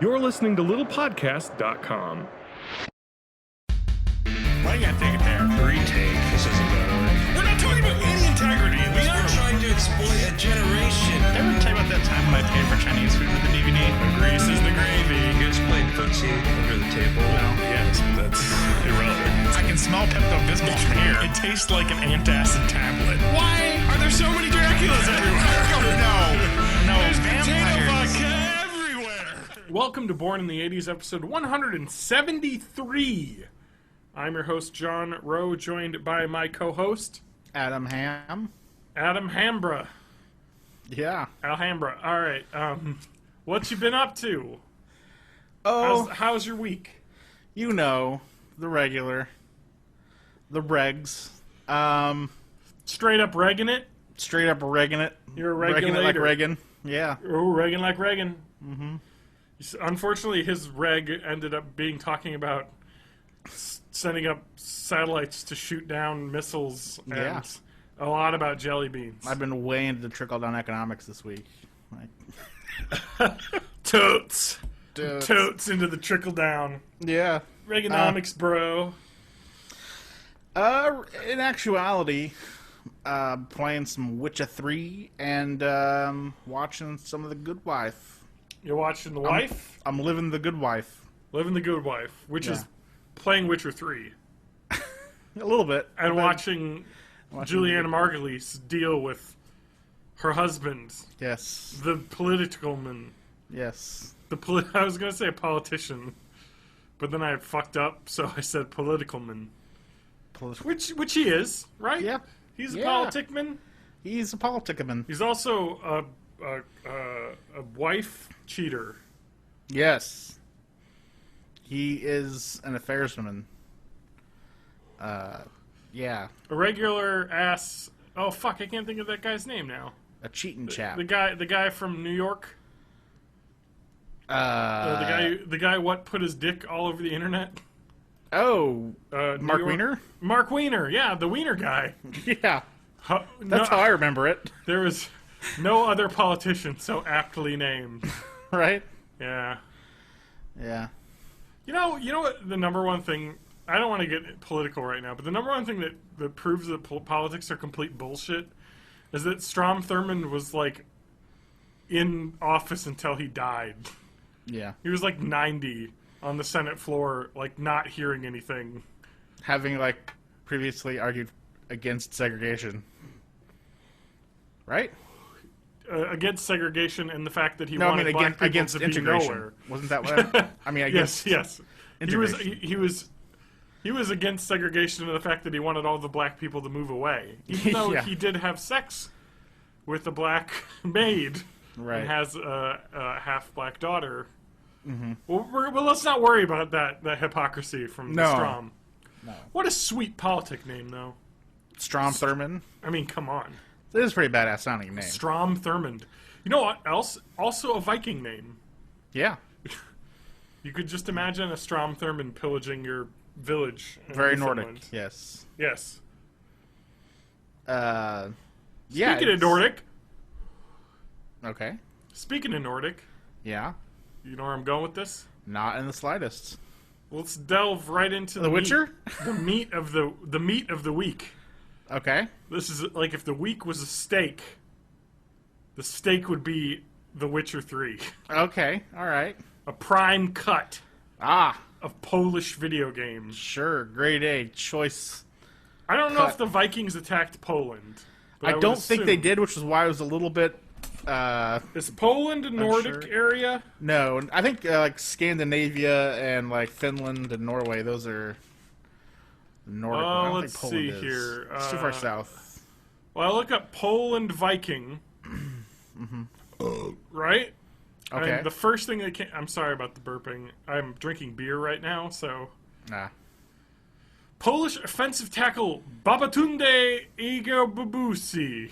You're listening to littlepodcast.com. Why you gotta take it there? Retake. This isn't better. We're not talking about any integrity in We this are room. trying to exploit a generation. Ever tell you about that time when I paid for Chinese food with the DVD? The grease is the gravy. You guys played footsie under the table. Yes, but that's irrelevant. I can smell Pepto-Bismol from here. It tastes like an antacid tablet. Why are there so many Draculas everywhere? No. There's potato vodka everywhere. Welcome to Born in the 80s, episode 173. I'm your host, John Rowe, joined by my co-host, Adam Ham. Adam Hambra. Yeah. Alhambra. All right. What you been up to? Oh, How's your week? you know, the regular. The regs. Straight up regging it? Straight up regging it. You're a Regging it like regulator. Reagan. Yeah. Oh, Reagan like Reagan. Mm-hmm. Unfortunately, his reg ended up being talking about sending up satellites to shoot down missiles and Yeah. a lot about jelly beans. I've been way into trickle-down economics this week. Totes. Dude. Totes into the trickle down. Yeah. Reaganomics, bro. In actuality, playing some Witcher 3 and watching some of The Good Wife. You're watching The Wife? I'm living The Good Wife. Living the Good Wife, which is playing Witcher 3. A little bit. And watching Julianna Margulies deal with her husband, Yes. the political man. Yes. I was going to say a politician, but then I fucked up, so I said political man. Which he is, right? Yeah. He's a Yeah. politic man. He's a politicman. He's also a wife cheater. Yes. He is an affairsman. Yeah. A regular ass. Oh fuck! I can't think of that guy's name now. A cheating chap. The guy from New York. The guy what put his dick all over the internet. Oh, New Mark York- Wiener? Mark Wiener, yeah, the Wiener guy. Yeah. That's how I remember it. There was no other politician so aptly named. Right? Yeah. Yeah. You know what? The number one thing. I don't want to get political right now, but the number one thing that proves that politics are complete bullshit is that Strom Thurmond was like in office until he died. Yeah. He was like 90 on the Senate floor, like not hearing anything. Having, like, previously argued against segregation. Right? Against segregation and the fact that he No, I wanted mean black people against to be integration. nowhere. Wasn't that what I mean, I guess. Yes. Integration. He was against segregation and the fact that he wanted all the black people to move away. Even though Yeah. he did have sex with a black maid Right. and has a half-black daughter. Mm-hmm. Well, let's not worry about that hypocrisy from No. Strom. No. What a sweet politic name, though. Strom Thurmond. I mean, come on. It is a pretty badass sounding name. Strom Thurmond. You know what else? Also a Viking name. Yeah. You could just imagine a Strom Thurmond pillaging your village. in Very Newfoundland. Nordic. Yes. Yes. Yeah. Speaking of it's- Nordic. Okay. Speaking of Nordic. Yeah. You know where I'm going with this? Not in the slightest. Let's delve right into The Witcher? the meat of the week. Okay. This is like if the week was a steak, the steak would be The Witcher 3. Okay. All right. A prime cut Ah. of Polish video games. Sure. Grade A. Choice. I don't know Cut. if the Vikings attacked Poland. but I would don't think they assume. did, which is why I was a little bit. Is Poland a Nordic Unsure. area? No, I think like Scandinavia and like Finland and Norway. Those are Nordic. I don't let's think Poland see is. here. It's too far south. Well, I look up Poland Viking. Right? Okay. And the first thing that came... I'm sorry about the burping. I'm drinking beer right now, so... Nah. Polish offensive tackle Babatunde Igorbabusi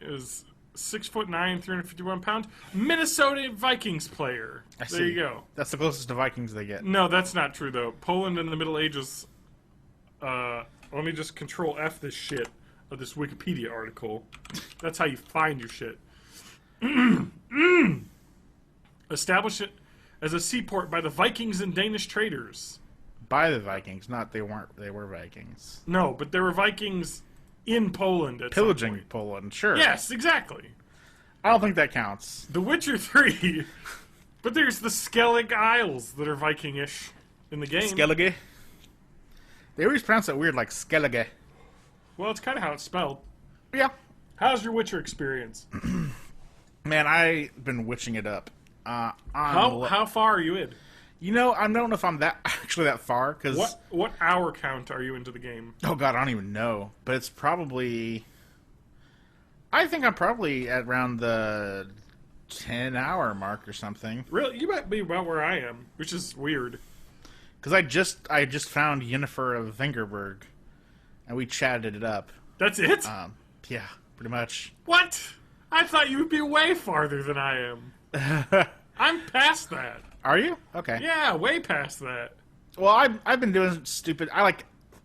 is 6'9", 351 pounds. Minnesota Vikings player. I There see. you go. That's the closest to Vikings they get. No, that's not true, though. Poland in the Middle Ages... let me just control F this shit of this Wikipedia article. That's how you find your shit. Established as a seaport by the Vikings and Danish traders. By the Vikings, not they weren't. They were Vikings. No, but there were Vikings in Poland at some Pillaging point. Poland, sure. Yes, exactly. I don't think that counts. The Witcher 3. But there's the Skellig Isles that are Viking-ish in the game. Skellige. They always pronounce it weird, like Skellige. Well, it's kind of how it's spelled. Yeah. How's your Witcher experience? Man, I've been witching it up. How far are you in? You know, I don't know if I'm actually that far, because... What hour count are you into the game? Oh, God, I don't even know. But it's probably... I think I'm probably at around the 10-hour mark or something. Really? You might be about where I am, which is weird. Because I just found Yennefer of Vengerberg, and we chatted it up. That's it? Yeah, pretty much. What? I thought you would be way farther than I am. I'm past that. Are you? Okay. Yeah, way past that. Well, I've been doing stupid...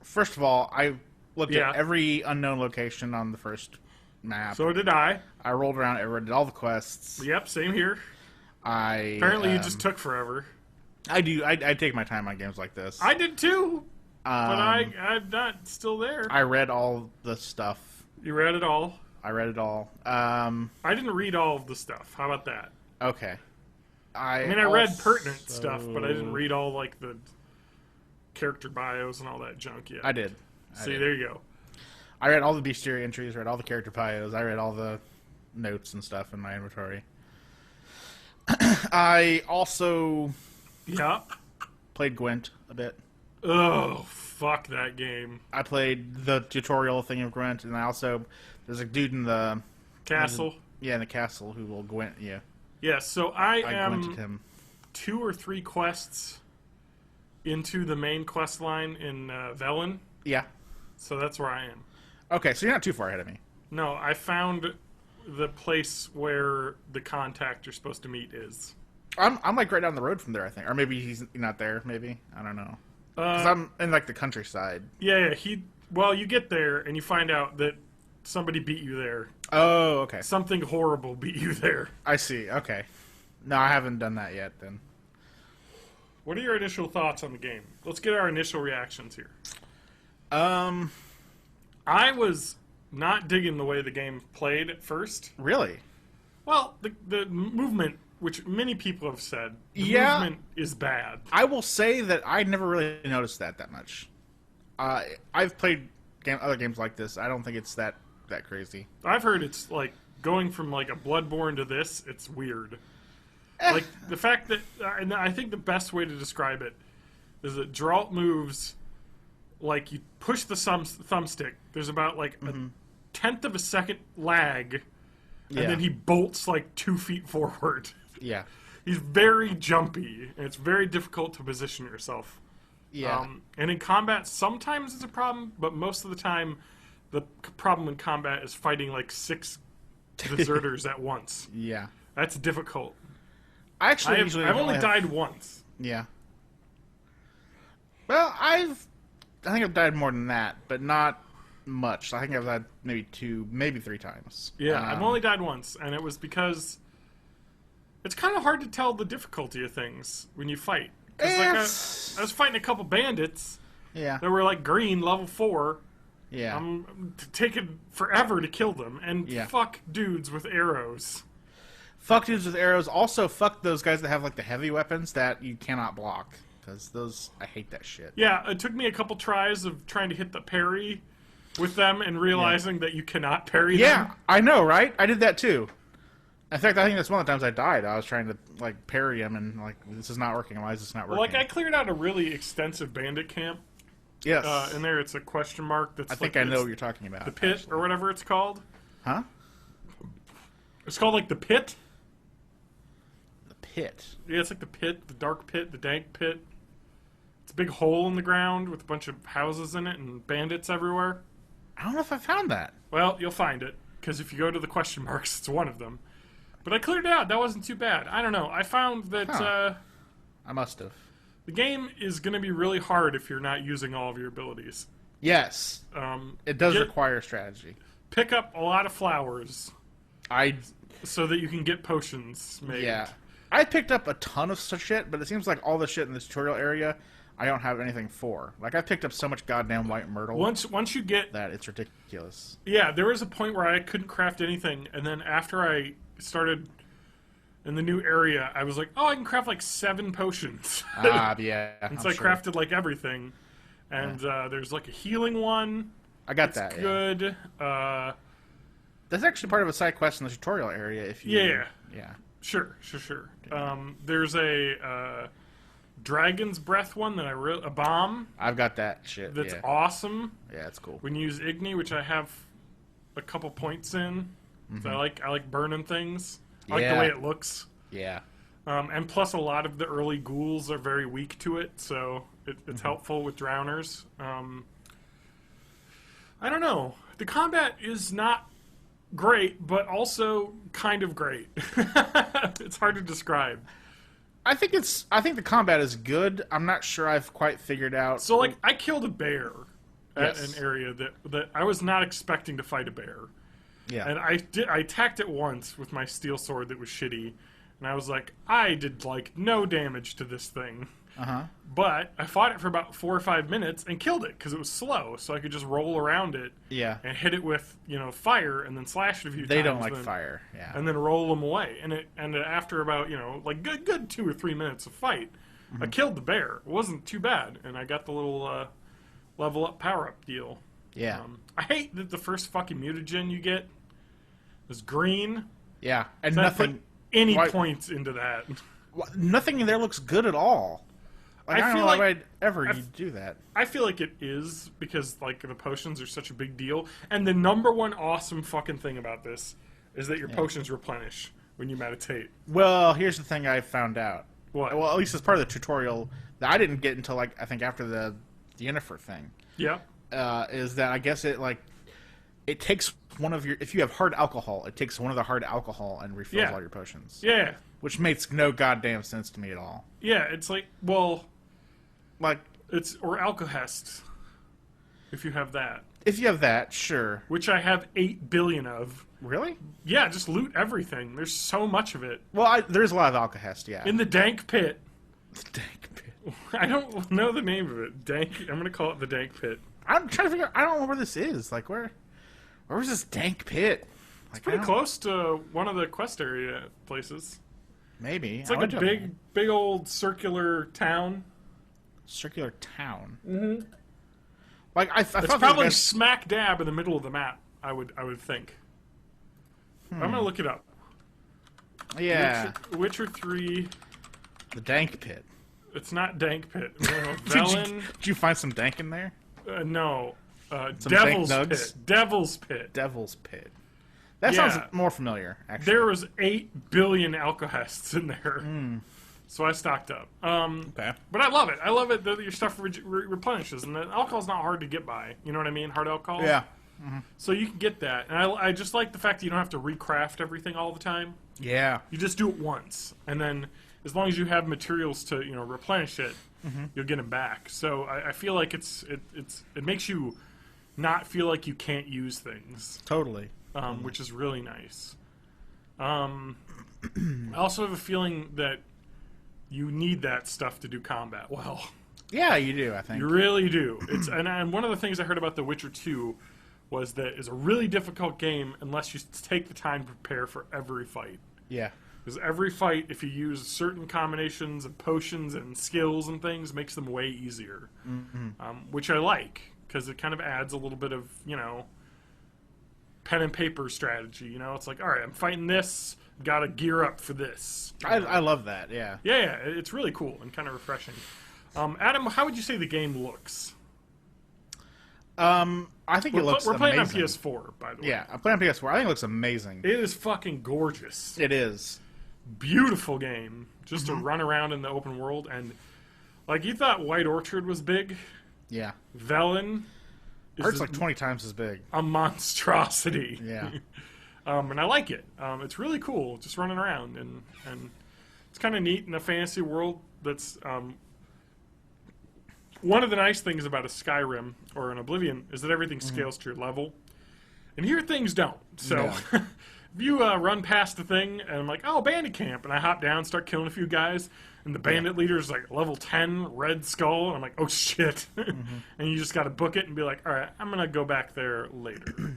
First of all, I looked at every unknown location on the first map. So did I. I rolled around, I did all the quests. Yep, same here. Apparently you just took forever. I do. I take my time on games like this. I did too, but I'm not still there. I read all the stuff. You read it all? I read it all. I didn't read all of the stuff. How about that? Okay. I read pertinent stuff, but I didn't read all, like, the character bios and all that junk yet. I did. There you go. I read all the bestiary entries, read all the character bios, I read all the notes and stuff in my inventory. I also played Gwent a bit. Oh, fuck that game. I played the tutorial thing of Gwent, and there's a dude in the... Castle? In the castle who will Gwent, yeah. Yeah, so I am Gwented him. 2 or 3 quests into the main quest line in Velen. Yeah. So that's where I am. Okay, so you're not too far ahead of me. No, I found the place where the contact you're supposed to meet is. I'm like right down the road from there, I think. Or maybe he's not there, maybe. I don't know. Because I'm in like the countryside. Yeah, well, you get there and you find out that somebody beat you there. Oh, okay. Something horrible beat you there. I see, okay. No, I haven't done that yet, then. What are your initial thoughts on the game? Let's get our initial reactions here. I was not digging the way the game played at first. Really? Well, the movement, which many people have said, the movement is bad. I will say that I never really noticed that much. I've played other games like this. I don't think it's that crazy. I've heard it's like going from like a Bloodborne to this, it's weird. Like the fact that, and I think the best way to describe it is that Geralt moves like you push the thumbstick. There's about like a tenth of a second lag, and then he bolts like 2 feet forward. Yeah. He's very jumpy, and it's very difficult to position yourself. Yeah. And in combat, sometimes it's a problem, but most of the time, the problem in combat is fighting like 6 deserters at once. Yeah. That's difficult. I've only died once. Yeah. Well, I think I've died more than that, but not much. I think I've died maybe 2, maybe 3 times. Yeah, I've only died once, and it was because it's kind of hard to tell the difficulty of things when you fight. Because I was fighting a couple bandits that were like green, level 4. Yeah. I'm taking forever to kill them, and fuck dudes with arrows. Fuck dudes with arrows. Also, fuck those guys that have like the heavy weapons that you cannot block. Because those, I hate that shit. Yeah, it took me a couple tries of trying to hit the parry with them and realizing that you cannot parry them. Yeah, I know, right? I did that too. In fact, I think that's one of the times I died. I was trying to like parry him and like, this is not working. Why is this not working? Well, like I cleared out a really extensive bandit camp. Yes. In there, it's a question mark. That's I think I know what you're talking about. The pit, or whatever it's called. Huh? It's called like the pit. The pit? Yeah, it's like the pit, the dark pit, the dank pit. It's a big hole in the ground with a bunch of houses in it and bandits everywhere. I don't know if I found that. Well, you'll find it, because if you go to the question marks, it's one of them. But I cleared it out. That wasn't too bad. I don't know. I found that... I must have. The game is going to be really hard if you're not using all of your abilities. Yes. It does require strategy. Pick up a lot of flowers. So that you can get potions made. Yeah. I picked up a ton of such shit, but it seems like all the shit in the tutorial area, I don't have anything for. Like, I picked up so much goddamn white myrtle. Once you get that, it's ridiculous. Yeah, there was a point where I couldn't craft anything, and then after I started in the new area, I was like, oh, I can craft like 7 potions. Yeah. And so I crafted like everything. And there's like a healing one. I got that. Good. That's actually part of a side quest in the tutorial area. If you, yeah. Sure. There's a Dragon's Breath one that a bomb. I've got that shit. That's awesome. Yeah, it's cool. When you use Igni, which I have a couple points in, so I like burning things. I like the way it looks. Yeah. And plus, a lot of the early ghouls are very weak to it, so it's helpful with drowners. I don't know. The combat is not great, but also kind of great. It's hard to describe. I think the combat is good. I'm not sure I've quite figured out. So, like, I killed a bear at an area that I was not expecting to fight a bear. Yeah. And I attacked it once with my steel sword that was shitty, and I was like, I did like no damage to this thing. But I fought it for about 4 or 5 minutes and killed it because it was slow, so I could just roll around it. Yeah. And hit it with fire and then slash it a few times. They don't like fire. Yeah. And then roll them away. And after about like good 2 or 3 minutes of fight, I killed the bear. It wasn't too bad, and I got the little level up power up deal. Yeah. I hate that the first fucking mutagen you get is green. Yeah, and So nothing. I put any points into that. Nothing in there looks good at all. Like, I don't know why I'd ever do that. I feel like it is because like the potions are such a big deal, and the number one awesome fucking thing about this is that your potions replenish when you meditate. Well, here's the thing I found out. What? Well, at least as part of the tutorial that I didn't get until like I think after the Yennefer thing. Yeah. Is that I guess it takes one of your, if you have hard alcohol, it takes one of the hard alcohol and refills all your potions. Yeah. Which makes no goddamn sense to me at all. Yeah, it's like, well, like it's or alcohest. If you have that. If you have that, sure. Which I have 8 billion of. Really? Yeah, just loot everything. There's so much of it. Well, there's a lot of alcohest, yeah. In the dank pit. The dank pit. I don't know the name of it. Dank. I'm going to call it the dank pit. I'm trying to figure out, I don't know where this is. Like, where was this dank pit? Like, It's pretty close to one of the quest area places. Maybe. It's like a big old circular town. Circular town? Mm-hmm. Like, I thought it's probably smack dab in the middle of the map, I would think. I'm going to look it up. Yeah. Witcher 3. The dank pit. It's not dank pit. Velen. Did you find some dank in there? No. Some Devil's dank Pit. Devil's Pit. Devil's Pit. That sounds more familiar, actually. There was 8 billion alcohests in there. So I stocked up. Okay. But I love it. I love it that your stuff replenishes. And the alcohol's not hard to get by. You know what I mean? Hard alcohol? Yeah. So you can get that. And I just like the fact that you don't have to recraft everything all the time. Yeah. You just do it once. And then as long as you have materials to replenish it, you'll get them back. So I feel like it makes you not feel like you can't use things. Totally. Which is really nice. I also have a feeling that you need that stuff to do combat well. Yeah, you do, I think. You really do. And one of the things I heard about The Witcher 2 was that it's a really difficult game unless you take the time to prepare for every fight. Yeah. Because every fight, if you use certain combinations of potions and skills and things, makes them way easier. Which I like, because it kind of adds a little bit of, pen and paper strategy. It's like, all right, I'm fighting this, got to gear up for this. I love that, yeah. Yeah, it's really cool and kind of refreshing. Adam, how would you say the game looks? I think it looks We're playing amazing. on PS4, by the way. Yeah, I'm playing on PS4. I think it looks amazing. It is fucking gorgeous. It is. Beautiful game. Just to run around in the open world. And, like, you thought White Orchard was big? Yeah. Velen Hurts like 20 times as big. A monstrosity. Yeah. And I like it. It's really cool, just running around. And it's kind of neat in a fantasy world that's... one of the nice things about a Skyrim or an Oblivion is that everything scales to your level. And here things don't. So if you run past the thing, and I'm like, oh, bandit camp, and I hop down, start killing a few guys, and the bandit leader's like level 10, red skull, and I'm like, oh shit. And you just got to book it and be like, all right, I'm going to go back there later.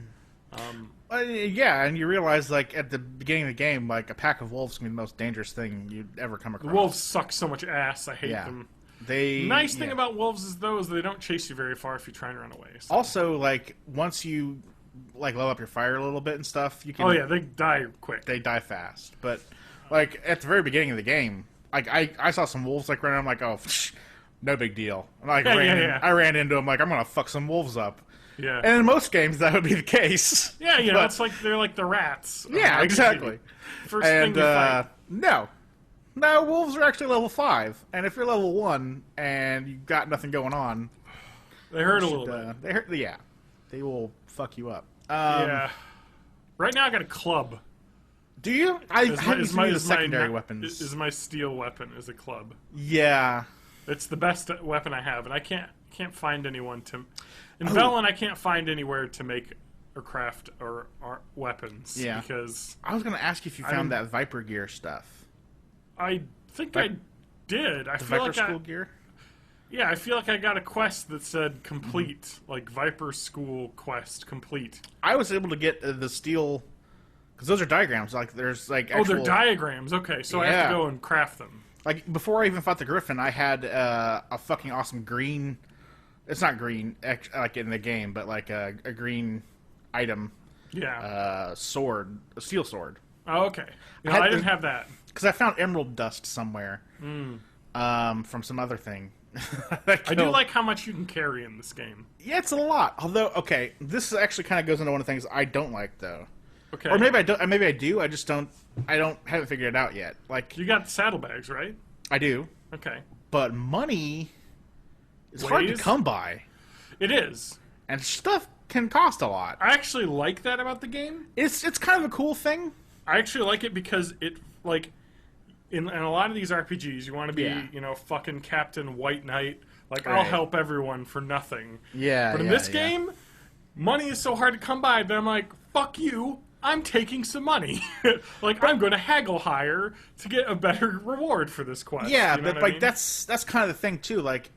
Yeah, and you realize, like, at the beginning of the game, like, a pack of wolves can be the most dangerous thing you'd ever come across. The wolves suck so much ass. I hate them. Nice thing about wolves is, though, is they don't chase you very far if you try and run away. So. Also, like, once you, like, level up your fire a little bit and stuff, you can... Oh, yeah, they die quick. They die fast. But, like, at the very beginning of the game, like, I saw some wolves, like, running, I'm like, oh, no big deal. And, like, I ran into them, like, I'm gonna fuck some wolves up. Yeah. And in most games, that would be the case. Yeah, it's like they're like the rats. Yeah, exactly. First thing you fight. No, wolves are actually level 5, and if you're level 1 and you've got nothing going on, they hurt a little bit. They hurt. Yeah, they will fuck you up. Yeah. Right now, I got a club. Do you? I haven't seen the secondary weapons. Is my steel weapon is a club? Yeah, it's the best weapon I have, and I can't find anyone to. In Velen, I can't find anywhere to make or craft or weapons. Yeah. Because I was going to ask you if you found that Viper gear stuff. I think I did. I the feel Viper like School gear? Yeah, I feel like I got a quest that said complete. Like Viper School quest complete. I was able to get the steel... Because those are diagrams. Like, there's, like, actual... Oh, they're diagrams. Okay, so I have to go and craft them. Like, before I even fought the Griffin, I had a fucking awesome green... It's not green, like in the game, but like a green item. Yeah. Sword. A steel sword. Oh, okay. I didn't have that. Because I found emerald dust somewhere. From some other thing. I do like how much you can carry in this game. Yeah, it's a lot. Although, okay, this actually kind of goes into one of the things I don't like, though. Okay. Or maybe I don't. Maybe I do. I just don't. Haven't figured it out yet. Like, you got the saddlebags, right? I do. Okay. But money is hard to come by. It is. And stuff can cost a lot. I actually like that about the game. It's kind of a cool thing. I actually like it because it, like, in a lot of these RPGs, you want to be, fucking Captain White Knight. Like, I'll help everyone for nothing. Yeah. But in this game, money is so hard to come by that I'm like, fuck you. I'm taking some money. Like, I'm going to haggle higher to get a better reward for this quest. Yeah, you know but, like, that's kind of the thing, too. Like,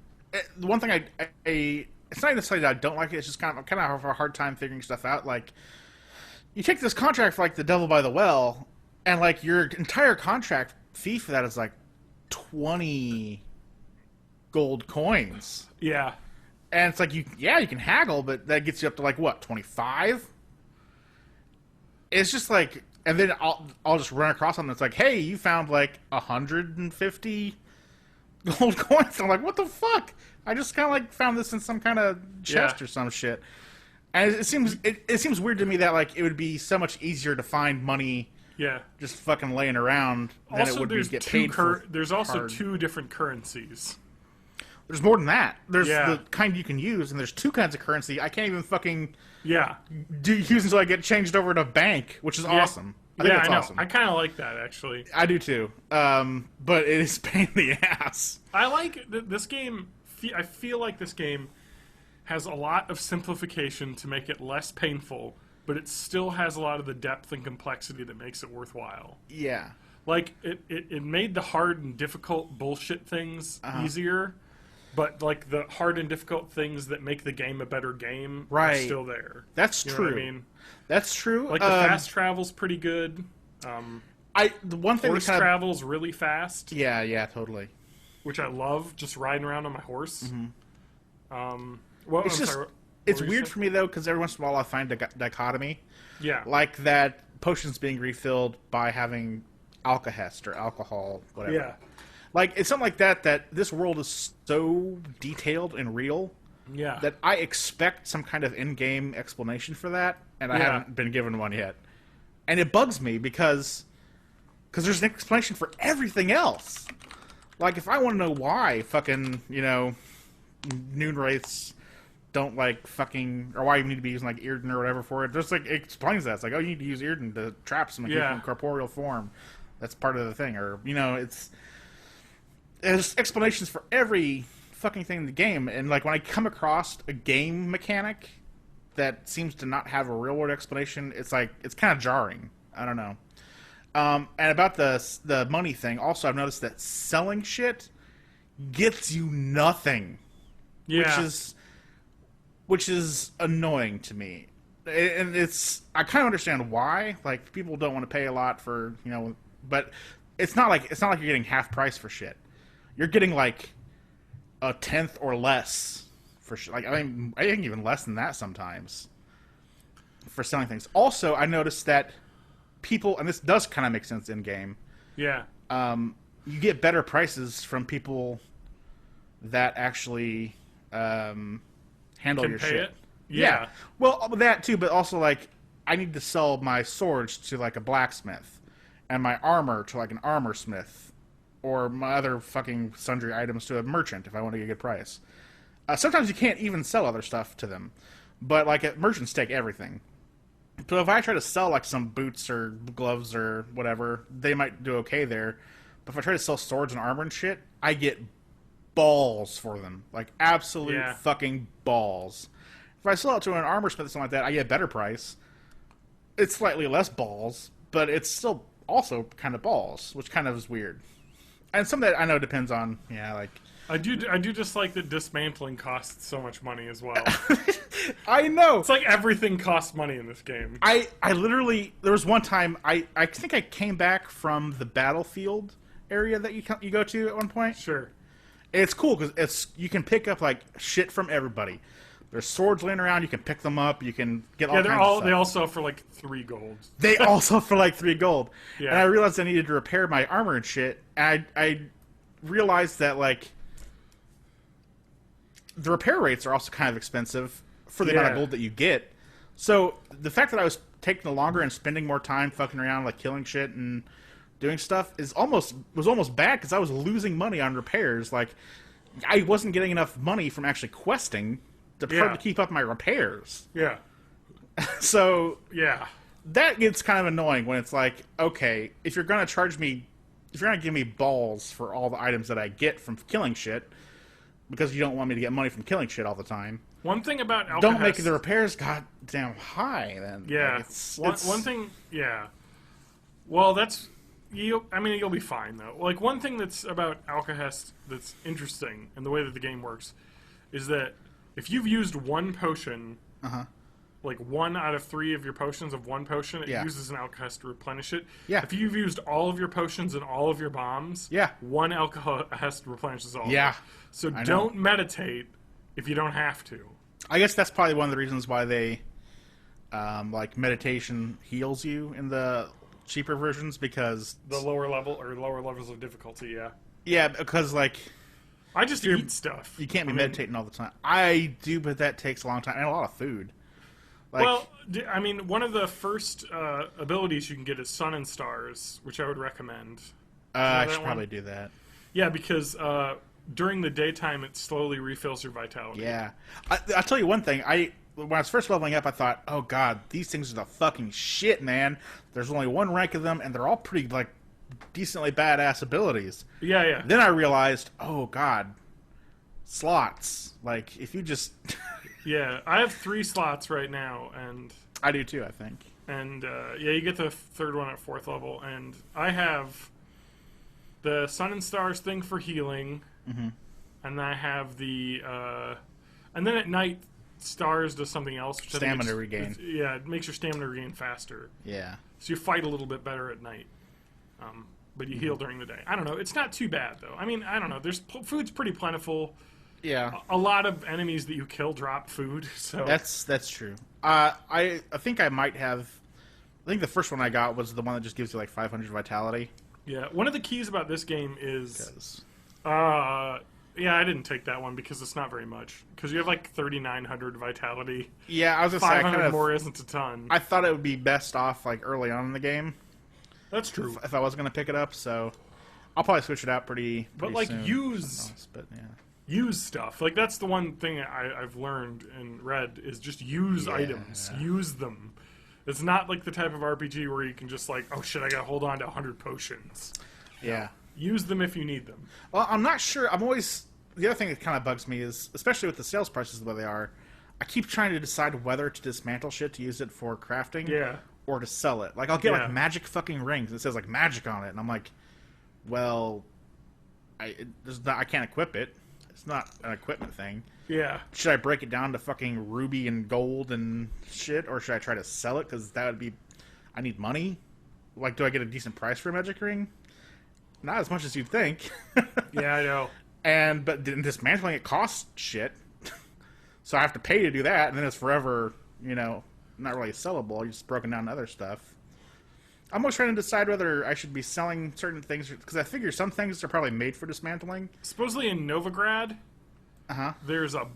the one thing it's not necessarily that I don't like it, it's just I kind of have a hard time figuring stuff out. Like, you take this contract for, like, the Devil by the Well, and, like, your entire contract fee for that is, like, 20 gold coins. Yeah. And it's like, you can haggle, but that gets you up to, like, what, 25? It's just like, and then I'll just run across something that's like, hey, you found like 150 gold coins. I'm like, what the fuck? I just kind of like found this in some kind of chest or some shit. And it seems weird to me that like it would be so much easier to find money, just fucking laying around than also, it would be to get paid for. There's also 2 different currencies. There's more than that. There's the kind you can use, and there's 2 kinds of currency. I can't even fucking use until I get changed over to a bank, which is awesome. I think it's awesome. I kind of like that, actually. I do too. But it is a pain in the ass. I like this game. I feel like this game has a lot of simplification to make it less painful, but it still has a lot of the depth and complexity that makes it worthwhile. Yeah. Like, it made the hard and difficult bullshit things easier. But, like, the hard and difficult things that make the game a better game are still there. That's true. Know what I mean? That's true. Like, the fast travel's pretty good. The one thing horse travel's really fast. Yeah, totally. Which I love, just riding around on my horse. Mm-hmm. It's weird for me, though, because every once in a while I find a dichotomy. Yeah. Like that potions being refilled by having alcohest or alcohol, whatever. Yeah. Like, it's something like that this world is so detailed and real that I expect some kind of in-game explanation for that, and I haven't been given one yet. And it bugs me because there's an explanation for everything else. Like, if I want to know why fucking, noon wraiths don't, like, fucking... Or why you need to be using, like, Earden or whatever for it, just, like, it explains that. It's like, oh, you need to use Earden to trap someone in corporeal form. That's part of the thing. Or, there's explanations for every fucking thing in the game, and like when I come across a game mechanic that seems to not have a real world explanation, it's like it's kind of jarring. I don't know. And about the money thing, also I've noticed that selling shit gets you nothing. Yeah. Which is annoying to me. And I kind of understand why. Like, people don't want to pay a lot for, but it's not like you're getting half price for shit. You're getting like a tenth or less for shit. Like, I think even less than that sometimes for selling things. Also, I noticed that people, and this does kind of make sense in game. Yeah. You get better prices from people that actually handle your shit. It? Yeah. Well, that too, but also, like, I need to sell my swords to, like, a blacksmith, and my armor to, like, an armor smith, or my other fucking sundry items to a merchant if I want to get a good price. Sometimes you can't even sell other stuff to them, but, like, merchants take everything. So if I try to sell, like, some boots or gloves or whatever, they might do okay there. But if I try to sell swords and armor and shit, I get balls for them. Like, absolute fucking balls. If I sell it to an armor smith or something like that, I get a better price. It's slightly less balls, but it's still also kind of balls, which kind of is weird. And some that I know depends on, like... I do just like that dismantling costs so much money as well. I know! It's like everything costs money in this game. I literally... There was one time, I think I came back from the battlefield area that you go to at one point. Sure. It's cool, because you can pick up, like, shit from everybody. There's swords laying around. You can pick them up. You can get all kinds of stuff. They all sell for like 3 gold. They all sell for like 3 gold. Yeah. And I realized I needed to repair my armor and shit. And I realized that, like, the repair rates are also kind of expensive for the amount of gold that you get. So the fact that I was taking longer and spending more time fucking around, like killing shit and doing stuff, was almost bad, because I was losing money on repairs. Like, I wasn't getting enough money from actually questing to keep up my repairs. Yeah. So yeah, that gets kind of annoying when it's like, okay, if you're gonna give me balls for all the items that I get from killing shit, because you don't want me to get money from killing shit all the time. One thing about Alcahest, don't make the repairs goddamn high. Then yeah, like one thing, yeah. Well, you'll be fine though. Like, one thing that's about Alcahest that's interesting in the way that the game works is that if you've used one potion, like 1 out of 3 of your potions of one potion, it uses an Alcahest to replenish it. Yeah. If you've used all of your potions and all of your bombs, 1 Alcahest replenishes all of it. So don't meditate if you don't have to. I guess that's probably one of the reasons why they, like, meditation heals you in the cheaper versions, because... The lower levels of difficulty, Yeah, because, like... I just eat stuff. You can't be meditating all the time. I do, but that takes a long time and a lot of food. Like, well, I mean, one of the first abilities you can get is Sun and Stars, which I would recommend. I should probably do that. Yeah, because during the daytime, it slowly refills your vitality. Yeah. I'll tell you one thing. When I was first leveling up, I thought, oh, God, these things are the fucking shit, man. There's only one rank of them, and they're all pretty, like, decently badass abilities. Yeah. Then I realized, oh, God, slots. Like, if you just... Yeah, I have 3 slots right now, and... I do too, I think. And, you get the 3rd one at 4th level, and I have the Sun and Stars thing for healing, and then I have the... and then at night, Stars does something else. Which stamina regain. It makes your stamina regain faster. Yeah. So you fight a little bit better at night. But you heal during the day. I don't know. It's not too bad, though. I mean, I don't know. Food's pretty plentiful. Yeah. A lot of enemies that you kill drop food. So that's true. I think I might have... I think the first one I got was the one that just gives you, like, 500 vitality. Yeah. One of the keys about this game is... I didn't take that one because it's not very much. Because you have, like, 3,900 vitality. Yeah, I was going to say... 500 more isn't a ton. I thought it would be best off, like, early on in the game. That's true. If I was going to pick it up, so... I'll probably switch it out pretty like, soon. Use stuff. Like, that's the one thing I've learned and read, is just use items. Use them. It's not like the type of RPG where you can just, like, oh shit, I gotta hold on to 100 potions. Yeah. Use them if you need them. Well, I'm not sure. The other thing that kind of bugs me is, especially with the sales prices the way they are, I keep trying to decide whether to dismantle shit to use it for crafting. Yeah. or to sell it. Like, I'll get, Yeah. like, magic fucking rings. It says, like, magic on it. And I'm like, well, I can't equip it. It's not an equipment thing. Yeah. Should I break it down to fucking ruby and gold and shit? Or should I try to sell it? Because that would be... I need money. Like, do I get a decent price for a magic ring? Not as much as you'd think. Yeah, I know. But dismantling it costs shit. So I have to pay to do that, and then it's forever, you know, not really sellable. You're just broken down to other stuff. I'm always trying to decide whether I should be selling certain things, because I figure some things are probably made for dismantling. Supposedly in Novigrad, there's a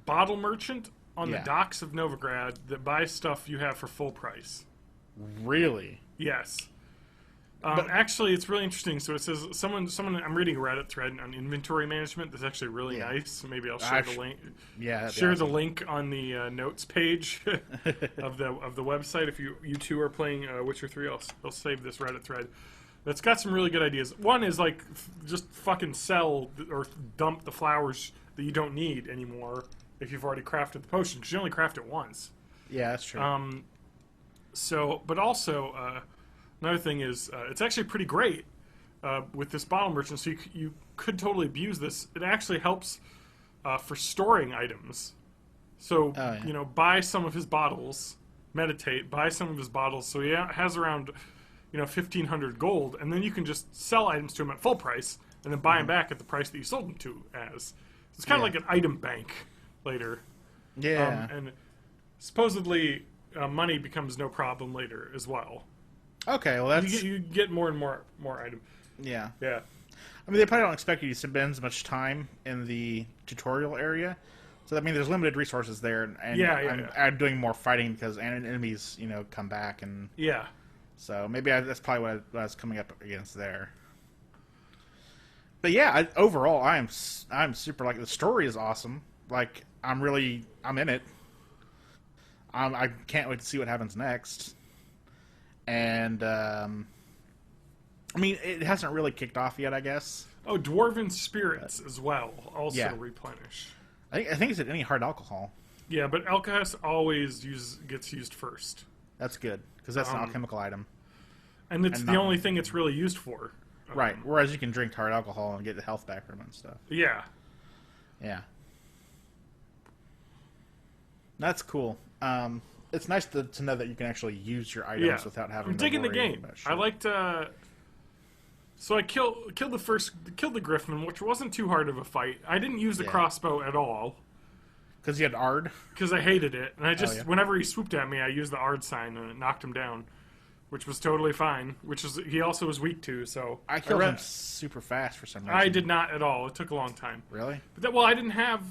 bottle merchant on the docks of Novigrad that buys stuff you have for full price. Really? Yes. Actually, it's really interesting. So it says someone. I'm reading a Reddit thread on inventory management. That's actually really nice. So maybe I'll share the link. Yeah, share the link on the notes page of the website. If you two are playing Witcher 3, I'll save this Reddit thread. That's got some really good ideas. One is like just fucking sell or dump the flowers that you don't need anymore if you've already crafted the potion, because you only craft it once. Yeah, that's true. But also. Another thing is, it's actually pretty great with this bottle merchant, so you could totally abuse this. It actually helps for storing items. So, you know, buy some of his bottles, meditate, buy some of his bottles, so he has around, you know, 1,500 gold, and then you can just sell items to him at full price, and then buy them back at the price that you sold them to as. So it's kind of like an item bank later. Yeah. And supposedly, money becomes no problem later as well. Okay, well that's... You get more and more items. Yeah. Yeah. I mean, they probably don't expect you to spend as much time in the tutorial area. So, I mean, there's limited resources there. And I'm doing more fighting because enemies, you know, come back. And yeah. So, maybe that's probably what I was coming up against there. But yeah, overall, I'm super, like, the story is awesome. Like, I'm in it. I can't wait to see what happens next. And, I mean, it hasn't really kicked off yet, I guess. Oh, Dwarven Spirits as well also replenish. I think it's at any hard alcohol. Yeah, but alcohol always gets used first. That's good, because that's an alchemical item. And it's the only thing it's really used for. Right, whereas you can drink hard alcohol and get the health back from it and stuff. Yeah. Yeah. That's cool. It's nice to know that you can actually use your items without having I'm to digging the worry game. about shit. I liked... So I killed the Griffin, which wasn't too hard of a fight. I didn't use the crossbow at all. Because you had Ard? Because I hated it. And I just, whenever he swooped at me, I used the Ard sign and it knocked him down. Which was totally fine. He also was weak to, so... I killed him super fast for some reason. I did not at all. It took a long time. Really? But I didn't have,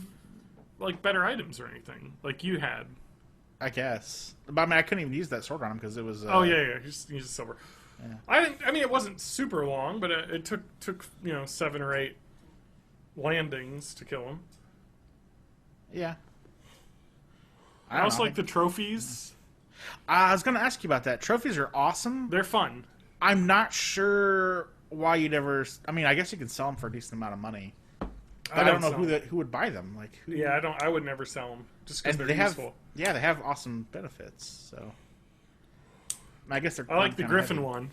like, better items or anything. Like you had. I guess. But I mean, I couldn't even use that sword on him because it was... You just use silver. Yeah. I mean, it wasn't super long, but it took 7 or 8 landings to kill him. Yeah. I also like the trophies. I was going to ask you about that. Trophies are awesome. They're fun. I'm not sure why you'd ever... I mean, I guess you can sell them for a decent amount of money. I don't know who would buy them. Like, who... Yeah, I would never sell them just because they're useful. Yeah, they have awesome benefits. So, I guess they're. I like the Griffin one.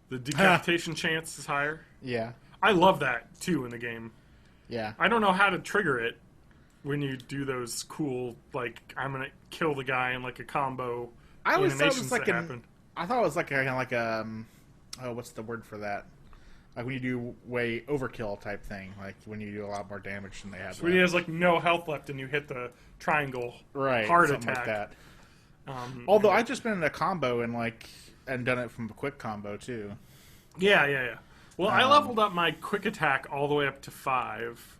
The decapitation chance is higher. Yeah, I love that too in the game. Yeah, I don't know how to trigger it when you do those cool, like, I'm gonna kill the guy in like a combo. I always thought it was like I thought it was like what's the word for that? Like when you do way overkill type thing, like when you do a lot more damage than they have. So when he has like no health left and you hit the triangle heart attack. Like that. Although I've just been in a combo and done it from a quick combo too. Yeah. Well, I leveled up my quick attack all the way up to 5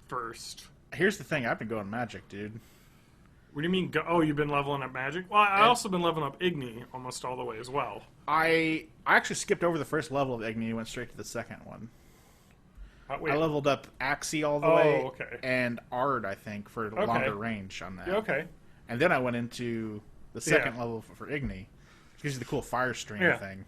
first. Here's the thing, I've been going magic, dude. What do you mean? You've been leveling up magic? Well, I also been leveling up Igni almost all the way as well. I actually skipped over the first level of Igni and went straight to the second one. I leveled up Axie all the way, and Ard, I think, for longer range on that. Yeah, okay. And then I went into the second level for Igni, which gives you the cool fire stream thing.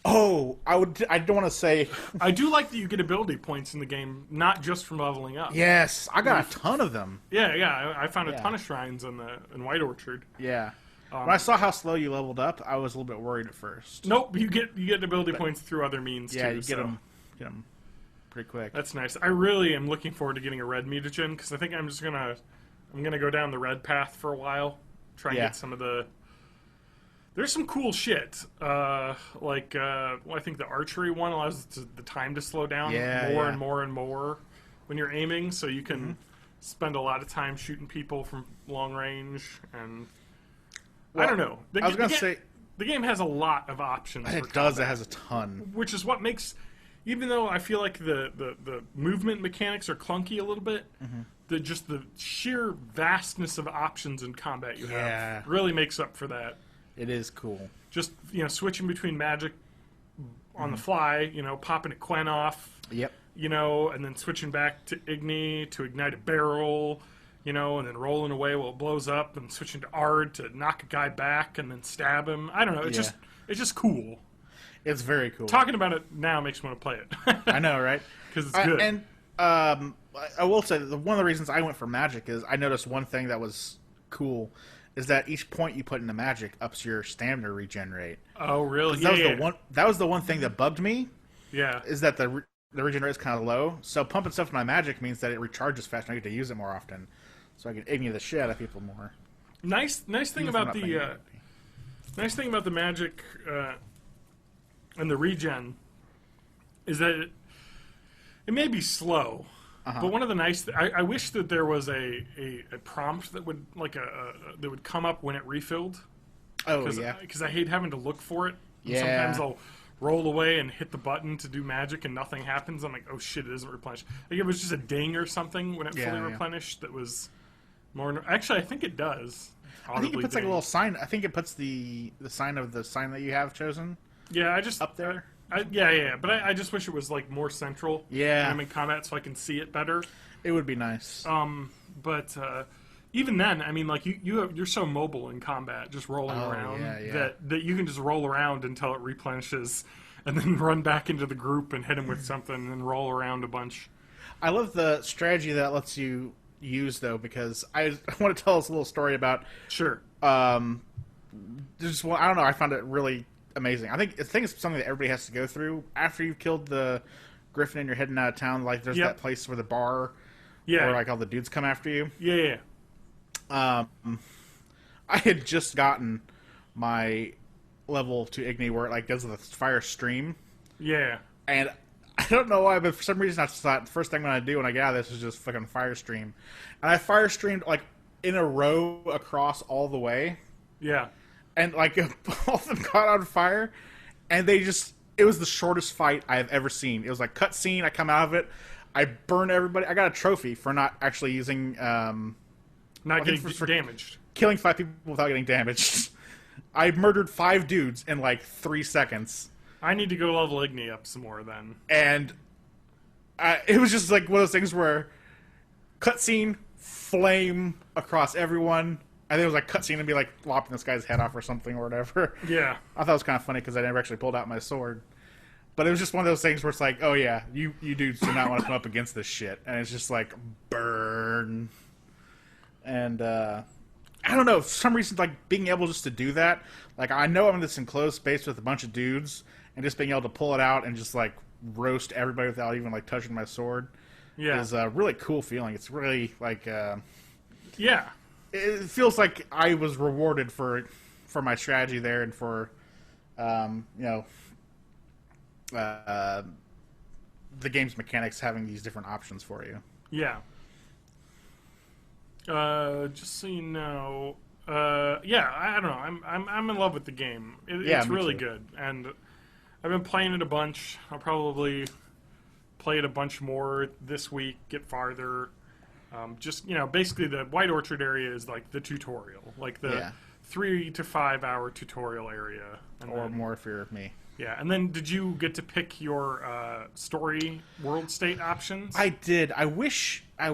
Oh, I don't want to say... I do like that you get ability points in the game, not just from leveling up. Yes, I got a ton of them. Yeah, I found a ton of shrines in White Orchard. Yeah. When I saw how slow you leveled up, I was a little bit worried at first. Nope, you get ability points through other means too. Yeah, you get them pretty quick. That's nice. I really am looking forward to getting a red mutagen because I think I'm gonna go down the red path for a while, try and get some of the. There's some cool shit. I think the archery one allows the time to slow down more and more and more when you're aiming, so you can spend a lot of time shooting people from long range. And I don't know. I was gonna say the game has a lot of options. It does. It has a ton, which is what makes. Even though I feel like the movement mechanics are clunky a little bit, the sheer vastness of options in combat you have really makes up for that. It is cool. Just switching between magic on the fly, popping a Quen off, and then switching back to Igni to ignite a barrel, and then rolling away while it blows up, and switching to Ard to knock a guy back and then stab him. I don't know. It's just cool. It's very cool. Talking about it now makes me want to play it. I know, right? Because it's good. And I will say that one of the reasons I went for magic is I noticed one thing that was cool is that each point you put into magic ups your stamina regenerate. Oh, really? That was the one thing that bugged me. Yeah. Is that the regenerate is kind of low. So pumping stuff in my magic means that it recharges fast and I get to use it more often. So I can ignite the shit out of people more. Nice thing about the magic and the regen is that it may be slow, but one of the nice I wish that there was a prompt that would that would come up when it refilled. Oh yeah, because I hate having to look for it. Yeah. Sometimes I'll roll away and hit the button to do magic and nothing happens. I'm like, oh shit, it isn't replenished. Like it was just a ding or something when it fully replenished. That was more. Actually, I think it does. I think it puts like a little sign. I think it puts the sign of the sign that you have chosen. Yeah, I just up there. But I just wish it was like more central. Yeah, when I'm in combat, so I can see it better. It would be nice. But even then, I mean, like you're so mobile in combat, just rolling around that you can just roll around until it replenishes, and then run back into the group and hit them with something, and then roll around a bunch. I love the strategy that lets you use though, because I want to tell us a little story about. Sure. Just I don't know. I found it really amazing. I think it's something that everybody has to go through after you've killed the griffin and you're heading out of town. Like there's that place where the bar, where like all the dudes come after you. Yeah. I had just gotten my level to Igni where it like does the fire stream. Yeah. And I don't know why, but for some reason I just thought the first thing I'm gonna do when I get out of this is just fucking fire stream. And I fire streamed like in a row across all the way. Yeah. And, like, all of them caught on fire, and it was the shortest fight I've ever seen. It was like, cutscene, I come out of it, I burn everybody. I got a trophy for not actually using, not getting damaged. Killing 5 people without getting damaged. I murdered 5 dudes in, like, 3 seconds. I need to go level Igni up some more, then. And it was just, like, one of those things where cutscene, flame across everyone. I think it was like cutscene and be like lopping this guy's head off or something or whatever. Yeah. I thought it was kind of funny because I never actually pulled out my sword. But it was just one of those things where it's like, oh yeah, you dudes do not want to come up against this shit. And it's just like, burn. And, I don't know, for some reason, like, being able just to do that, like, I know I'm in this enclosed space with a bunch of dudes, and just being able to pull it out and just, like, roast everybody without even, like, touching my sword is a really cool feeling. It's really, like, yeah. It feels like I was rewarded for my strategy there and for, the game's mechanics having these different options for you. Yeah. Just so you know, I don't know. I'm in love with the game. It's really good, and I've been playing it a bunch. I'll probably play it a bunch more this week. Get farther. Basically the White Orchard area is like the tutorial, like the 3 to 5 hour tutorial area, or more if you're me. Yeah, and then did you get to pick your story world state options? I did. I wish. I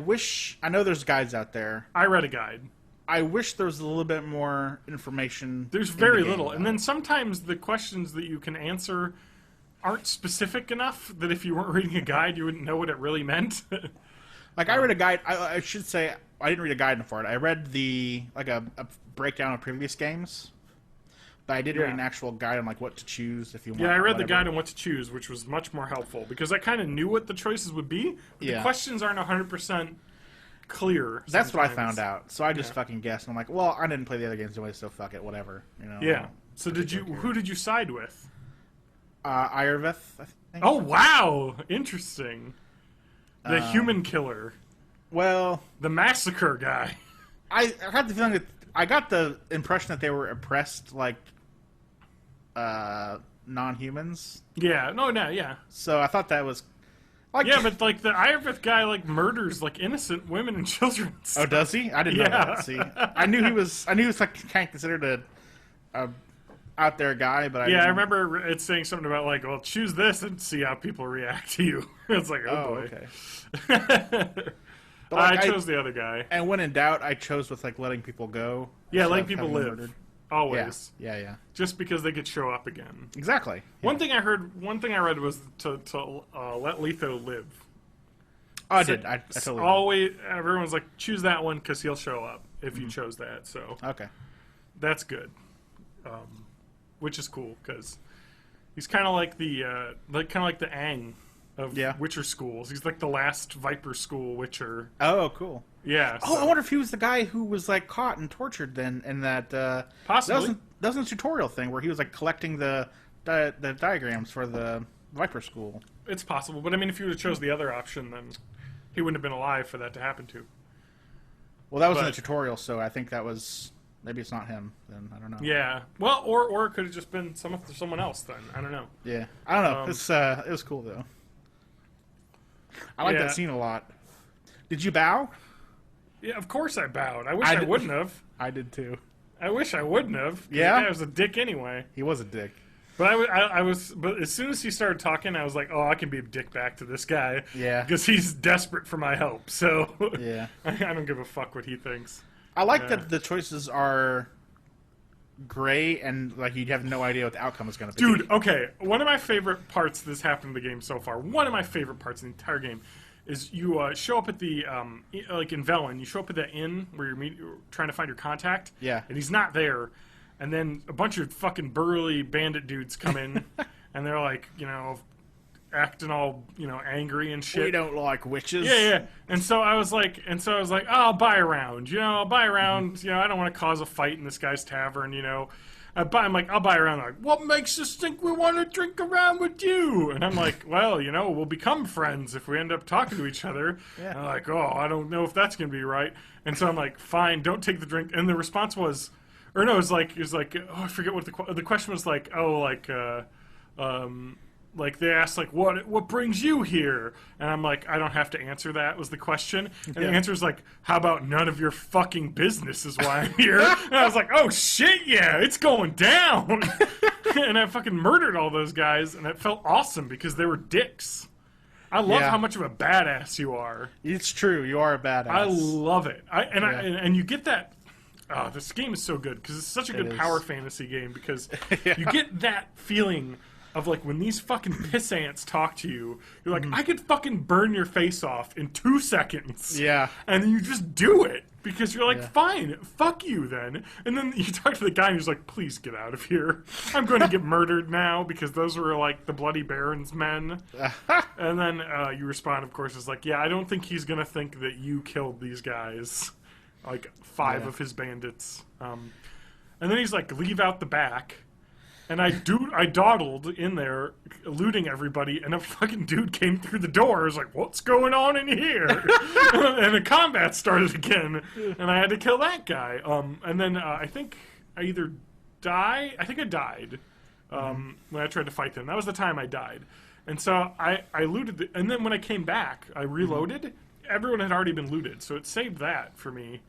know there's guides out there. I read a guide. I wish there was a little bit more information. There's very little, and then sometimes the questions that you can answer aren't specific enough that if you weren't reading a guide, you wouldn't know what it really meant. Like I read a guide. I should say I didn't read a guide for it. I read a breakdown of previous games, but I did read an actual guide on like what to choose if you want. Yeah, I read the guide on what to choose, which was much more helpful because I kind of knew what the choices would be. But the questions aren't 100% clear. That's what I found out. So I just fucking guessed. And I'm like, well, I didn't play the other games anyway, so fuck it, whatever. You know. Yeah. So who did you side with? Irveth, I think. Oh wow, interesting. The human killer. Well, the massacre guy. I had the feeling that I got the impression that they were oppressed, like non-humans. Yeah. No. Yeah. So I thought that was. Like, yeah, but like the Irveth guy like murders like innocent women and children. Oh, does he? I didn't know that. See, I knew he was like kind of considered a out there guy, but I remember it saying something about like, well, choose this and see how people react to you. It's like, oh boy. Okay. But like, I chose the other guy. And when in doubt, I chose with like letting people go. Yeah, letting people live. Murdered. Always. Yeah. Just because they could show up again. Exactly. Yeah. One thing I read was to let Letho live. Oh, I did. I totally did. Always, everyone's like, choose that one because he'll show up if you chose that. So okay, that's good. Which is cool because he's kind of like the Aang of Witcher schools. He's like the last Viper school Witcher. Oh, cool. Yeah. Oh, I wonder if he was the guy who was like caught and tortured then in that. Possibly. That was a tutorial thing where he was like collecting the diagrams for the Viper school. It's possible, but I mean, if you would have chose the other option, then he wouldn't have been alive for that to happen to. Well, that was in the tutorial, so I think that was. Maybe it's not him, then. I don't know. Yeah. Well, or it could have just been someone else, then. I don't know. Yeah. I don't know. It was cool, though. I like that scene a lot. Did you bow? Yeah, of course I bowed. I wish I wouldn't have. I did, too. I wish I wouldn't have. Yeah? The guy was a dick anyway. He was a dick. But but as soon as he started talking, I was like, oh, I can be a dick back to this guy. Yeah. Because he's desperate for my help, so... Yeah. I don't give a fuck what he thinks. I like that the choices are gray and like you have no idea what the outcome is going to be. Dude, okay. One of my favorite parts that's happened in the game so far, one of my favorite parts in the entire game, is you show up at the, like in Velen, you show up at the inn where you're trying to find your contact. Yeah. And he's not there. And then a bunch of fucking burly bandit dudes come in and they're like, acting all, angry and shit. We don't like witches. Yeah. And so I was like, oh, I'll buy a round. I'll buy a round. I don't want to cause a fight in this guy's tavern. I'm like, I'll buy a round. Like, what makes us think we want to drink a round with you? And I'm like, well, we'll become friends if we end up talking to each other. Yeah. And I'm like, oh, I don't know if that's gonna be right. And so I'm like, fine, don't take the drink. And the response was, or no, it was like, oh, I forget what the question was like. Oh, like they asked, like, what brings you here? And I'm like, I don't have to answer that, was the question. And the answer is like, how about none of your fucking business is why I'm here? And I was like, oh shit, yeah, it's going down. And I fucking murdered all those guys, and it felt awesome because they were dicks. I love how much of a badass you are. It's true, you are a badass. I love it. And you get that. Oh, this game is so good because it's such a good power fantasy game because you get that feeling of like when these fucking piss ants talk to you, you're like, I could fucking burn your face off in 2 seconds. Yeah. And then you just do it because you're like, fine, fuck you then. And then you talk to the guy and he's like, please get out of here. I'm going to get murdered now because those were like the Bloody Baron's men. And then you respond, of course, is like, yeah, I don't think he's going to think that you killed these guys. Like 5 of his bandits. And then he's like, leave out the back. And I dawdled in there, looting everybody, and a fucking dude came through the door. I was like, what's going on in here? And the combat started again, and I had to kill that guy. And then I think I either died. I think I died when I tried to fight them. That was the time I died. And so I looted, and then when I came back, I reloaded. Everyone had already been looted, so it saved that for me.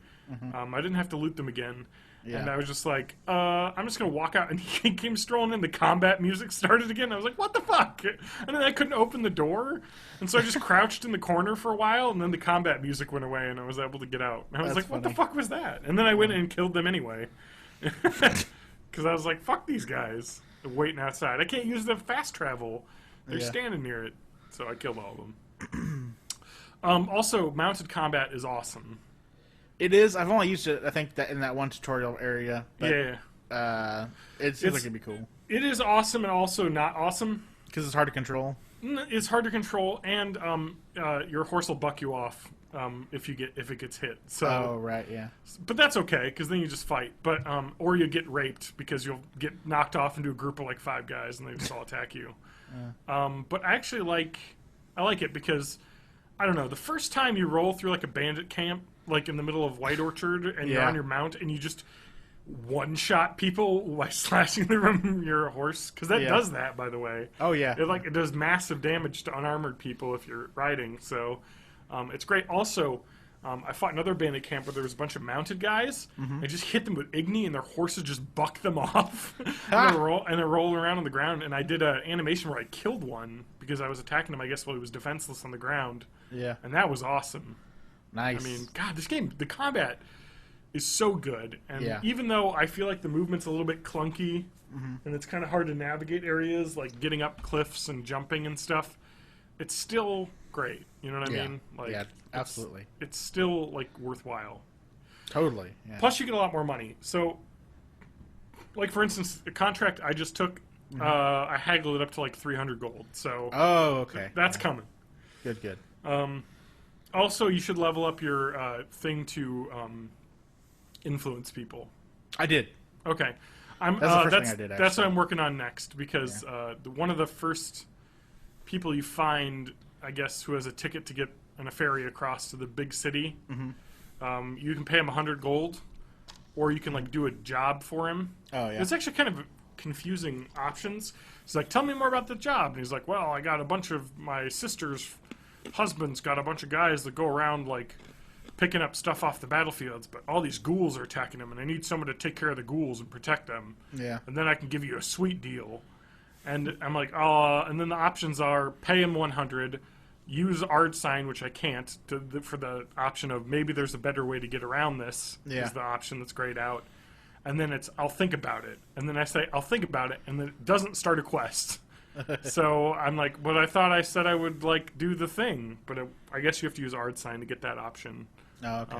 I didn't have to loot them again. Yeah. And I was just like, I'm just going to walk out. And he came strolling in. The combat music started again. I was like, what the fuck? And then I couldn't open the door. And so I just crouched in the corner for a while. And then the combat music went away. And I was able to get out. And I was like, what the fuck was that? And then I went and killed them anyway. Because I was like, fuck these guys. They're waiting outside. I can't use the fast travel. They're standing near it. So I killed all of them. Also, mounted combat is awesome. It is. I've only used it, I think, that in that one tutorial area. But, yeah. It seems like it'd be cool. It is awesome and also not awesome. Because it's hard to control. It's hard to control, and your horse will buck you off if it gets hit. So, oh, right, yeah. But that's okay, because then you just fight. But or you get raped because you'll get knocked off into a group of like 5 guys and they just all attack you. But I actually like it because I don't know. The first time you roll through like a bandit camp, like in the middle of White Orchard, and you're on your mount and you just one-shot people by slashing them your horse, because that does that, by the way. Oh yeah, it does massive damage to unarmored people if you're riding. So it's great. Also, I fought another bandit camp where there was a bunch of mounted guys. I just hit them with Igni, and their horses just buck them off, and they're rolling around on the ground. And I did an animation where I killed one because I was attacking him, I guess, while he was defenseless on the ground. Yeah, and that was awesome. Nice. I mean, God, this game, the combat is so good, and even though I feel like the movement's a little bit clunky, and it's kind of hard to navigate areas like getting up cliffs and jumping and stuff, it's still great. You know what I mean? Like, yeah, absolutely. It's still like worthwhile. Totally. Yeah. Plus, you get a lot more money. So, like for instance, the contract I just took, I haggled it up to like 300 gold. So, okay, that's coming. Good. Also, you should level up your thing to influence people. I did. Okay. That's the first thing I did, that's what I'm working on next, because one of the first people you find, I guess, who has a ticket to get on a ferry across to the big city, you can pay him 100 gold, or you can like do a job for him. Oh yeah. It's actually kind of confusing options. He's like, tell me more about the job. And he's like, well, I got a bunch of my sister's husband's got a bunch of guys that go around like picking up stuff off the battlefields, but all these ghouls are attacking them, and I need someone to take care of the ghouls and protect them. Yeah. And then I can give you a sweet deal. And I'm like, and then the options are pay him 100, use art sign, which I can't, for the option of maybe there's a better way to get around this, is the option that's grayed out. And then it's, I'll think about it. And then I say, I'll think about it, and then it doesn't start a quest. So I'm like, but I thought I said I would like do the thing, but I guess you have to use art sign to get that option. Oh, okay.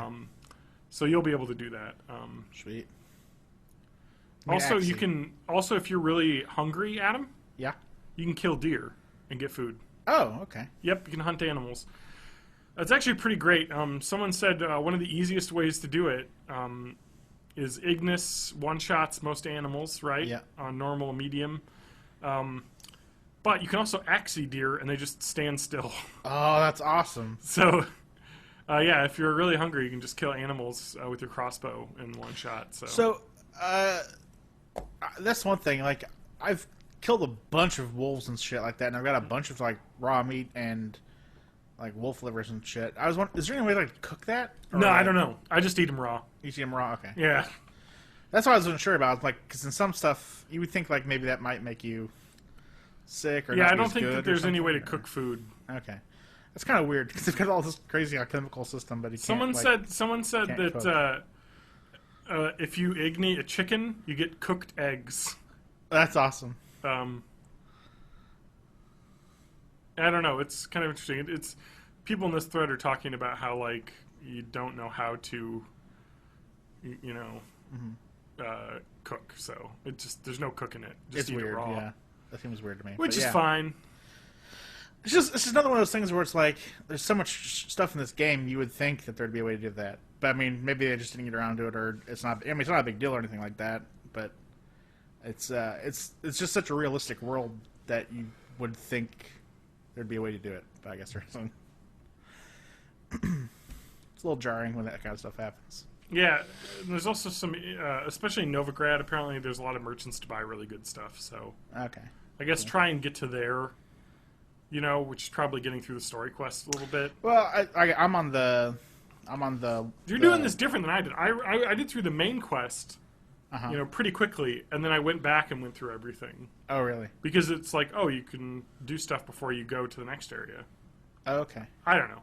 So you'll be able to do that. Sweet. Also, you can if you're really hungry, Adam. Yeah. You can kill deer and get food. Oh, okay. Yep, you can hunt animals. It's actually pretty great. Someone said one of the easiest ways to do it is Ignis one-shots most animals, right? Yeah. On normal, medium. But you can also axie deer, and they just stand still. Oh, that's awesome. So, if you're really hungry, you can just kill animals with your crossbow in one shot. So, that's one thing. Like, I've killed a bunch of wolves and shit like that, and I've got a bunch of, like, raw meat and, like, wolf livers and shit. I was wondering, is there any way to like, cook that? No, I don't know. I just eat them raw. You eat them raw? Okay. Yeah. That's what I wasn't sure about. Like, because in some stuff, you would think, like, maybe that might make you sick or not I don't think that there's any way to cook food. Okay, that's kind of weird because they've got all this crazy chemical system, but someone said that if you Igni a chicken, you get cooked eggs. That's awesome. I don't know. It's kind of interesting. It's people in this thread are talking about how like you don't know how to, cook. So it just there's no cooking it. Just it's eat weird. It raw. Yeah. That seems weird to me. Which is fine. It's just another one of those things where it's like there's so much stuff in this game you would think that there'd be a way to do that. But I mean, maybe they just didn't get around to it, or it's not. I mean, it's not a big deal or anything like that. But it's just such a realistic world that you would think there'd be a way to do it. But I guess there isn't. It's a little jarring when that kind of stuff happens. Yeah, there's also some, especially in Novigrad, apparently there's a lot of merchants to buy really good stuff, so... Okay. I guess try and get to there, which is probably getting through the story quest a little bit. Well, I'm on the... You're doing this different than I did. I did through the main quest, pretty quickly, and then I went back and went through everything. Oh, really? Because it's like, you can do stuff before you go to the next area. Oh, okay. I don't know.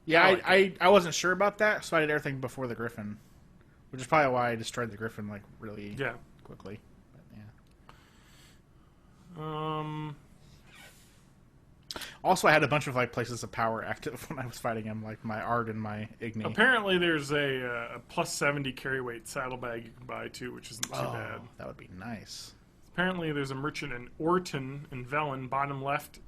Yeah, I wasn't sure about that, so I did everything before the Griffin, which is probably why I destroyed the Griffin like really quickly. But, yeah. Also, I had a bunch of like places of power active when I was fighting him, like my Ard and my Igni. Apparently, there's a plus 70 carry weight saddlebag you can buy too, which isn't too bad. That would be nice. Apparently, there's a merchant in Orton in Velen, bottom left.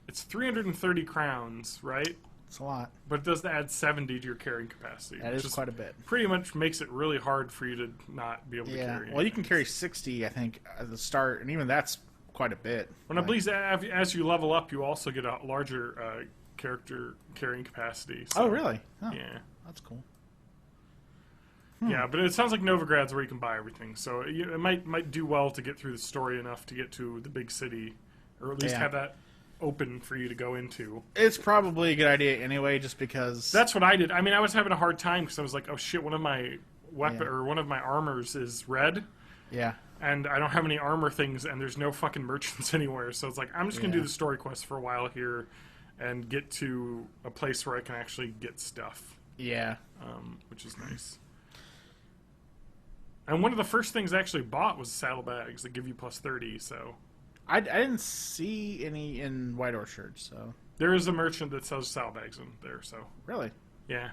It's 330 crowns, right? It's a lot. But it does add 70 to your carrying capacity. That is quite a bit. Pretty much makes it really hard for you to not be able to carry. Well, you can carry 60, I think, at the start, and even that's quite a bit. Well, I believe as you level up, you also get a larger character carrying capacity. So, oh, really? Oh, yeah. That's cool. Yeah, but it sounds like Novigrad's where you can buy everything. So it might do well to get through the story enough to get to the big city, or at least have that open for you to go into. It's probably a good idea anyway, just because... That's what I did. I mean, I was having a hard time because I was like, oh shit, one of my or one of my armors is red. Yeah. And I don't have any armor things, and there's no fucking merchants anywhere. So it's like, I'm just going to do the story quest for a while here and get to a place where I can actually get stuff. Yeah. Which is nice. And one of the first things I actually bought was saddlebags that give you plus 30, so... I didn't see any in White Orchard, so... There is a merchant that sells saddlebags in there, so... Really? Yeah.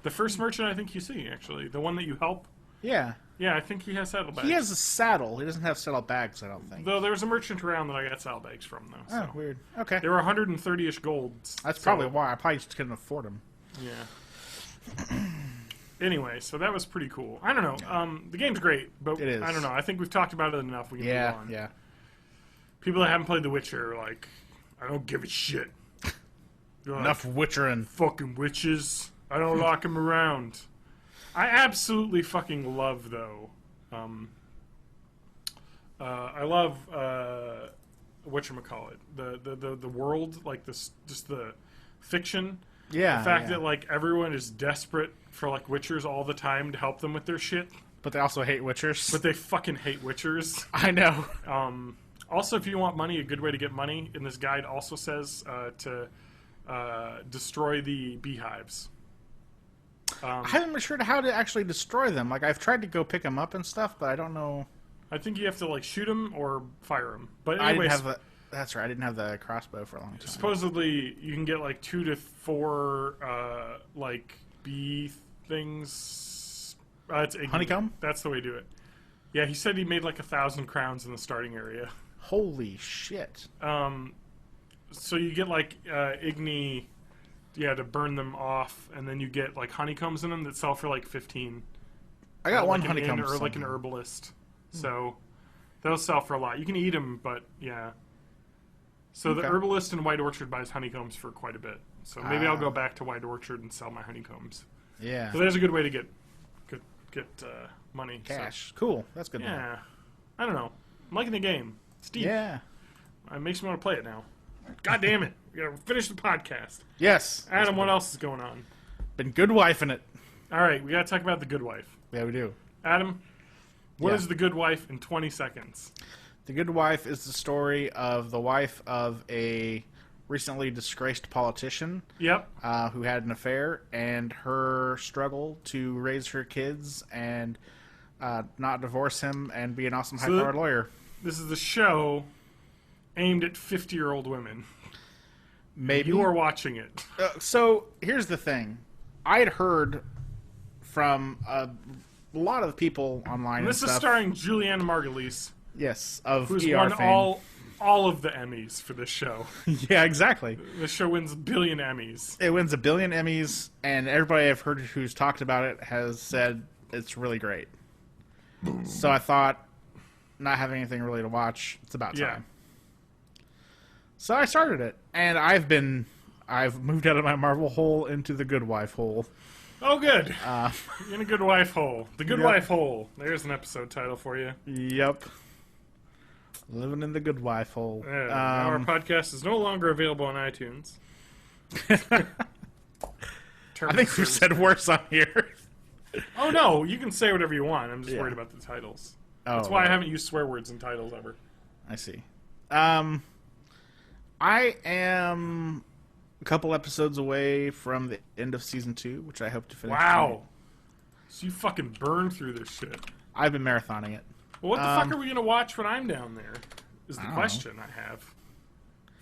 The first merchant I think you see, actually. The one that you help. Yeah. Yeah, I think he has saddlebags. He has a saddle. He doesn't have saddlebags, I don't think. Though there's a merchant around that I got saddlebags from, though. So. Oh, weird. Okay. They were 130-ish golds. That's probably why. I probably just couldn't afford them. Yeah. Anyway, so that was pretty cool. I don't know. The game's great, but it is. I don't know. I think we've talked about it enough. We can move on. Yeah. People that haven't played The Witcher are like, I don't give a shit. Enough witchering. Fucking witches. I don't lock them around. I absolutely fucking love, though. I love whatchamacallit, the world, like this, just the fiction. Yeah. The fact that like everyone is desperate for like witchers all the time to help them with their shit. But they also hate witchers. But they fucking hate witchers. I know. Also, if you want money, a good way to get money in this guide also says to destroy the beehives. I haven't been sure how to actually destroy them. Like, I've tried to go pick them up and stuff, but I don't know. I think you have to, like, shoot them or fire them. But anyways, anyways, I didn't have that's right. I didn't have the crossbow for a long time. Supposedly, you can get, like, 2 to 4, like, bee things. It's honeycomb? That's the way to do it. Yeah, he said he made, like, 1,000 crowns in the starting area. Holy shit. So you get, like, Igni... Yeah, to burn them off, and then you get like honeycombs in them that sell for like 15. I got one like honeycomb, or like an herbalist. So they'll sell for a lot. You can eat them, but yeah. So the herbalist in White Orchard buys honeycombs for quite a bit. So maybe I'll go back to White Orchard and sell my honeycombs. Yeah. So there's a good way to get money. Cash. So. Cool. That's good. Yeah. I don't know. I'm liking the game. It's deep. Yeah. It makes me want to play it now. God damn it. We gotta finish the podcast. Yes. Adam, what else is going on? Been good wife in it. All right, we gotta talk about The Good Wife. Yeah, we do. Adam, what is The Good Wife in 20 seconds? The Good Wife is the story of the wife of a recently disgraced politician. Yep. Who had an affair, and her struggle to raise her kids and not divorce him and be an awesome high-powered lawyer. This is the show aimed at 50-year-old women. Maybe. You are watching it. So, here's the thing. I had heard from a lot of the people online and this is starring Julianna Margulies. Yes, of who's ER won fame. all of the Emmys for this show. Yeah, exactly. The show wins 1 billion Emmys. It wins 1 billion Emmys, and everybody I've heard who's talked about it has said it's really great. So I thought, not having anything really to watch, it's about time. Yeah. So I started it, and I've moved out of my Marvel hole into the Good Wife hole. Oh, good. You're in a Good Wife hole. The Good Wife hole. There's an episode title for you. Yep. Living in the Good Wife hole. Our podcast is no longer available on iTunes. I think we've said worse on here. Oh, no. You can say whatever you want. I'm just worried about the titles. Oh, That's why I haven't used swear words in titles ever. I see. I am a couple episodes away from the end of Season 2, which I hope to finish. Wow. tonight. So you fucking burned through this shit. I've been marathoning it. Well, what the fuck are we going to watch when I'm down there? Is the question I have.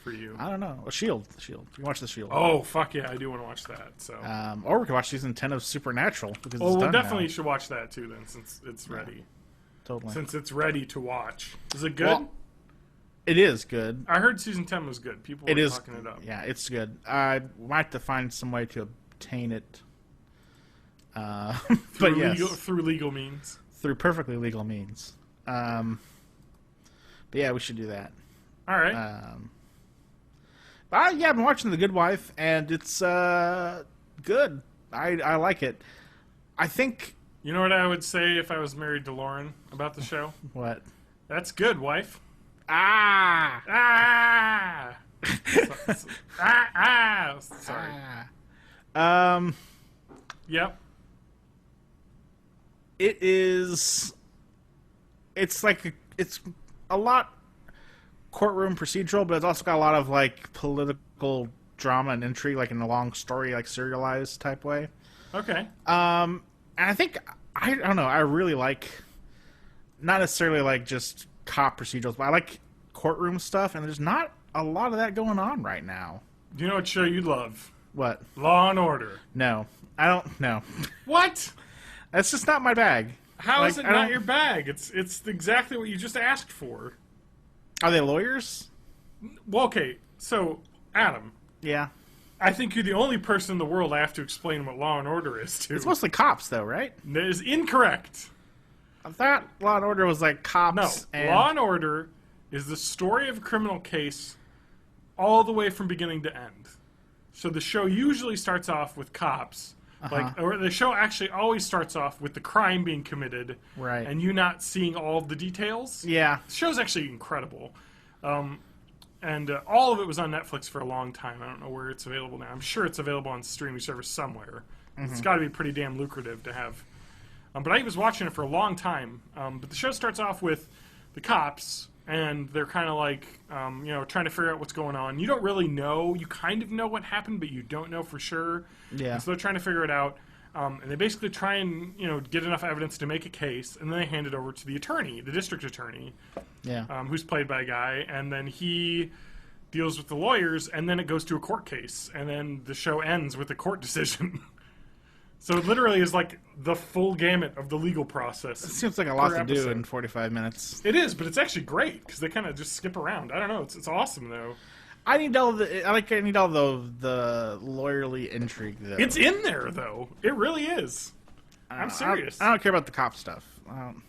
for you? I don't know. Shield. You can watch The Shield. Oh, fuck yeah, I do want to watch that. So, or we can watch season 10 of Supernatural because it's we done definitely now. should watch that too then, since it's ready. Totally. Since it's ready to watch. Is it good? Well, it is good. I heard season 10 was good. People were talking it up. Yeah, it's good. I might have to find some way to obtain it. But yes, through legal means. Through perfectly legal means. But yeah, we should do that. All right. I've been watching The Good Wife, and it's good. I like it. I think... You know what I would say if I was married to Lauren about the show? What? That's good, wife. Ah! Sorry. Yep. It is... It's like... It's a lot courtroom procedural, but it's also got a lot of, like, political drama and intrigue, like in a long story, like serialized type way. Okay. And I think... I don't know, I really like... Not necessarily, like, just cop procedurals, but I like courtroom stuff, and there's not a lot of that going on right now. Do you know what show you love? What? Law and Order. No. I don't know. What? That's just not my bag. How is it not your bag? It's exactly what you just asked for. Are they lawyers? Well, okay, so, Adam. Yeah. I think you're the only person in the world I have to explain what Law and Order is to. It's mostly cops, though, right? That is incorrect. I thought Law and Order was like cops. No, Law and Order is the story of a criminal case all the way from beginning to end. So the show usually starts off with cops, or the show actually always starts off with the crime being committed, right? And you not seeing all of the details. Yeah, the show's actually incredible, and all of it was on Netflix for a long time. I don't know where it's available now. I'm sure it's available on streaming service somewhere. It's got to be pretty damn lucrative to have. But I was watching it for a long time. But the show starts off with the cops, and they're kind of like, trying to figure out what's going on. You don't really know. You kind of know what happened, but you don't know for sure. Yeah. And so they're trying to figure it out. And they basically try and, get enough evidence to make a case, and then they hand it over to the attorney, the district attorney, who's played by a guy, and then he deals with the lawyers, and then it goes to a court case, and then the show ends with a court decision. So it literally is like the full gamut of the legal process. It seems like a lot to do in 45 minutes. It is, but it's actually great because they kind of just skip around. I don't know. It's awesome though. I need all the lawyerly intrigue though. It's in there though. It really is. I'm serious. I don't care about the cop stuff.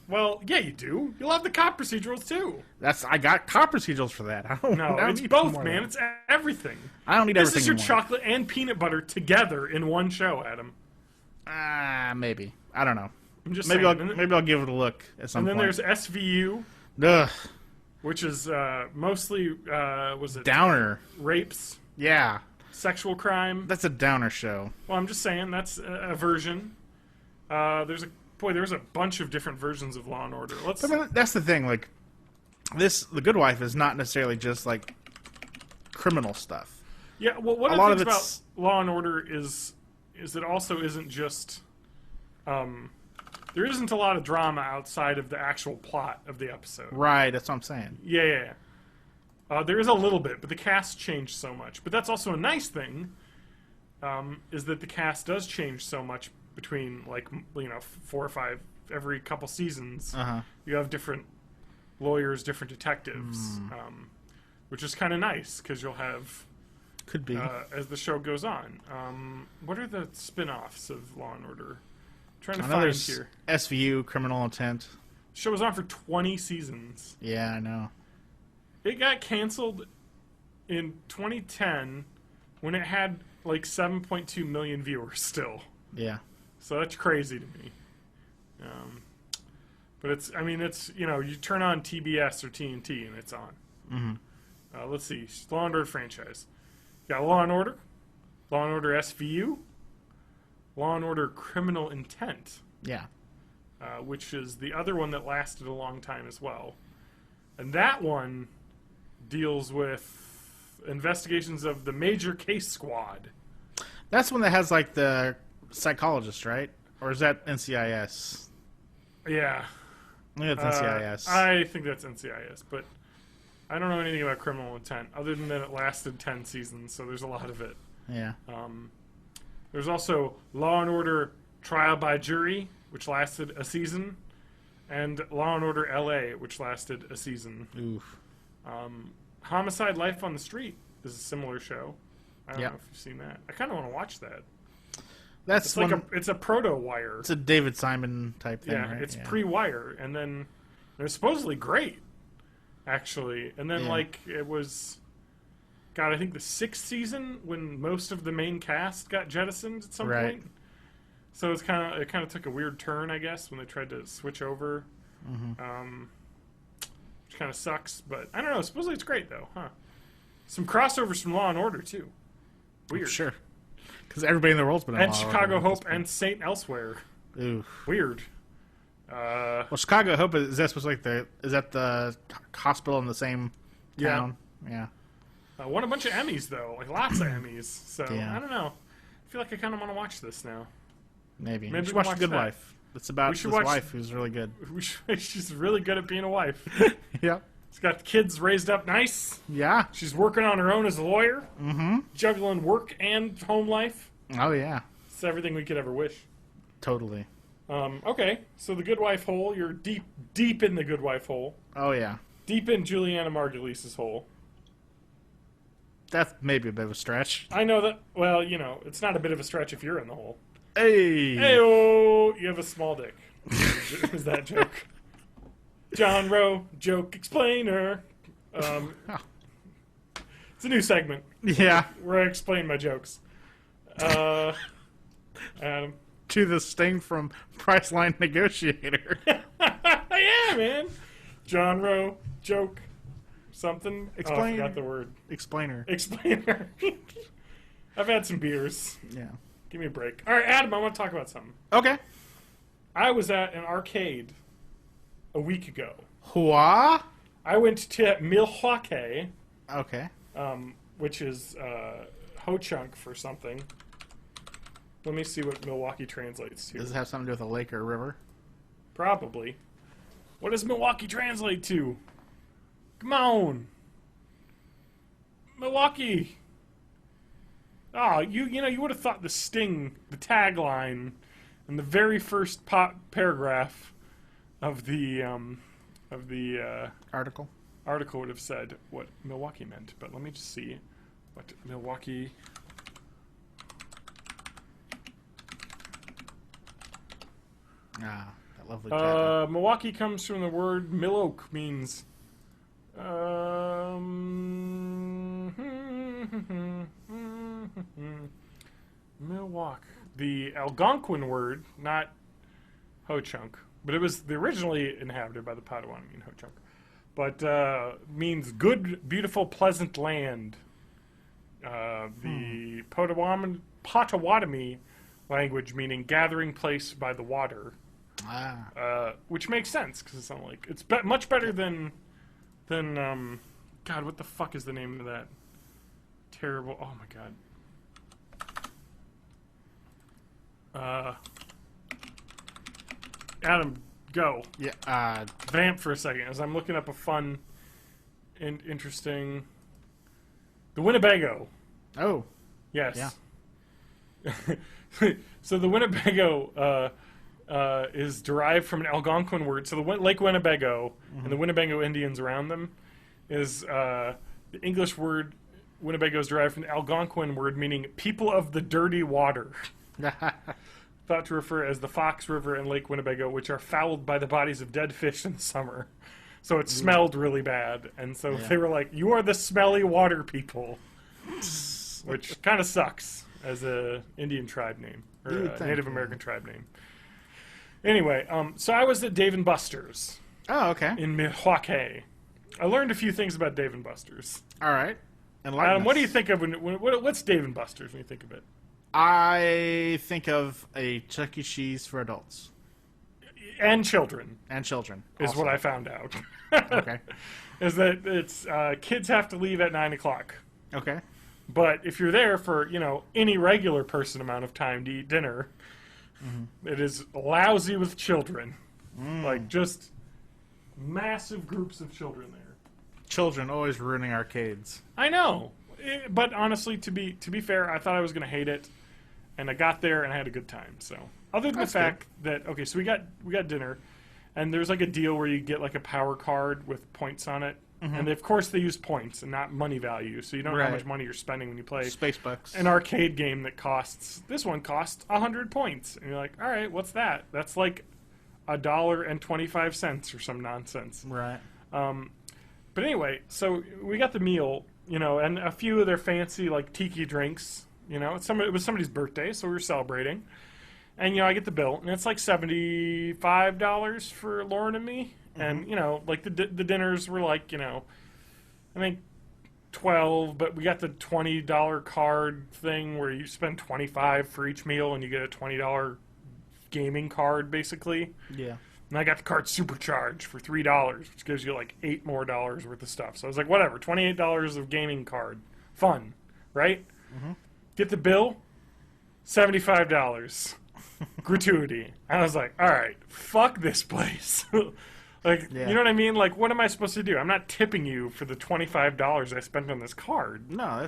Well, yeah, you do. You love the cop procedurals too. I got cop procedurals for that. I don't it's need both, man. It's everything. I don't need everything. This is your chocolate and peanut butter together in one show, Adam. Maybe. I don't know. I'm just maybe saying. I'll give it a look at some point. And then there's SVU. Ugh. Which is mostly was it downer rapes? Yeah. Sexual crime. That's a downer show. Well, I'm just saying that's a version. There's a bunch of different versions of Law and Order. That's the thing. Like The Good Wife is not necessarily just like criminal stuff. Yeah. Well, one of the things about Law and Order is it also isn't just. There isn't a lot of drama outside of the actual plot of the episode. Right, that's what I'm saying. Yeah. There is a little bit, but the cast changed so much. But that's also a nice thing, is that the cast does change so much between, 4 or 5, every couple seasons. You have different lawyers, different detectives, which is kind of nice, because you'll have... Could be. As the show goes on. What are the spin-offs of Law and Order? Trying to I know find there's here. SVU, Criminal Intent. The show was on for 20 seasons. Yeah, I know. It got canceled in 2010 when it had 7.2 million viewers still. Yeah. So that's crazy to me. But it's you turn on TBS or TNT and it's on. Let's see. Law and Order franchise. You got Law and Order, Law and Order SVU, Law and Order Criminal Intent. Yeah. Which is the other one that lasted a long time as well. And that one deals with investigations of the Major Case Squad. That's one that has the psychologist, right? Or is that NCIS? Yeah. I think it's NCIS. I think that's NCIS, but I don't know anything about Criminal Intent other than that it lasted 10 seasons, so there's a lot of it. Yeah. There's also Law and Order Trial by Jury, which lasted a season, and Law and Order LA, which lasted a season. Oof. Homicide: Life on the Street is a similar show. I don't know if you've seen that. I kind of want to watch that. That's it's a proto-Wire. It's a David Simon type thing. Yeah, right? it's pre-Wire, and then it was supposedly great, actually. And then it was, God, I think the 6th season when most of the main cast got jettisoned at some point. So it kind of took a weird turn, I guess, when they tried to switch over. Which kind of sucks, but I don't know. Supposedly it's great though, huh? Some crossovers from Law and Order too. Weird. Sure. Because everybody in the world's been on and Law Chicago Order Hope and Saint Elsewhere. Ooh. Weird. Well, Chicago Hope is that supposed to is that the hospital in the same town? Yeah. Won a bunch of Emmys though, like lots of Emmys. So Yeah. I don't know. I feel like I kind of want to watch this now. Maybe. Maybe You should we'll watch The Good watch that. Wife. It's about this wife who's really good. She's really good at being a wife. Yep. She's got the kids raised up nice. Yeah. She's working on her own as a lawyer. Juggling work and home life. Oh yeah. It's everything we could ever wish. Totally. Okay, so the Good Wife hole. You're deep in the Good Wife hole. Oh yeah. Deep in Julianna Margulies' hole. That's maybe a bit of a stretch. I know that. Well, it's not a bit of a stretch if you're in the hole. Hey. Hey-oh, you have a small dick. Is that joke? John Rowe, joke explainer. It's a new segment Yeah. where I explain my jokes. Adam. To the sting from Priceline Negotiator. Yeah, man. John Rowe, joke, something. Explain. Oh, I forgot the word. Explainer. Explainer. I've had some beers. Yeah. Give me a break. All right, Adam, I want to talk about something. Okay. I was at an arcade a week ago. What? I went to Milwaukee, Okay. which is ho-chunk for something. Let me see what Milwaukee translates to. Does it have something to do with a lake or a river? Probably. What does Milwaukee translate to? Come on. Milwaukee. Oh, you would have thought the sting, the tagline, and the very first paragraph of the Article. article would have said what Milwaukee meant. But let me just see what Milwaukee. Ah, that lovely cat. Milwaukee comes from the word Milwaukee, means Milwaukee. The Algonquin word, not ho-chunk, but it was originally inhabited by the Potawatomi ho-chunk, but means good, beautiful, pleasant land. The Potawatomi language meaning gathering place by the water. Which makes sense because it's not like it's much better than God. What the fuck is the name of that terrible? Oh my God. Adam, go. Yeah. Vamp for a second as I'm looking up a fun and interesting. The Winnebago. Oh. Yes. Yeah. So the Winnebago is derived from an Algonquin word. So the Lake Winnebago and the Winnebago Indians around them is the English word Winnebago is derived from the Algonquin word meaning people of the dirty water. Thought to refer as the Fox River and Lake Winnebago, which are fouled by the bodies of dead fish in the summer. So it smelled really bad. And so they were like, you are the smelly water people. Which kind of sucks as a Indian tribe name. Or a Native American tribe name. Anyway, so I was at Dave & Buster's. Oh, okay. In Milwaukee. I learned a few things about Dave & Buster's. All right. Adam, what do you think of what's Dave & Buster's when you think of it? I think of a Chuck E. Cheese for adults. And children. And children. Is also what I found out. Okay. Is that it's kids have to leave at 9 o'clock. Okay. But if you're there for, any regular person amount of time to eat dinner, it is lousy with children. Like, just massive groups of children there. Children always ruining arcades. I know. But honestly, to be fair, I thought I was going to hate it. And I got there and I had a good time. So, other than the fact that, okay, so we got dinner. And there's like a deal where you get like a power card with points on it. And of course they use points and not money value. So you don't know how much money you're spending when you play Space bucks. an arcade game that this one costs 100 points. And you're like, all right, what's that? That's like $1.25 or some nonsense. Right. But anyway, so we got the meal, and a few of their fancy like tiki drinks. It was somebody's birthday, so we were celebrating. And I get the bill, and it's like $75 for Lauren and me. And like the dinners were like I think 12, but we got the $20 card thing where you spend $25 for each meal, and you get a $20 gaming card basically. Yeah. And I got the card supercharged for $3, which gives you like $8 more worth of stuff. So I was like, whatever, $28 of gaming card, fun, right? Get the bill, $75. Gratuity. And I was like, all right, fuck this place. You know what I mean? Like, what am I supposed to do? I'm not tipping you for the $25 I spent on this card. No,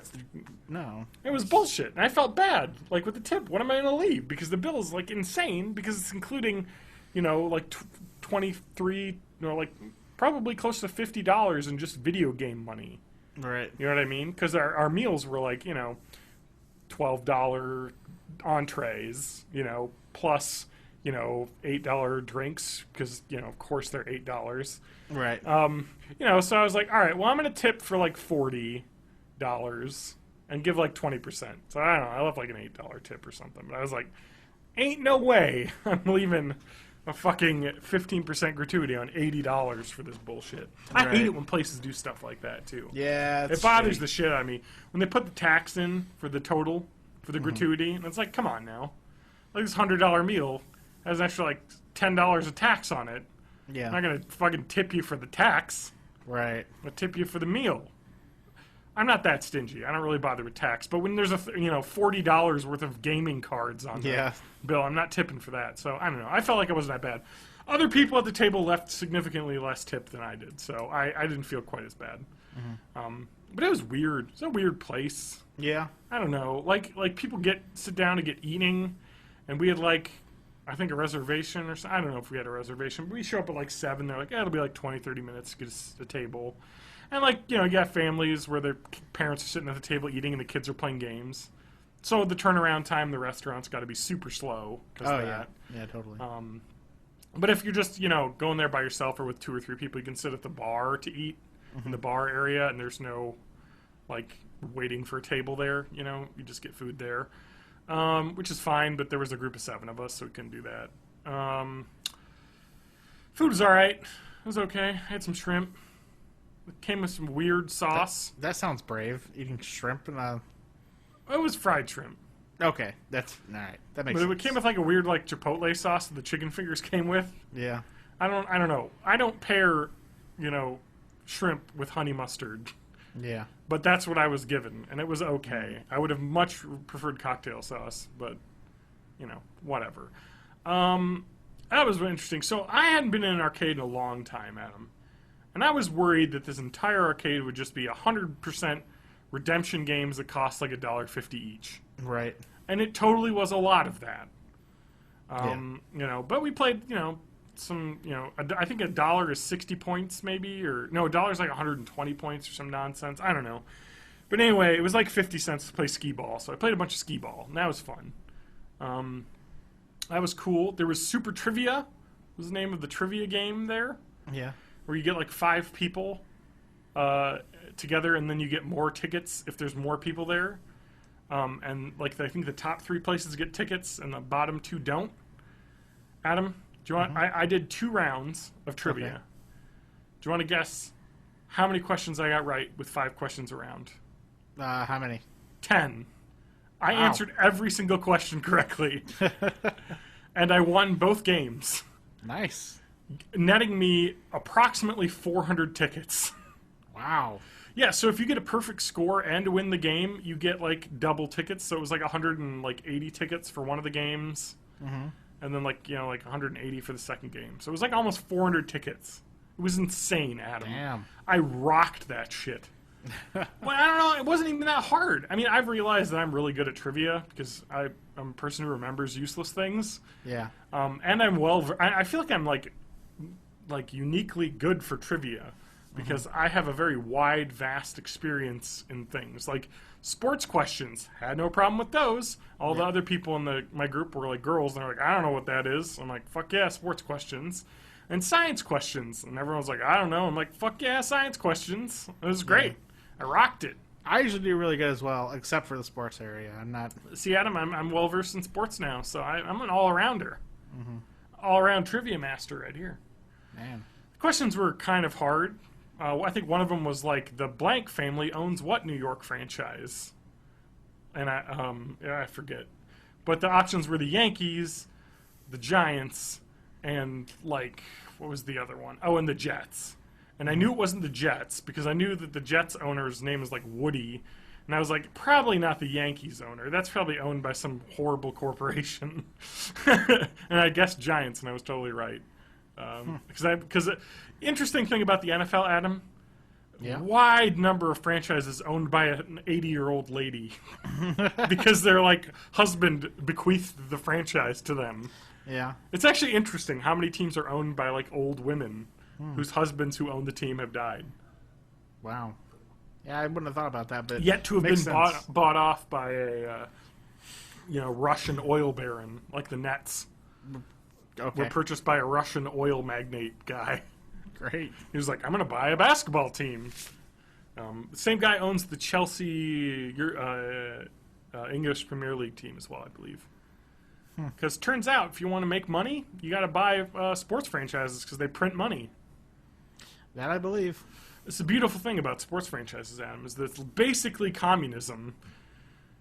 no. It was bullshit. And I felt bad. Like, with the tip, what am I going to leave? Because the bill is, like, insane. Because it's including, like, 23, like, probably close to $50 in just video game money. Right. You know what I mean? Because our meals were, like, $12 entrees, plus, $8 drinks, because, of course they're $8. Right. So I was like, all right, well, I'm going to tip for like $40 and give like 20%. So I don't know, I left like an $8 tip or something. But I was like, ain't no way I'm leaving a fucking 15% gratuity on $80 for this bullshit. I hate it when places do stuff like that, too. Yeah, it bothers the shit out of me. When they put the tax in for the total, for the gratuity, and it's like, come on now. Like this $100 meal has extra like $10 of tax on it. Yeah. I'm not going to fucking tip you for the tax. Right. I'll tip you for the meal. I'm not that stingy. I don't really bother with tax. But when there's $40 worth of gaming cards on the bill, I'm not tipping for that. So I don't know. I felt like it wasn't that bad. Other people at the table left significantly less tip than I did, so I didn't feel quite as bad. But it was weird. It's a weird place. Yeah. I don't know. Like people sit down to get eating, and we had like, I think a reservation or something. I don't know if we had a reservation, but we show up at like 7. They're like, it'll be like 20, 30 minutes to get us a table. And like, you got families where their parents are sitting at the table eating and the kids are playing games. So the turnaround time in the restaurant's got to be super slow. Yeah. Yeah, totally. But if you're just, going there by yourself or with 2 or 3 people, you can sit at the bar to eat in the bar area, and there's no, like, waiting for a table there, you just get food there. Which is fine, but there was a group of 7 of us, so we couldn't do that. Food was alright. It was okay. I had some shrimp. It came with some weird sauce. That sounds brave, eating shrimp and It was fried shrimp. Okay, that's alright. That makes sense. But it came with like a weird like chipotle sauce that the chicken fingers came with. Yeah. I don't know. I don't pair, shrimp with honey mustard. Yeah. But that's what I was given, and it was okay. I would have much preferred cocktail sauce, but, whatever. That was interesting. So I hadn't been in an arcade in a long time, Adam. And I was worried that this entire arcade would just be 100% redemption games that cost like $1.50 each. Right. And it totally was a lot of that. But we played, some, I think $1 is 60 points maybe, or no, $1 is like 120 points or some nonsense. I don't know. But anyway, it was like 50 cents to play skee ball. So I played a bunch of skee ball, and that was fun. That was cool. There was Super Trivia, was the name of the trivia game there. Yeah. Where you get like 5 people together, and then you get more tickets if there's more people there. And like I think the top 3 places get tickets, and the bottom 2 don't. Adam, do you want? I did 2 rounds of trivia. Okay. Do you want to guess how many questions I got right with 5 questions around? How many? 10. I answered every single question correctly, and I won both games. Nice. Netting me approximately 400 tickets. Wow. Yeah, so if you get a perfect score and win the game, you get like double tickets. So it was like 180 tickets for one of the games, and then like 180 for the second game. So it was like almost 400 tickets It was insane, Adam. Damn. I rocked that shit. Well, I don't know. It wasn't even that hard. I mean, I've realized that I'm really good at trivia because I'm a person who remembers useless things. Yeah. And I'm I feel like I'm like uniquely good for trivia because I have a very wide, vast experience in things. Like sports questions, had no problem with those. All the other people in my group were like girls, and they're like, I don't know what that is. I'm like, fuck yeah, sports questions. And science questions, and everyone's like, I don't know. I'm like, fuck yeah, science questions. It was great. I rocked it. I usually do really good as well, except for the sports area. I'm not. See, Adam, I'm well versed in sports now, so I'm an all-arounder. All-around trivia master right here. Man. The questions were kind of hard. I think one of them was like, the blank family owns what New York franchise? And I forget. But the options were the Yankees, the Giants, and like, what was the other one? Oh, and the Jets. And I knew it wasn't the Jets because I knew that the Jets owner's name is like Woody. And I was like, probably not the Yankees owner. That's probably owned by some horrible corporation. And I guessed Giants, and I was totally right. Because interesting thing about the NFL, Adam, wide number of franchises owned by an 80-year-old lady because their like husband bequeathed the franchise to them. Yeah. It's actually interesting how many teams are owned by like old women whose husbands who own the team have died. Wow. Yeah, I wouldn't have thought about that, but yet to have makes been sense. bought off by a Russian oil baron, like the Nets. Okay. Were purchased by a Russian oil magnate guy. Great. He was like, I'm going to buy a basketball team. The same guy owns the Chelsea English Premier League team as well, I believe. Because turns out, if you want to make money, you got to buy sports franchises because they print money. That I believe. It's the beautiful thing about sports franchises, Adam, is that it's basically communism.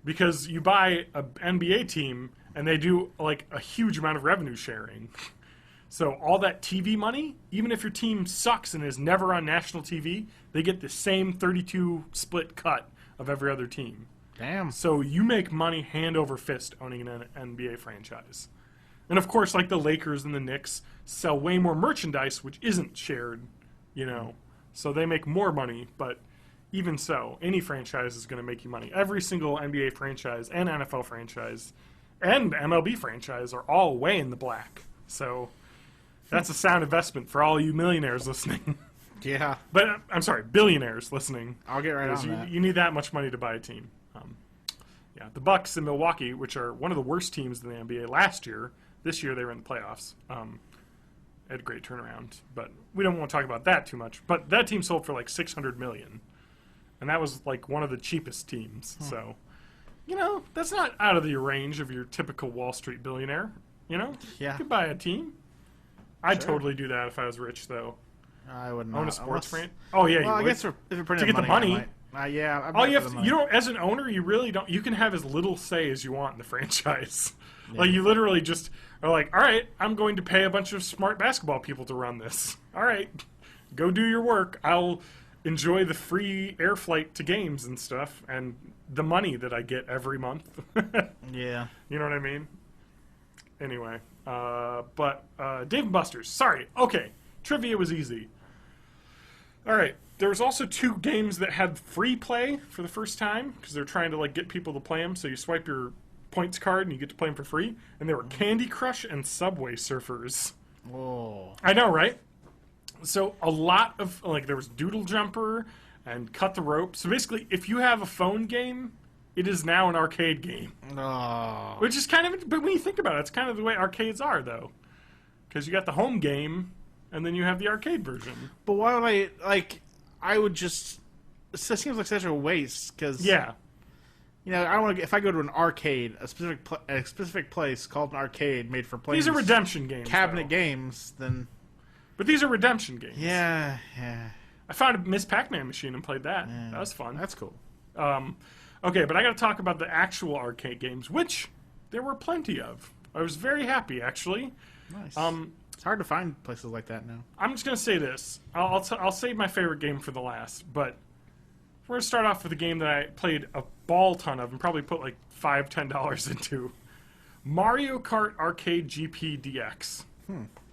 Because you buy an NBA team, and they do like a huge amount of revenue sharing. So all that TV money, even if your team sucks and is never on national TV, they get the same 32 split cut of every other team. Damn. So you make money hand over fist owning an NBA franchise. And of course, like the Lakers and the Knicks sell way more merchandise, which isn't shared, So they make more money, but even so, any franchise is going to make you money. Every single NBA franchise and NFL franchise and MLB franchise are all way in the black. So that's a sound investment for all you millionaires listening. Yeah. But I'm sorry, billionaires listening. I'll get right on that. You need that much money to buy a team. The Bucks in Milwaukee, which are one of the worst teams in the NBA last year. This year they were in the playoffs. Had a great turnaround, but we don't want to talk about that too much. But that team sold for like $600 million, and that was like one of the cheapest teams. So, that's not out of the range of your typical Wall Street billionaire. Yeah. You could buy a team. I'd totally do that if I was rich, though. I wouldn't own a sports franchise. Oh yeah, well, you I would. guess if you're putting to get the money. Yeah. All you have to, you don't, as an owner, you really don't. You can have as little say as you want in the franchise. Yeah. Like you literally just are like, all right, I'm going to pay a bunch of smart basketball people to run this. All right, go do your work. I'll enjoy the free air flight to games and stuff, and the money that I get every month. Yeah, you know what I mean. Anyway, but Dave & Buster's. Sorry. Okay, trivia was easy. All right. There was also 2 games that had free play for the first time because they're trying to like get people to play them. So you swipe your points card and you get to play them for free. And they were Candy Crush and Subway Surfers. Whoa! I know, right? So a lot of like there was Doodle Jumper and Cut the Rope. So basically, if you have a phone game, it is now an arcade game. Oh. Which is kind of, but when you think about it, it's kind of the way arcades are, though, because you got the home game and then you have the arcade version. But why would I like? I would just. It seems like such a waste because I don't want to. If I go to an arcade, a specific place called an arcade made for playing these are redemption games, cabinet games, then. But these are redemption games. Yeah. I found a Miss Pac-Man machine and played that. Yeah, that was fun. That's cool. Okay, but I got to talk about the actual arcade games, which there were plenty of. I was very happy, actually. Nice. It's hard to find places like that now. I'm just going to say this. I'll save my favorite game for the last, but we're going to start off with a game that I played a ball ton of and probably put like $5-10 into. Mario Kart Arcade GP DX.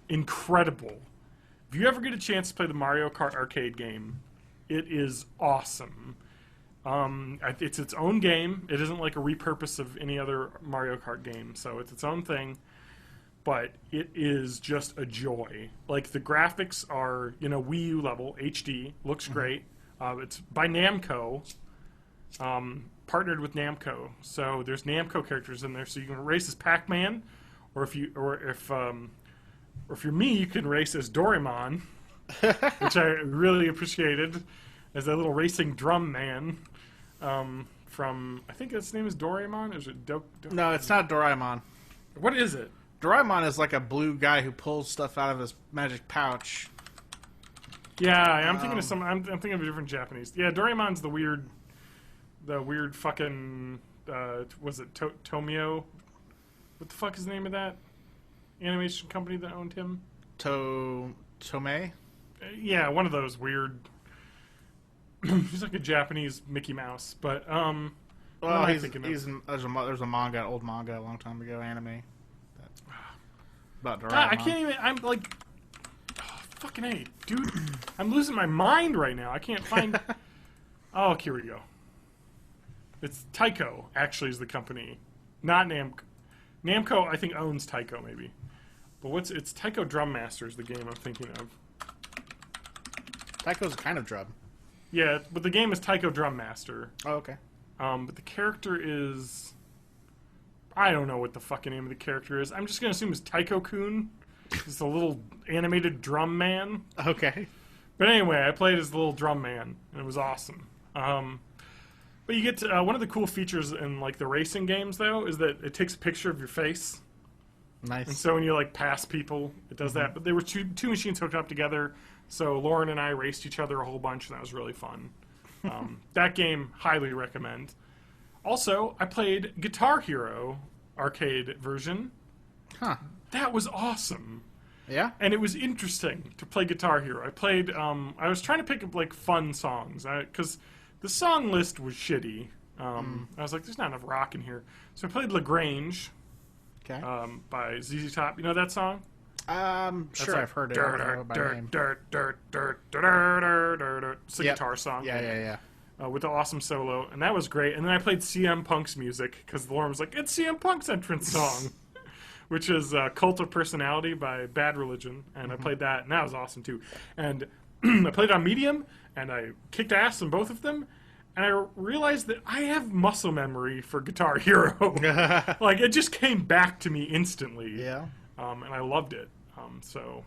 Incredible. If you ever get a chance to play the Mario Kart arcade game, it is awesome. It's its own game. It isn't like a repurpose of any other Mario Kart game, so it's its own thing. But it is just a joy. Like, the graphics are, Wii U level, HD, looks great. It's by Namco, partnered with Namco. So there's Namco characters in there, so you can race as Pac-Man, or if you're me, you can race as Doraemon, which I really appreciated, as that little racing drum man. From, I think his name is Doraemon? Or is it No, it's not Doraemon. What is it? Doraemon is like a blue guy who pulls stuff out of his magic pouch. Yeah, I'm thinking of I'm thinking of a different Japanese. Yeah, Doraemon's the weird fucking, was it Tomio? What the fuck is the name of that animation company that owned him? Tomei? Yeah, one of those weird. He's like a Japanese Mickey Mouse, but well, there's a manga, old manga, a long time ago, anime. About Doraemon. God, I can't even. I'm like, fucking A, dude. I'm losing my mind right now. I can't find. Oh, here we go. It's Taiko. Actually, is the company, not Namco. Namco, I think, owns Taiko, maybe. But it's Taiko Drum Master is the game I'm thinking of. Taiko's a kind of drum. Yeah, but the game is Taiko Drum Master. Oh, okay. But the character is... I don't know what the fucking name of the character is. I'm just going to assume it's Taiko-kun. He's a little animated drum man. Okay. But anyway, I played as the little drum man, and it was awesome. But you get to... one of the cool features in, like, the racing games, though, is that it takes a picture of your face. Nice. And so when you, like, pass people, it does that. But there were two machines hooked up together, so Lauren and I raced each other a whole bunch, and that was really fun. That game, highly recommend. Also, I played Guitar Hero arcade version. Huh. That was awesome. Yeah? And it was interesting to play Guitar Hero. I played, I was trying to pick up, like, fun songs, because the song list was shitty. I was like, there's not enough rock in here. So I played LaGrange. Okay. By ZZ Top. You know that song? Sure, I've heard it. It's a guitar song. Yeah. With the awesome solo, and that was great. And then I played CM Punk's music, because Lauren was like, it's CM Punk's entrance song, which is Cult of Personality by Bad Religion, and I played that, and that was awesome too. And I played on medium, and I kicked ass in both of them, and I realized that I have muscle memory for Guitar Hero. Like, it just came back to me instantly. Yeah. And I loved it. Well,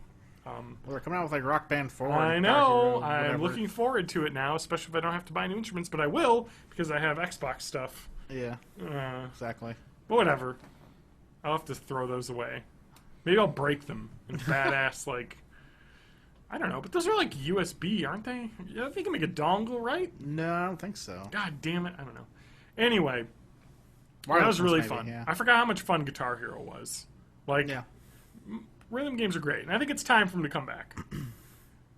they're coming out with like Rock Band 4. I know. I'm looking forward to it now, especially if I don't have to buy new instruments, but I will because I have Xbox stuff. Yeah. Exactly. But whatever. I'll have to throw those away. Maybe I'll break them in badass, like, I don't know, but those are like USB, aren't they? Yeah, they can make a dongle, right? No, I don't think so. God damn it. I don't know. Anyway, that was really fun. Yeah. I forgot how much fun Guitar Hero was. Like, rhythm games are great, and I think it's time for them to come back.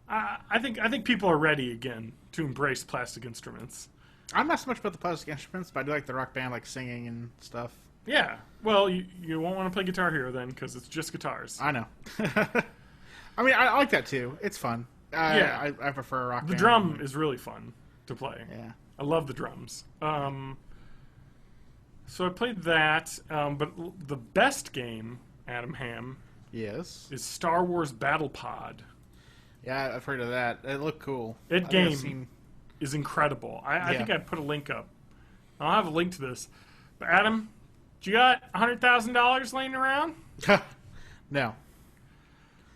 I think people are ready again to embrace plastic instruments. I'm not so much about the plastic instruments, but I do like the Rock Band, like singing and stuff. Yeah. Well, you won't want to play Guitar Hero then, because it's just guitars. I know. I mean, I like that too. It's fun. I prefer Rock Band. The drum is really fun to play. Yeah. I love the drums. So I played that, but the best game, Adam Ham, yes, is Star Wars BattlePod. Yeah, I've heard of that. It looked cool. That game is incredible. I think I'd put a link up. I'll have a link to this. But Adam, do you got $100,000 laying around? No.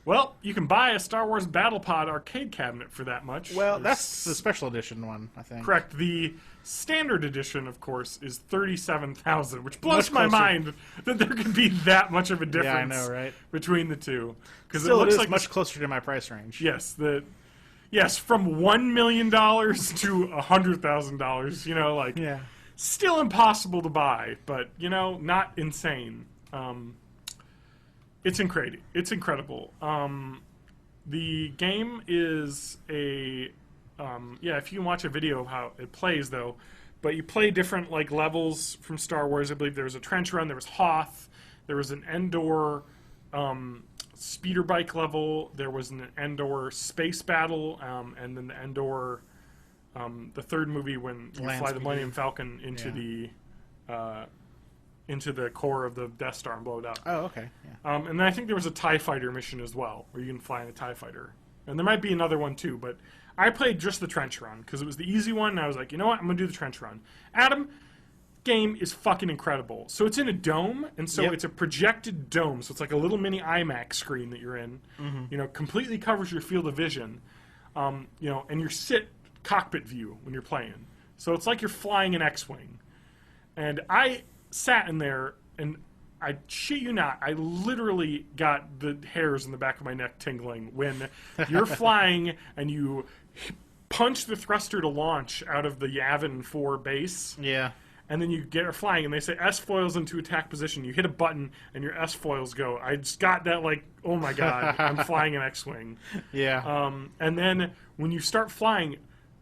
Well, you can buy a Star Wars BattlePod arcade cabinet for that much. Well, that's the special edition one, I think. Correct. The standard edition, of course, is $37,000, which blows my mind that there could be that much of a difference. Yeah, I know, right? Between the two, because it looks like much closer to my price range. Yes, from $1 million to $100,000. You know, like still impossible to buy, but not insane. It's incredible. It's incredible. The game is if you can watch a video of how it plays, though, but you play different like levels from Star Wars. I believe there was a trench run, there was Hoth, there was an Endor speeder bike level. There was an Endor space battle, and then the Endor, the third movie when you fly the Millennium Falcon into the core of the Death Star and blow it up. Oh, okay. Yeah. And then I think there was a TIE Fighter mission as well, where you can fly in a TIE Fighter. And there might be another one too, but I played just the trench run because it was the easy one, and I was like, you know what, I'm going to do the trench run. Adam, game is fucking incredible. So it's in a dome, and so it's a projected dome, so it's like a little mini IMAX screen that you're in. You know, completely covers your field of vision. You know, and your cockpit view when you're playing. So it's like you're flying an X-Wing. And I sat in there, and I shit you not, I literally got the hairs in the back of my neck tingling when you're flying and you punch the thruster to launch out of the Yavin 4 base. Yeah. And then you get flying, and they say S foils into attack position. You hit a button, and your S foils go. I just got that, like, oh my god, I'm flying an X-Wing. Yeah. And then when you start flying,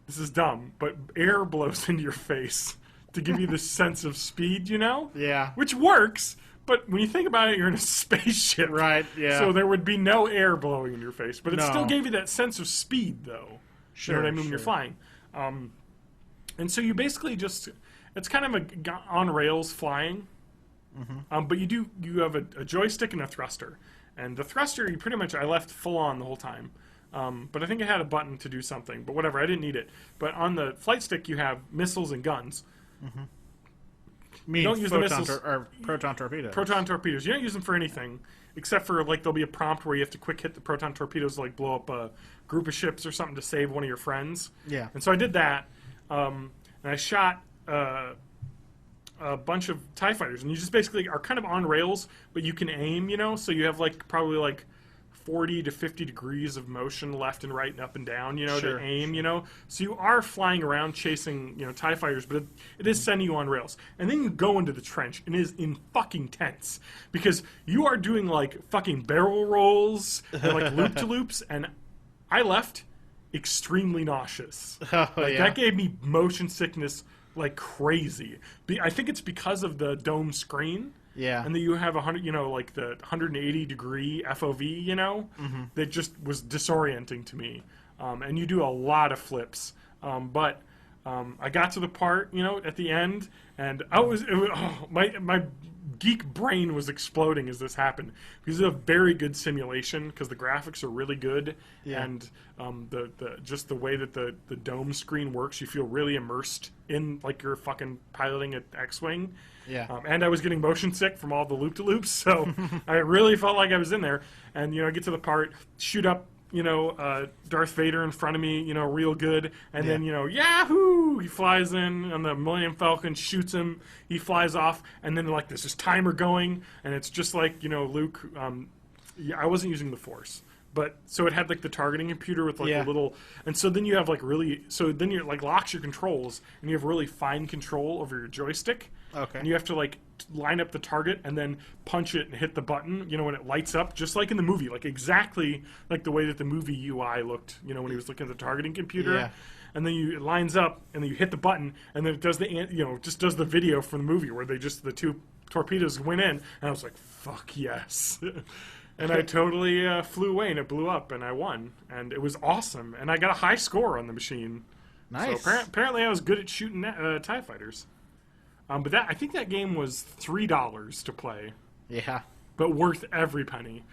this is dumb, but air blows into your face to give you this sense of speed, you know? Yeah. Which works, but when you think about it, you're in a spaceship. Right, yeah. So there would be no air blowing in your face. But it still gave you that sense of speed, though. Sure, You know what I mean? When you're flying. And so you basically just... It's kind of a on-rails flying. But you have a joystick and a thruster. And the thruster, I left full on the whole time. But I think it had a button to do something. But whatever, I didn't need it. But on the flight stick, you have missiles and guns. Don't use the missiles or proton torpedoes. Proton torpedoes. You don't use them for anything, except for like there'll be a prompt where you have to quick hit the proton torpedoes to like blow up a group of ships or something to save one of your friends. Yeah. And so I did that, and I shot a bunch of TIE fighters, and you just basically are kind of on rails, but you can aim. You know, so you have like probably like 40 to 50 degrees of motion left and right and up and down, you know, to aim, you know. So you are flying around chasing, you know, TIE fighters, but it is sending you on rails. And then you go into the trench, and it is in fucking tense because you are doing like fucking barrel rolls and like loop-to-loops, and I left extremely nauseous. That gave me motion sickness like crazy. I think it's because of the dome screen. Yeah. And then you have 100, you know, like the 180 degree FOV, you know, that just was disorienting to me. And you do a lot of flips. But I got to the part, you know, at the end, and my geek brain was exploding as this happened because it's a very good simulation because the graphics are really good, and just the way that the dome screen works, you feel really immersed in like you're fucking piloting an X-Wing. Yeah. And I was getting motion sick from all the loop-to-loops, so I really felt like I was in there. And, you know, I get to the part, shoot up, you know, Darth Vader in front of me, you know, real good. And then, you know, yahoo! He flies in on the Millennium Falcon, shoots him, he flies off, and then, like, there's this timer going, and it's just like, you know, Luke, I wasn't using the Force. But, so it had, like, the targeting computer with, like, a little... And so then you have, like, really... So then you're, like, locks your controls, and you have really fine control over your joystick. Okay. And you have to, like, line up the target and then punch it and hit the button, you know, when it lights up, just like in the movie. Like, exactly like the way that the movie UI looked, you know, when he was looking at the targeting computer. Yeah. And then it lines up, and then you hit the button, and then it does just does the video from the movie where the two torpedoes went in. And I was like, fuck yes. And I totally flew away, and it blew up, and I won. And it was awesome. And I got a high score on the machine. Nice. So apparently I was good at shooting TIE fighters. But I think that game was $3 to play. Yeah. But worth every penny.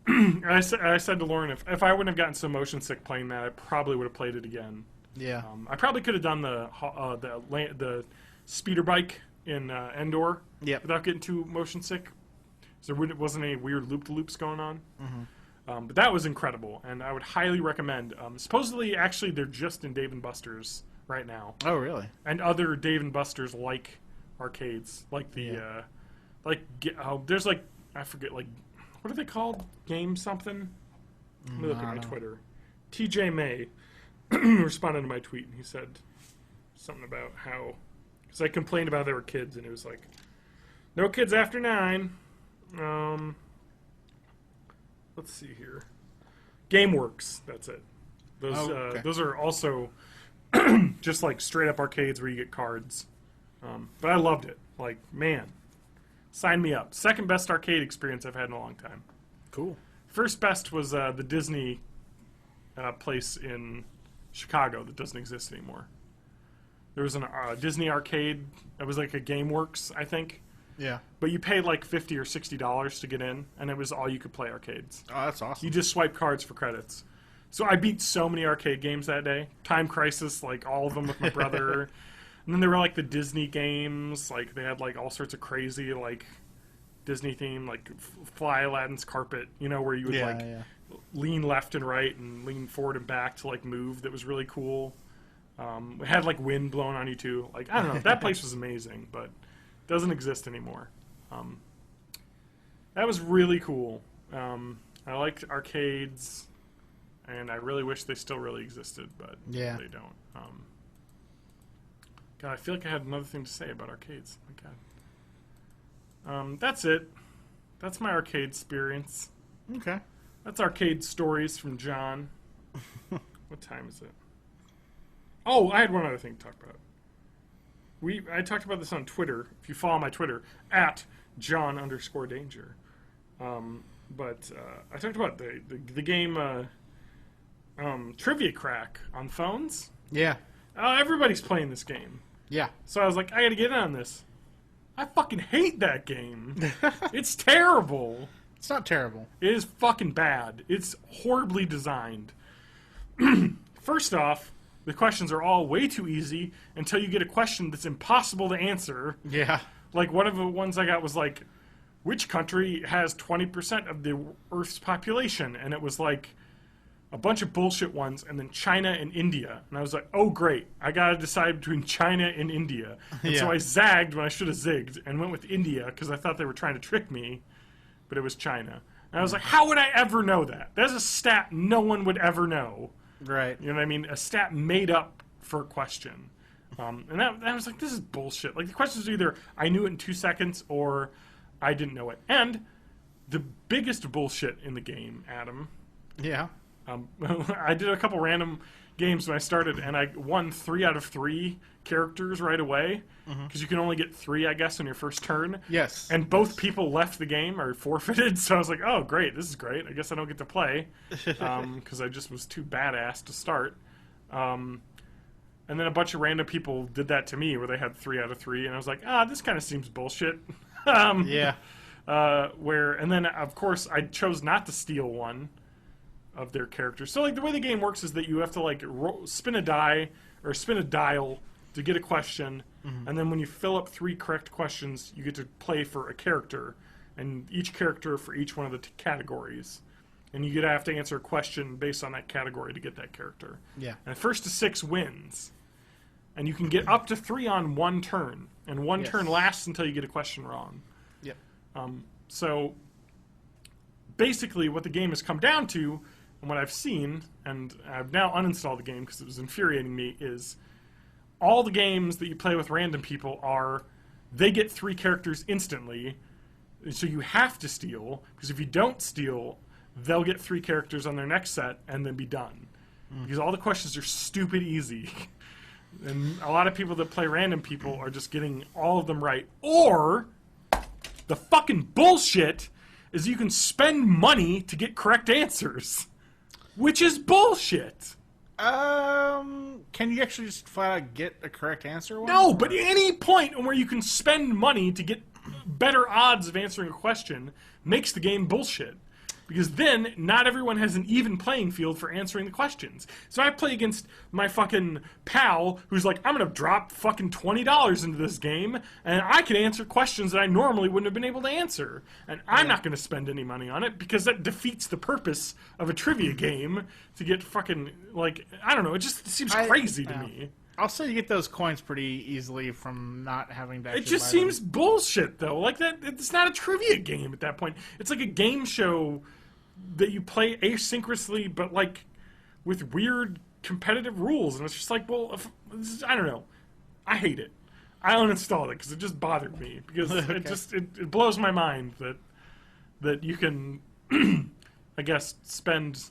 I said to Lauren, if I wouldn't have gotten so motion sick playing that, I probably would have played it again. Yeah. I probably could have done the speeder bike in Endor without getting too motion sick. So there wasn't any weird loop-to-loops going on. But that was incredible, and I would highly recommend. Supposedly, actually, they're just in Dave & Buster's right now. Oh, really? And other Dave & Buster's like arcades, like there's like, I forget, like, what are they called? Game something? Let me look at my Twitter. TJ May responded to my tweet, and he said something about how, because I complained about there were kids, and it was like, no kids after 9. Let's see here. GameWorks, that's it. Those are also just like straight up arcades where you get cards. But I loved it. Like, man, sign me up. Second best arcade experience I've had in a long time. Cool. First best was the Disney place in Chicago that doesn't exist anymore. There was a Disney arcade. It was like a GameWorks, I think. Yeah. But you paid like $50 or $60 to get in, and it was all you could play arcades. Oh, that's awesome. You just swipe cards for credits. So I beat so many arcade games that day. Time Crisis, like all of them with my brother. And then there were like the Disney games. Like they had like all sorts of crazy like Disney theme, like Fly Aladdin's Carpet, you know, where you would lean left and right and lean forward and back to like move. That was really cool. It had like wind blowing on you too. Like, I don't know. That place was amazing, but doesn't exist anymore. That was really cool. I liked arcades. And I really wish they still really existed, but they don't. God, I feel like I had another thing to say about arcades. My God. That's it. That's my arcade experience. Okay. That's arcade stories from John. What time is it? Oh, I had one other thing to talk about. I talked about this on Twitter. If you follow my Twitter, at John_Danger. But I talked about the game... Trivia Crack on phones. Yeah. Everybody's playing this game. Yeah. So I was like, I gotta get in on this. I fucking hate that game. It's terrible. It's not terrible. It is fucking bad. It's horribly designed. First off, the questions are all way too easy until you get a question that's impossible to answer. Yeah. Like, one of the ones I got was like, which country has 20% of the Earth's population? And it was like, a bunch of bullshit ones, and then China and India. And I was like, oh, great. I got to decide between China and India. And so I zagged when I should have zigged and went with India because I thought they were trying to trick me, but it was China. And I was like, how would I ever know that? That's a stat no one would ever know. Right. You know what I mean? A stat made up for a question. And I was like, this is bullshit. Like, the questions are either I knew it in 2 seconds or I didn't know it. And the biggest bullshit in the game, Adam... Yeah. I did a couple random games when I started, and I won 3 out of 3 characters right away, because you can only get 3, I guess, on your first turn. Yes. And both people left the game or forfeited, so I was like, oh, great, this is great. I guess I don't get to play, because I just was too badass to start. And then a bunch of random people did that to me, where they had 3 out of 3, and I was like, this kind of seems bullshit. Yeah. And then, of course, I chose not to steal one of their characters. So, like, the way the game works is that you have to, like, spin a die or spin a dial to get a question, and then when you fill up 3 correct questions, you get to play for a character, and each character for each one of the categories. And you have to answer a question based on that category to get that character. Yeah. And first to 6 wins. And you can get up to 3 on 1 turn, and 1 turn lasts until you get a question wrong. Yep. So, basically what the game has come down to, and what I've seen, and I've now uninstalled the game because it was infuriating me, is all the games that you play with random people are, they get 3 characters instantly, so you have to steal, because if you don't steal, they'll get 3 characters on their next set and then be done. Because all the questions are stupid easy. And a lot of people that play random people are just getting all of them right. Or, the fucking bullshit is you can spend money to get correct answers. Which is bullshit. Can you actually just flat out get a correct answer? No, but any point where you can spend money to get better odds of answering a question makes the game bullshit. Because then, not everyone has an even playing field for answering the questions. So I play against my fucking pal, who's like, I'm gonna drop fucking $20 into this game, and I can answer questions that I normally wouldn't have been able to answer. And I'm not gonna spend any money on it, because that defeats the purpose of a trivia game to get fucking, like, I don't know, it just seems crazy to me. I'll say you get those coins pretty easily from not having to actually It just seems bullshit, though. Like, that, it's not a trivia game at that point. It's like a game show that you play asynchronously, but, like, with weird competitive rules. And it's just like, well, I don't know. I hate it. I uninstalled it because it just bothered me. Because it blows my mind that you can, I guess, spend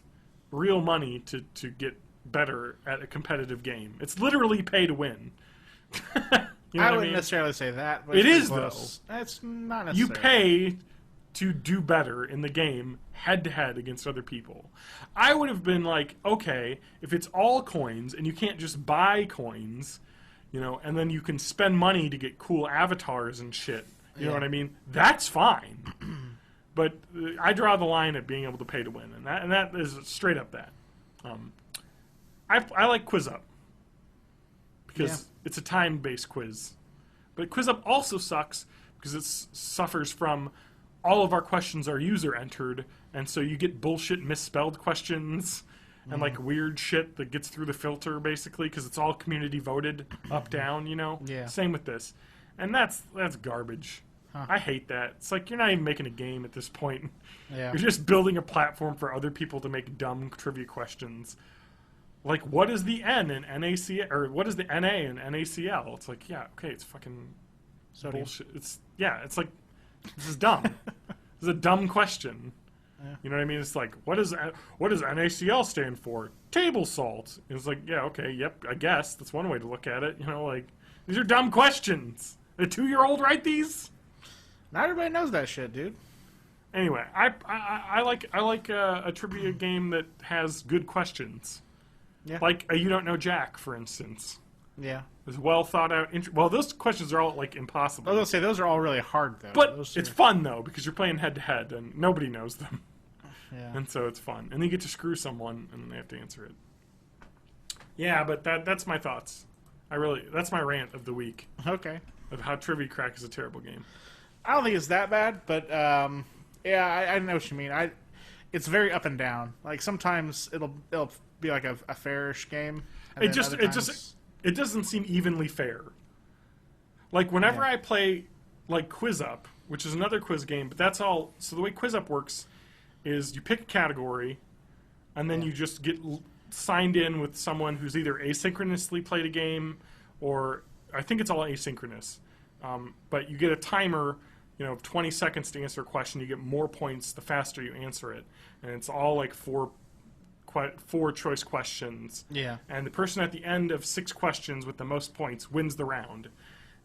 real money to get better at a competitive game. It's literally pay to win. You know I wouldn't necessarily say that. But it is, close. though. It's not necessarily. You pay to do better in the game, head-to-head against other people. I would have been like, okay, if it's all coins and you can't just buy coins, you know, and then you can spend money to get cool avatars and shit, you know what I mean? That's fine. But I draw the line at being able to pay to win, and that is straight up that. I like Quiz Up because it's a time-based quiz. But Quiz Up also sucks because it suffers from all of our questions are user entered, and so you get bullshit misspelled questions and like weird shit that gets through the filter basically because it's all community voted up down, you know. Same with this, and that's garbage. I hate that. It's like you're not even making a game at this point. You're just building a platform for other people to make dumb trivia questions. Like, what is the N in NaCl, or what is the Na in NaCl? It's like, yeah, okay, it's fucking bullshit. It's like, this is dumb. This is a dumb question. You know what I mean? It's like, what does NaCl stand for? Table salt. And it's like, yeah, okay, yep, I guess that's one way to look at it. You know, like, these are dumb questions. The 2-year-old write these? Not everybody knows that shit, dude. Anyway, I like a trivia game that has good questions. Yeah. Like a You Don't Know Jack, for instance. Yeah. It's well thought out. Well, those questions are all like impossible. I was gonna say those are all really hard though. But it's fun though because you're playing head to head and nobody knows them. Yeah. And so it's fun, and you get to screw someone and they have to answer it. Yeah, but that's my thoughts. That's my rant of the week. Okay. Of how Trivia Crack is a terrible game. I don't think it's that bad, but yeah, I know what you mean. It's very up and down. Like sometimes it'll be like a fairish game. It doesn't seem evenly fair. Like whenever I play like Quiz Up, which is another quiz game, but that's all. So the way Quiz Up works is you pick a category, and then you just get signed in with someone who's either asynchronously played a game, or I think it's all asynchronous. But you get a timer, 20 seconds to answer a question. You get more points the faster you answer it, and it's all like four choice questions. Yeah. And the person at the end of 6 questions with the most points wins the round.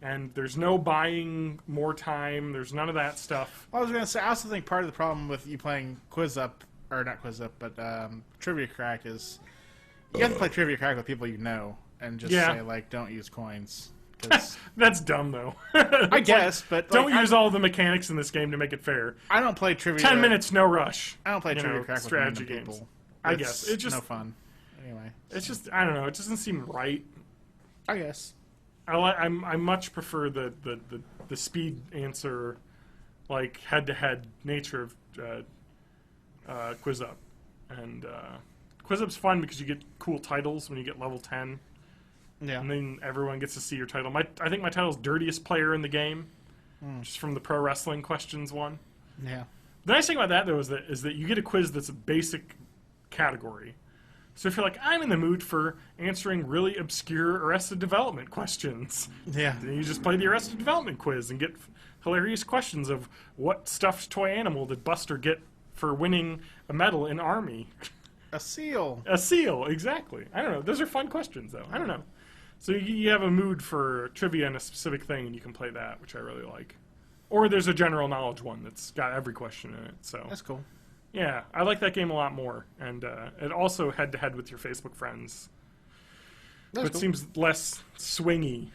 And there's no buying more time. There's none of that stuff. I was going to say, I also think part of the problem with you playing Quiz Up, or not Quiz Up, but Trivia Crack is you have to play Trivia Crack with people you know and just say, like, don't use coins. That's dumb, though. I guess, but... Don't use all the mechanics in this game to make it fair. I don't play Trivia... 10 minutes, no rush. I don't play Trivia Crack with strategy random games. people. I guess. It's just no fun. Anyway. It's just, I don't know, it doesn't seem right. I guess. I much prefer the speed answer, like head-to-head nature of Quiz Up. And Quiz Up's fun because you get cool titles when you get level 10. Yeah. And then everyone gets to see your title. I think my title's Dirtiest Player in the Game, just from the Pro Wrestling Questions one. Yeah. The nice thing about that, though, is that you get a quiz that's a basic category. So if you're like, I'm in the mood for answering really obscure Arrested Development questions, yeah, then you just play the Arrested Development quiz and get hilarious questions of what stuffed toy animal did Buster get for winning a medal in Army? A seal. A seal, exactly. I don't know. Those are fun questions, though. I don't know. So you have a mood for trivia in a specific thing, and you can play that, which I really like. Or there's a general knowledge one that's got every question in it. So that's cool. Yeah, I like that game a lot more, and it also head-to-head with your Facebook friends. But it seems less swingy.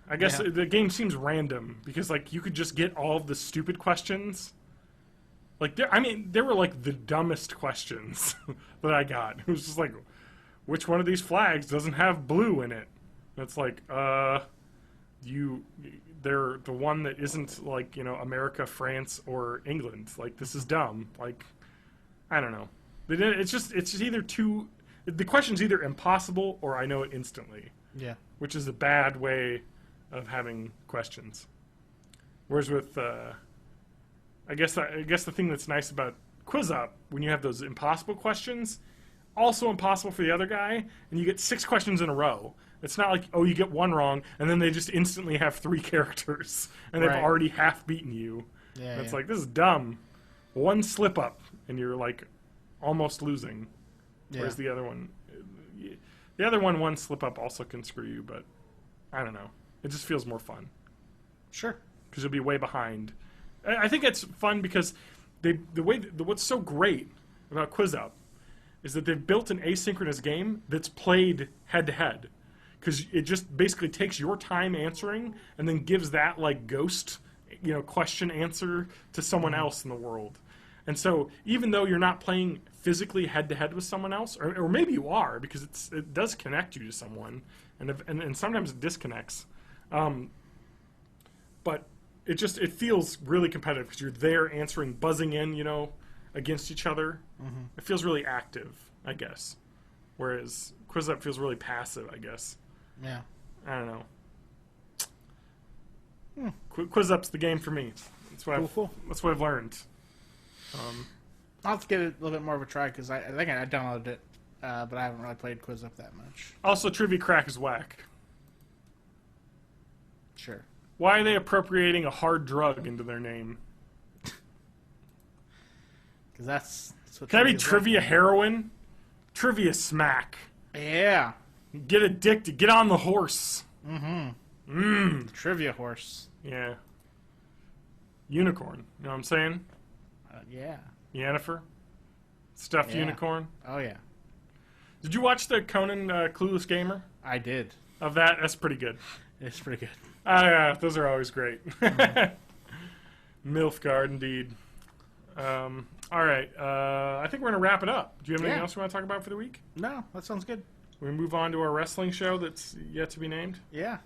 I guess the game seems random, because like you could just get all of the stupid questions. Like, there were like the dumbest questions that I got. It was just like, which one of these flags doesn't have blue in it? And it's like, they're the one that isn't like, America, France, or England. Like, this is dumb. Like, I don't know. It's just either too... The question's either impossible or I know it instantly. Yeah. Which is a bad way of having questions. Whereas with... I guess the thing that's nice about Quiz Up, when you have those impossible questions, also impossible for the other guy, and you get 6 questions in a row. It's not like, you get one wrong, and then they just instantly have 3 characters, and they've already half beaten you. Yeah, and it's like, this is dumb. One slip up, and you're like almost losing. Yeah. Whereas the other one slip up also can screw you, but I don't know. It just feels more fun. Sure. Because you'll be way behind. I think it's fun because what's so great about Quiz Up is that they've built an asynchronous game that's played head to head, because it just basically takes your time answering and then gives that like ghost, question answer to someone else in the world. And so even though you're not playing physically head to head with someone else, or maybe you are, because it does connect you to someone, and sometimes it disconnects, but it feels really competitive because you're there answering, buzzing in, against each other. Mm-hmm. It feels really active, I guess. Whereas Quiz Up feels really passive, I guess. Yeah. I don't know. Quiz Up's the game for me. That's what That's what I've learned. I'll have to give it a little bit more of a try because I think I downloaded it, but I haven't really played Quiz Up that much. Also, Trivia Crack is whack. Sure. Why are they appropriating a hard drug into their name? Because that's what. Can I be Trivia Heroin? Trivia Smack. Yeah. Get addicted. Get on the horse. Mm-hmm. The trivia horse. Yeah. Unicorn. You know what I'm saying? Yeah. Yennefer. Stuffed unicorn. Oh, yeah. Did you watch the Conan Clueless Gamer? I did. Of that? That's pretty good. It's pretty good. Yeah, those are always great. Mm-hmm. Milfgard, indeed. All right. I think we're going to wrap it up. Do you have anything else you want to talk about for the week? No, that sounds good. We move on to our wrestling show that's yet to be named? Yeah.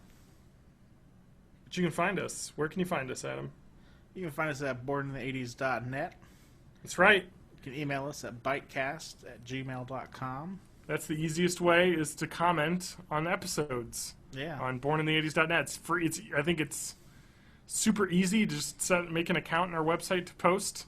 But you can find us. Where can you find us, Adam? You can find us at bornintheeighties.net. That's right. You can email us at bitecast@gmail.com. That's the easiest way, is to comment on episodes. Yeah. On bornintheeighties.net. It's free. I think it's super easy to just make an account on our website to post.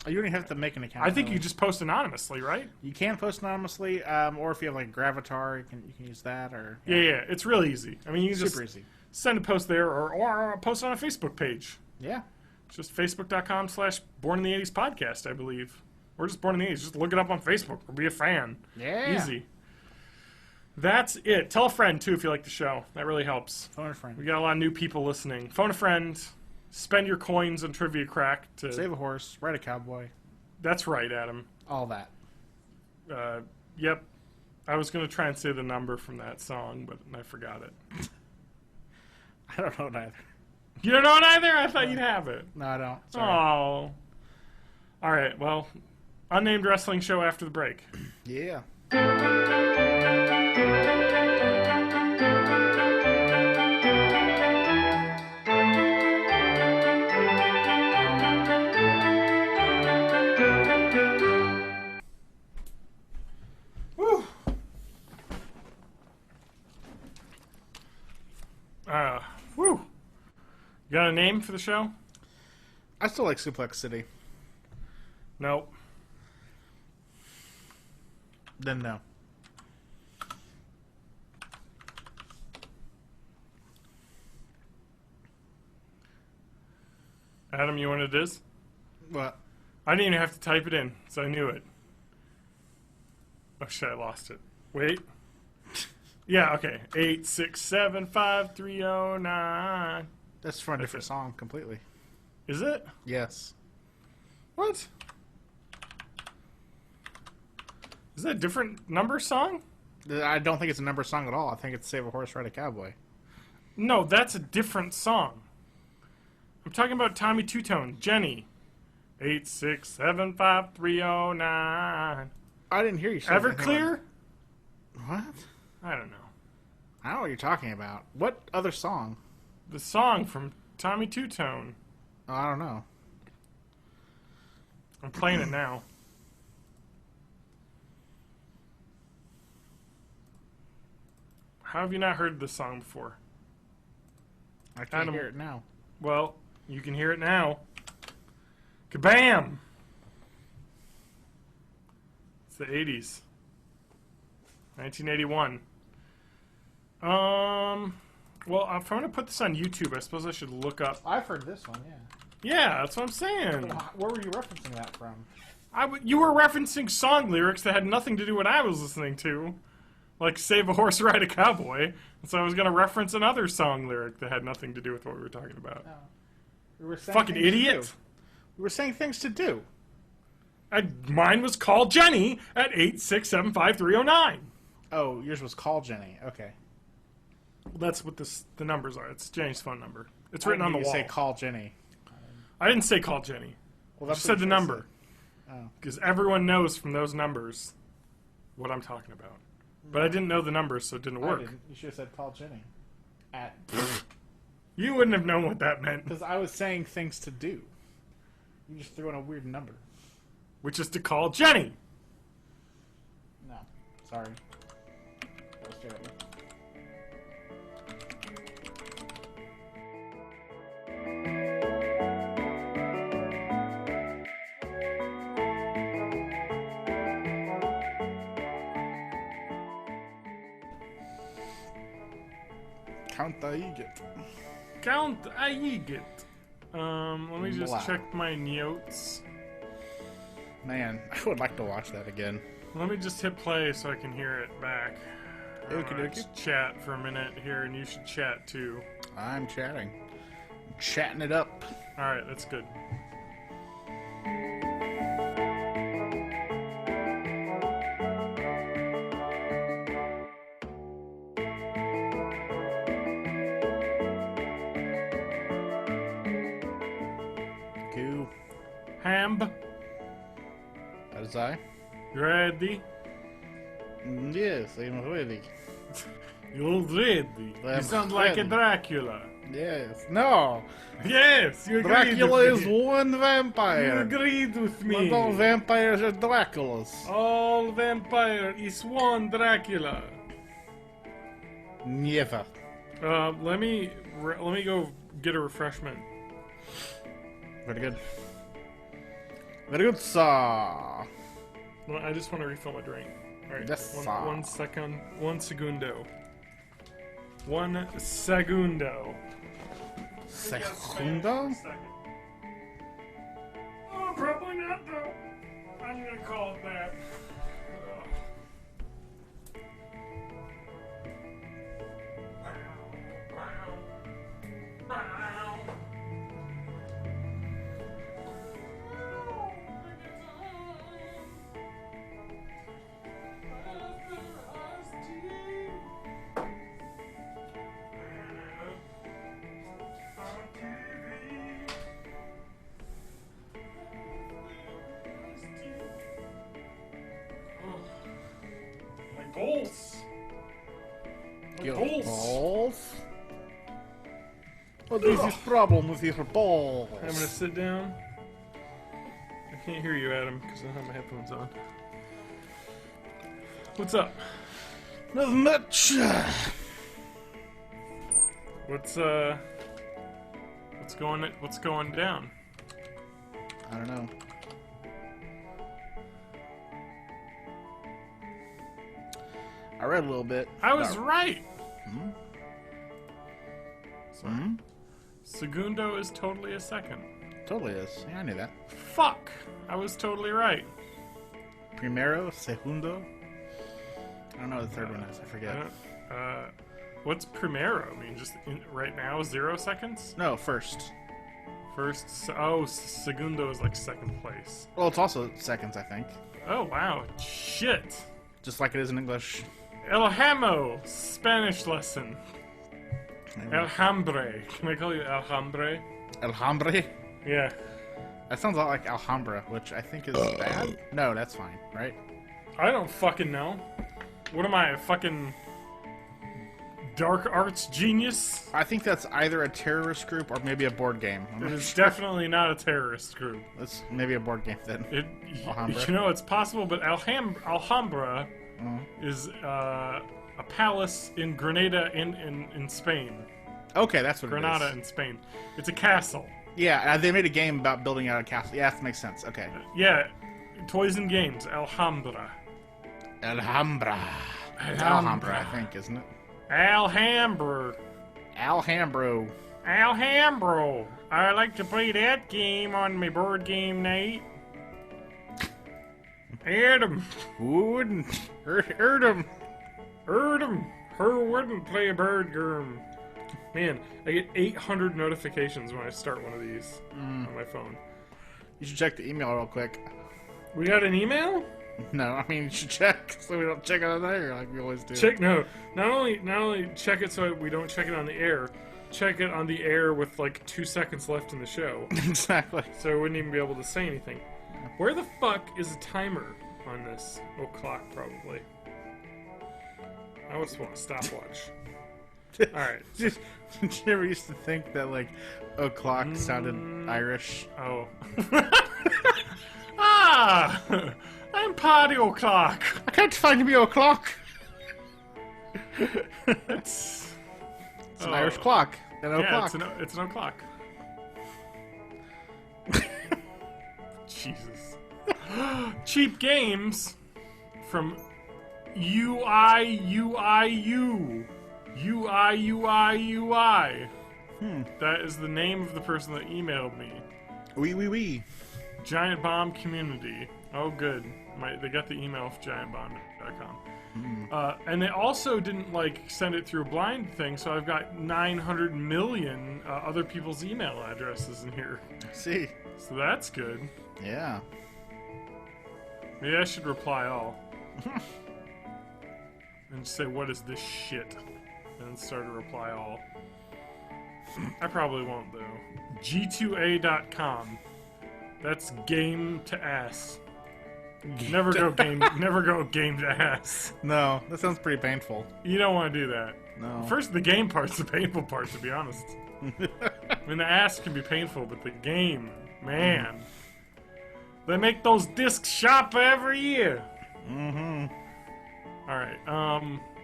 Oh, you don't even have to make an account. I think you just post anonymously, right? You can post anonymously, or if you have like Gravatar, you can use that. Or yeah, it's real easy. I mean, you can super easy. Send a post there, or post on a Facebook page. Yeah. It's just facebook.com/bornintheeighties podcast, I believe. Or just Born in the 80s. Just look it up on Facebook or be a fan. Yeah. Easy. That's it. Tell a friend, too, if you like the show. That really helps. Phone a friend. We got a lot of new people listening. Phone a friend. Spend your coins on Trivia Crack to save a horse. Ride a cowboy. That's right, Adam. All that. Yep. I was going to try and say the number from that song, but I forgot it. I don't know it either. You don't know it either? I thought you'd have it. No, I don't. Sorry. Oh. All right. Well, unnamed wrestling show after the break. Yeah. Woo. Woo. You got a name for the show? I still like Suplex City. Nope. Then no. Adam, you know what it is? What? I didn't even have to type it in, so I knew it. Oh shit, I lost it. Wait. Yeah, okay. 8675309. That's from a different song completely. Is it? Yes. What? Is that a different number song? I don't think it's a number song at all. I think it's Save a Horse, Ride a Cowboy. No, that's a different song. I'm talking about Tommy Two-Tone. Jenny. 8675309. I didn't hear you say Everclear? What? I don't know. I don't know what you're talking about. What other song? The song from Tommy Two-Tone. Oh, I don't know. I'm playing it now. How have you not heard this song before? I can't hear it now. Well, you can hear it now. Kabam! It's the 80s. 1981. Well, if I'm going to put this on YouTube, I suppose I should look up. I've heard this one, yeah. Yeah, that's what I'm saying. Where were you referencing that from? You were referencing song lyrics that had nothing to do with what I was listening to. Like, Save a Horse, Ride a Cowboy. And so I was going to reference another song lyric that had nothing to do with what we were talking about. No. We were saying fucking idiot. We were saying things to do. Mine was call Jenny at 8675309. Oh, yours was call Jenny. Okay. That's what the numbers are. It's Jenny's phone number. It's written on the You wall. say call Jenny. I didn't say call Jenny. Well, I that's just what said the you number. Oh. Because everyone knows from those numbers what I'm talking about. But I didn't know the numbers, so it didn't I work. didn't. You should have said call Jenny. You wouldn't have known what that meant. Because I was saying things to do. You just threw in a weird number. Which is to call Jenny. No. Sorry. That was terrible. Count the Eget. Count Aiget. Let me just Blah. check my notes. Man, I would like to watch that again. Let me just hit play so I can hear it back. Okie dokie. Just chat for a minute here, and you should chat too. I'm chatting. Chatting it up. Alright, that's good. Cool. Ham, That is I. ready? Yes, I'm ready. You're ready. You I'm sound like a ready. Dracula. Yes. No. Yes, you agreed Dracula with is me. one You vampire. agreed with Not me. all vampires are Draculas. All vampire is one Dracula. Never. Let me go get a refreshment. Very good. Very good, sir. Well, I just want to refill my drink. All right. Yes, sir. 1 second. 1 segundo. 1 segundo. Segundo? Oh, probably not though. I'm gonna call it that. Balls. Your balls. balls? What is this problem with your balls? I'm gonna sit down. I can't hear you, Adam, because I don't have my headphones on. What's up? Not much. What's going down? I don't know. I read a little bit. I was about- right. Hmm? Segundo is totally a second. Totally is. Yeah, I knew that. Fuck! I was totally right. Primero, segundo. I don't know what the third one is. I forget. What's primero? I mean, just right now, 0 seconds? No, first. First, segundo is like second place. Well, it's also seconds, I think. Oh, wow. Shit. Just like it is in English. El Hamo, Spanish lesson. El Hambre. Can I call you El Hambre? Alhambra? Yeah. That sounds a lot like Alhambra, which I think is bad. No, that's fine, right? I don't fucking know. What am I, a fucking dark arts genius? I think that's either a terrorist group or maybe a board game. I'm It not is sure. definitely not a terrorist group. That's maybe a board game then. Alhambra. You know, it's possible, but Alhambra is a palace in Granada in Spain. Okay, that's what Granada it is. in Spain. It's a castle. Yeah, they made a game about building out a castle. Yeah, that makes sense. Okay. Yeah, toys and games. Alhambra. Alhambra. It's Alhambra, I think, isn't it? Alhambra. Alhambro. Alhambra. I like to play that game on my board game night. Adam. Who wouldn't? Heard him. Erdem. Her wouldn't play a bird game. Man, I get 800 notifications when I start one of these on my phone. You should check the email real quick. We got an email? No, I mean, you should check so we don't check it on there like we always do. Check, no. Not only check it so we don't check it on the air, check it on the air with like 2 seconds left in the show. Exactly. So we wouldn't even be able to say anything. Where the fuck is a timer on this? O'clock, probably. I just want a stopwatch. Alright. Did you ever used to think that, like, o'clock sounded Irish? Oh. Ah! I'm Party O'Clock. I can't find me o'clock. It's an Irish clock. An o'clock. Yeah, it's an o'clock. Jesus. Cheap games from UIUIU. UIUIUI. That is the name of the person that emailed me. Wee. Giant Bomb Community. Oh, good. They got the email from giantbomb.com. And they also didn't, like, send it through a blind thing, so I've got 900 million other people's email addresses in here. See. So that's good. Yeah. Maybe I should reply all. And say, what is this shit? And then start a reply all. I probably won't, though. G2A.com. That's game to ass. Never go game to ass. No, that sounds pretty painful. You don't want to do that. No. First, the game part's the painful part, to be honest. I mean, the ass can be painful, but the game, man. They make those discs sharper every year. All right.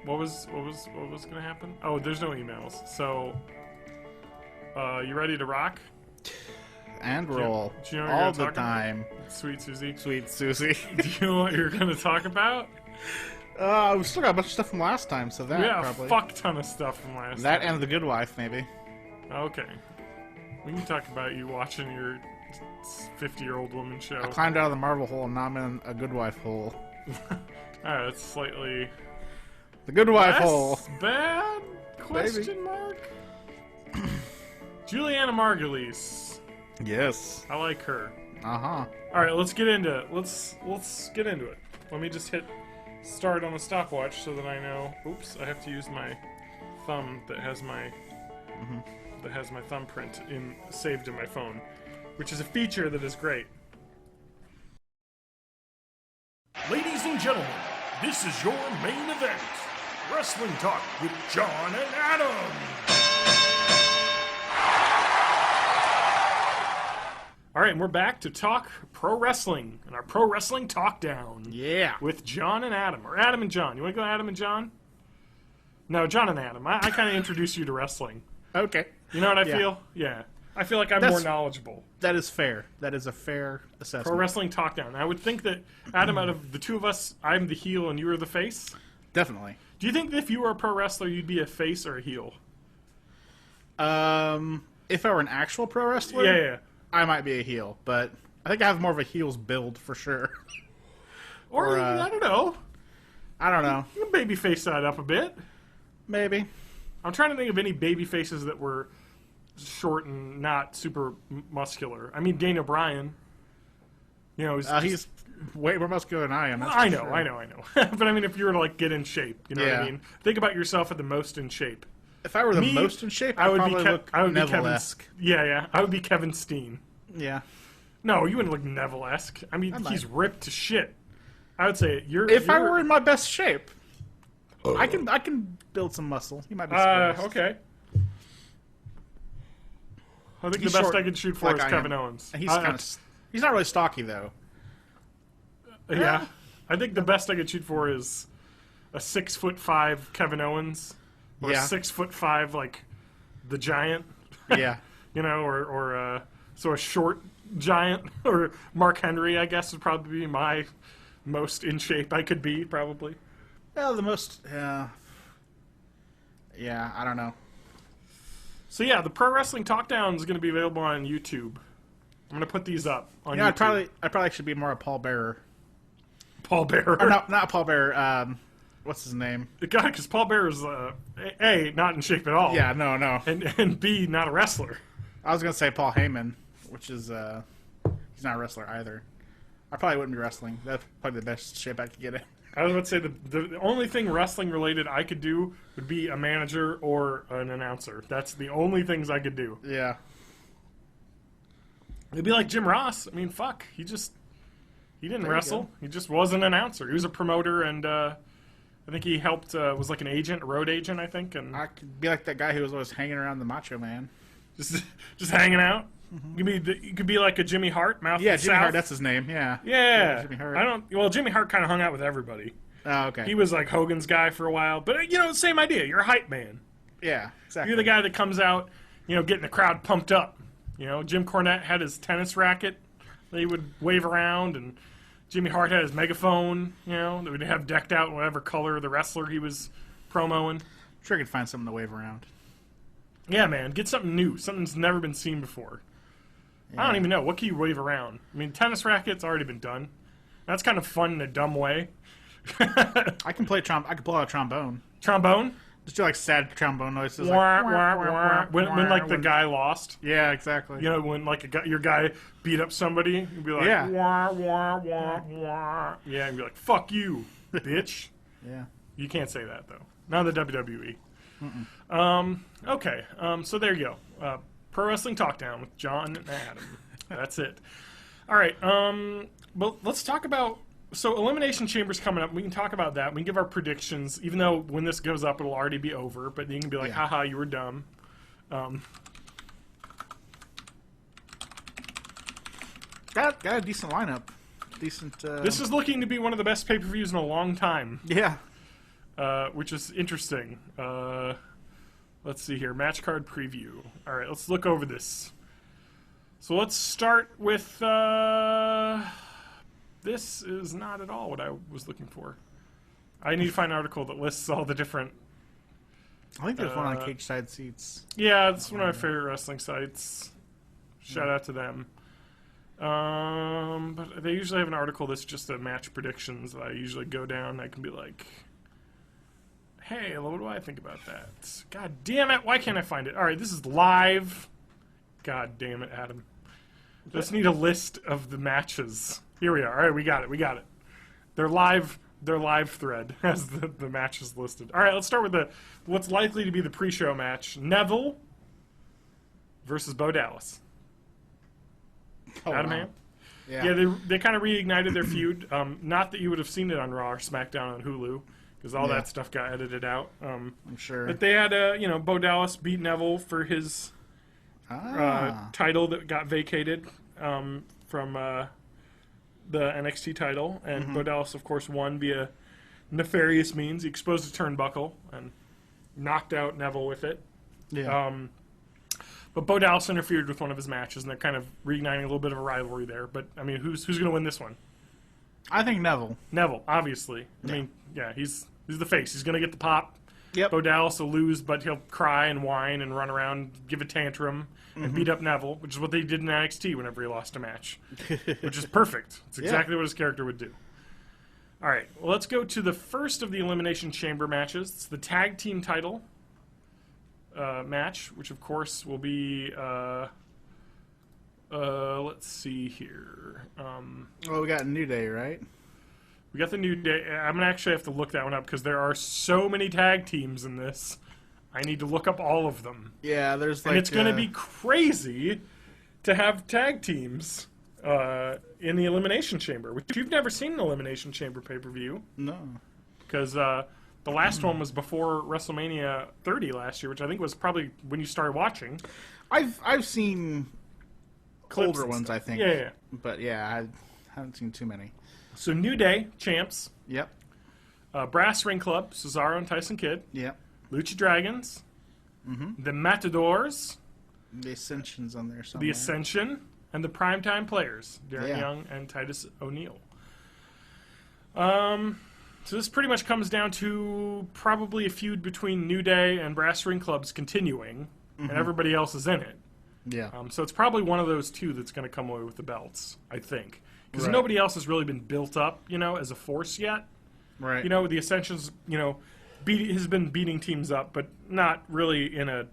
What was gonna happen? Oh, there's no emails. So, you ready to rock? And roll. Do you know what all you're the gonna talk time. about? Sweet Susie. Sweet Susie. Do you know what you're gonna talk about? We still got a bunch of stuff from last time, so that Yeah, probably. a fuck ton of stuff from last That time. and The Good Wife, maybe. Okay. We can talk about you watching your 50-year-old woman show. I climbed out of the Marvel hole and now I'm in a Good Wife hole. Alright, that's slightly The Good Wife less hole. bad? Question mark? Julianna Margulies. Yes. I like her. Uh-huh. Alright, let's get into it. Let's get into it. Let me just hit start on the stopwatch so that I know. Oops, I have to use my thumb that has my thumbprint saved in my phone, which is a feature that is great. Ladies and gentlemen, this is your main event. Wrestling Talk with Jon and Adam. All right, and we're back to talk pro wrestling and our pro wrestling talkdown. Yeah. With Jon and Adam, or Adam and Jon. You want to go Adam and Jon? No, Jon and Adam. I kind of introduce you to wrestling. Okay. You know what I Yeah. feel? Yeah. I feel like I'm more knowledgeable. That is fair. That is a fair assessment. Pro wrestling talkdown. I would think that, Adam, out of the two of us, I'm the heel and you are the face. Definitely. Do you think that if you were a pro wrestler, you'd be a face or a heel? If I were an actual pro wrestler, Yeah. I might be a heel, but I think I have more of a heel's build for sure. Or I don't know. I don't know. You can baby face that up a bit. Maybe. I'm trying to think of any baby faces that were short and not super muscular. I mean, Daniel Bryan. You know, he's way more muscular than I am. That's I for know. sure. But I mean, if you were to like get in shape, you know what I mean? Think about yourself at the most in shape. If I were the most in shape, I would probably be look I would be Kevin. Neville-esque. Yeah. I would be Kevin Steen. Yeah. No, you wouldn't look Neville-esque. I mean, he's ripped to shit. I would say If I were in my best shape, I can build some muscle. You might be surprised. Okay. I think He's the best short, I could shoot for like is I Kevin am. Owens. He's he's not really stocky though. Yeah. I think the best I could shoot for is a 6'5" Kevin Owens. Or a 6'5" like the Giant. Yeah. You know, or so a short Giant or Mark Henry, I guess, would probably be my most in shape I could be, probably. Well, the most. Yeah, I don't know. So yeah, the Pro Wrestling Talkdown is going to be available on YouTube. I'm going to put these up on YouTube. I probably should be more a Paul Bearer. Paul Bearer. Or no, not Paul Bearer. What's his name? God, because Paul Bearer's A, not in shape at all. Yeah, no. And B, not a wrestler. I was gonna say Paul Heyman, which is he's not a wrestler either. I probably wouldn't be wrestling. That's probably the best shape I could get in. I was about to say the only thing wrestling related I could do would be a manager or an announcer. That's the only things I could do. Yeah. It'd be like Jim Ross. I mean, fuck. He didn't wrestle. He just was an announcer. He was a promoter, and I think he helped. Was like an agent, a road agent, I think. And I could be like that guy who was always hanging around the Macho Man. just hanging out. You could be like a Jimmy Hart, mouth. Yeah, of the Jimmy South. Hart. That's his name. Yeah. Yeah. Jimmy Hart. Well, Jimmy Hart kind of hung out with everybody. Oh, okay. He was like Hogan's guy for a while, but same idea. You're a hype man. Yeah, exactly. You're the guy that comes out, getting the crowd pumped up. Jim Cornette had his tennis racket that he would wave around, and Jimmy Hart had his megaphone, that would have decked out in whatever color the wrestler he was promoing. Sure, I could find something to wave around. Yeah, man, get something new, something that's never been seen before. Yeah. I don't even know. What can you wave around? I mean, tennis racket's already been done. That's kind of fun in a dumb way. I can play I can pull out a trombone. Trombone? Just do like sad trombone noises. Wah, wah, wah. When like the guy lost. Yeah, exactly. When like your guy beat up somebody, you'd be like, yeah. Wah, wah, wah, wah. Yeah, and be like, fuck you, bitch. Yeah. You can't say that though. Not in the WWE. Okay. So there you go. Pro Wrestling Talkdown with Jon and Adam. That's it. All right. But let's talk about. So Elimination Chamber's coming up. We can talk about that. We can give our predictions, even though when this goes up, it'll already be over. But you can be like, haha, you were dumb. Got a decent lineup. Decent. This is looking to be one of the best pay-per-views in a long time. Yeah. Which is interesting. Let's see here. Match card preview. All right, let's look over this. So let's start with... This is not at all what I was looking for. I need to find an article that lists all the different... I think there's one on Cage Side Seats. Yeah, it's one of my favorite wrestling sites. Shout out to them. But they usually have an article that's just a match predictions that I usually go down. I can be like, hey, what do I think about that? God damn it, why can't I find it? All right, this is live. God damn it, Adam. Just need a list of the matches. Here we are. All right, we got it. Their live thread has the matches listed. All right, let's start with what's likely to be the pre-show match. Neville versus Bo Dallas. Oh, Adam wow. Ham? Yeah, they kind of reignited their feud. Not that you would have seen it on Raw or SmackDown on Hulu, because all that stuff got edited out. I'm sure. But they had, Bo Dallas beat Neville for his title that got vacated from the NXT title, and Bo Dallas, of course, won via nefarious means. He exposed a turnbuckle and knocked out Neville with it. Yeah. But Bo Dallas interfered with one of his matches, and they're kind of reigniting a little bit of a rivalry there. But, I mean, who's going to win this one? I think Neville. Neville, obviously. I mean, he's the face. He's going to get the pop. Yep. Bo Dallas will lose, but he'll cry and whine and run around, give a tantrum, and beat up Neville, which is what they did in NXT whenever he lost a match, which is perfect. It's exactly what his character would do. All right, well, let's go to the first of the Elimination Chamber matches. It's the tag team title match, which, of course, will be... let's see here. Well, we got New Day, right? We got the New Day. I'm going to actually have to look that one up because there are so many tag teams in this. I need to look up all of them. Yeah, there's like... And it's going to be crazy to have tag teams in the Elimination Chamber, which you've never seen an Elimination Chamber pay-per-view. No. Because the last one was before WrestleMania 30 last year, which I think was probably when you started watching. I've seen Clips older and ones, stuff. I think. Yeah. But yeah, I haven't seen too many. So New Day, champs. Yep. Brass Ring Club, Cesaro and Tyson Kidd. Yep. Lucha Dragons. The Matadors. The Ascension's on there somewhere. The Ascension. And the Primetime Players, Darren Yeah. Young and Titus O'Neil. So this pretty much comes down to probably a feud between New Day and Brass Ring Club's continuing, and everybody else is in it. Yeah. So it's probably one of those two that's going to come away with the belts, I think. Because Right. nobody else has really been built up, as a force yet. Right. The Ascension's, has been beating teams up, but not really in a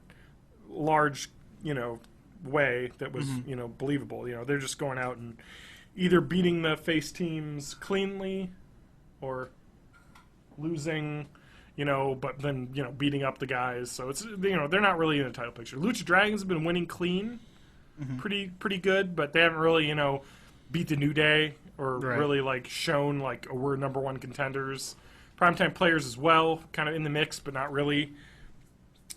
large, way that was, believable. They're just going out and, either beating the face teams cleanly or losing, but then, beating up the guys. So it's, they're not really in the title picture. Lucha Dragons have been winning clean, pretty good, but they haven't really, beat the New Day or really, shown, we're number one contenders. Primetime Players as well, kind of in the mix, but not really.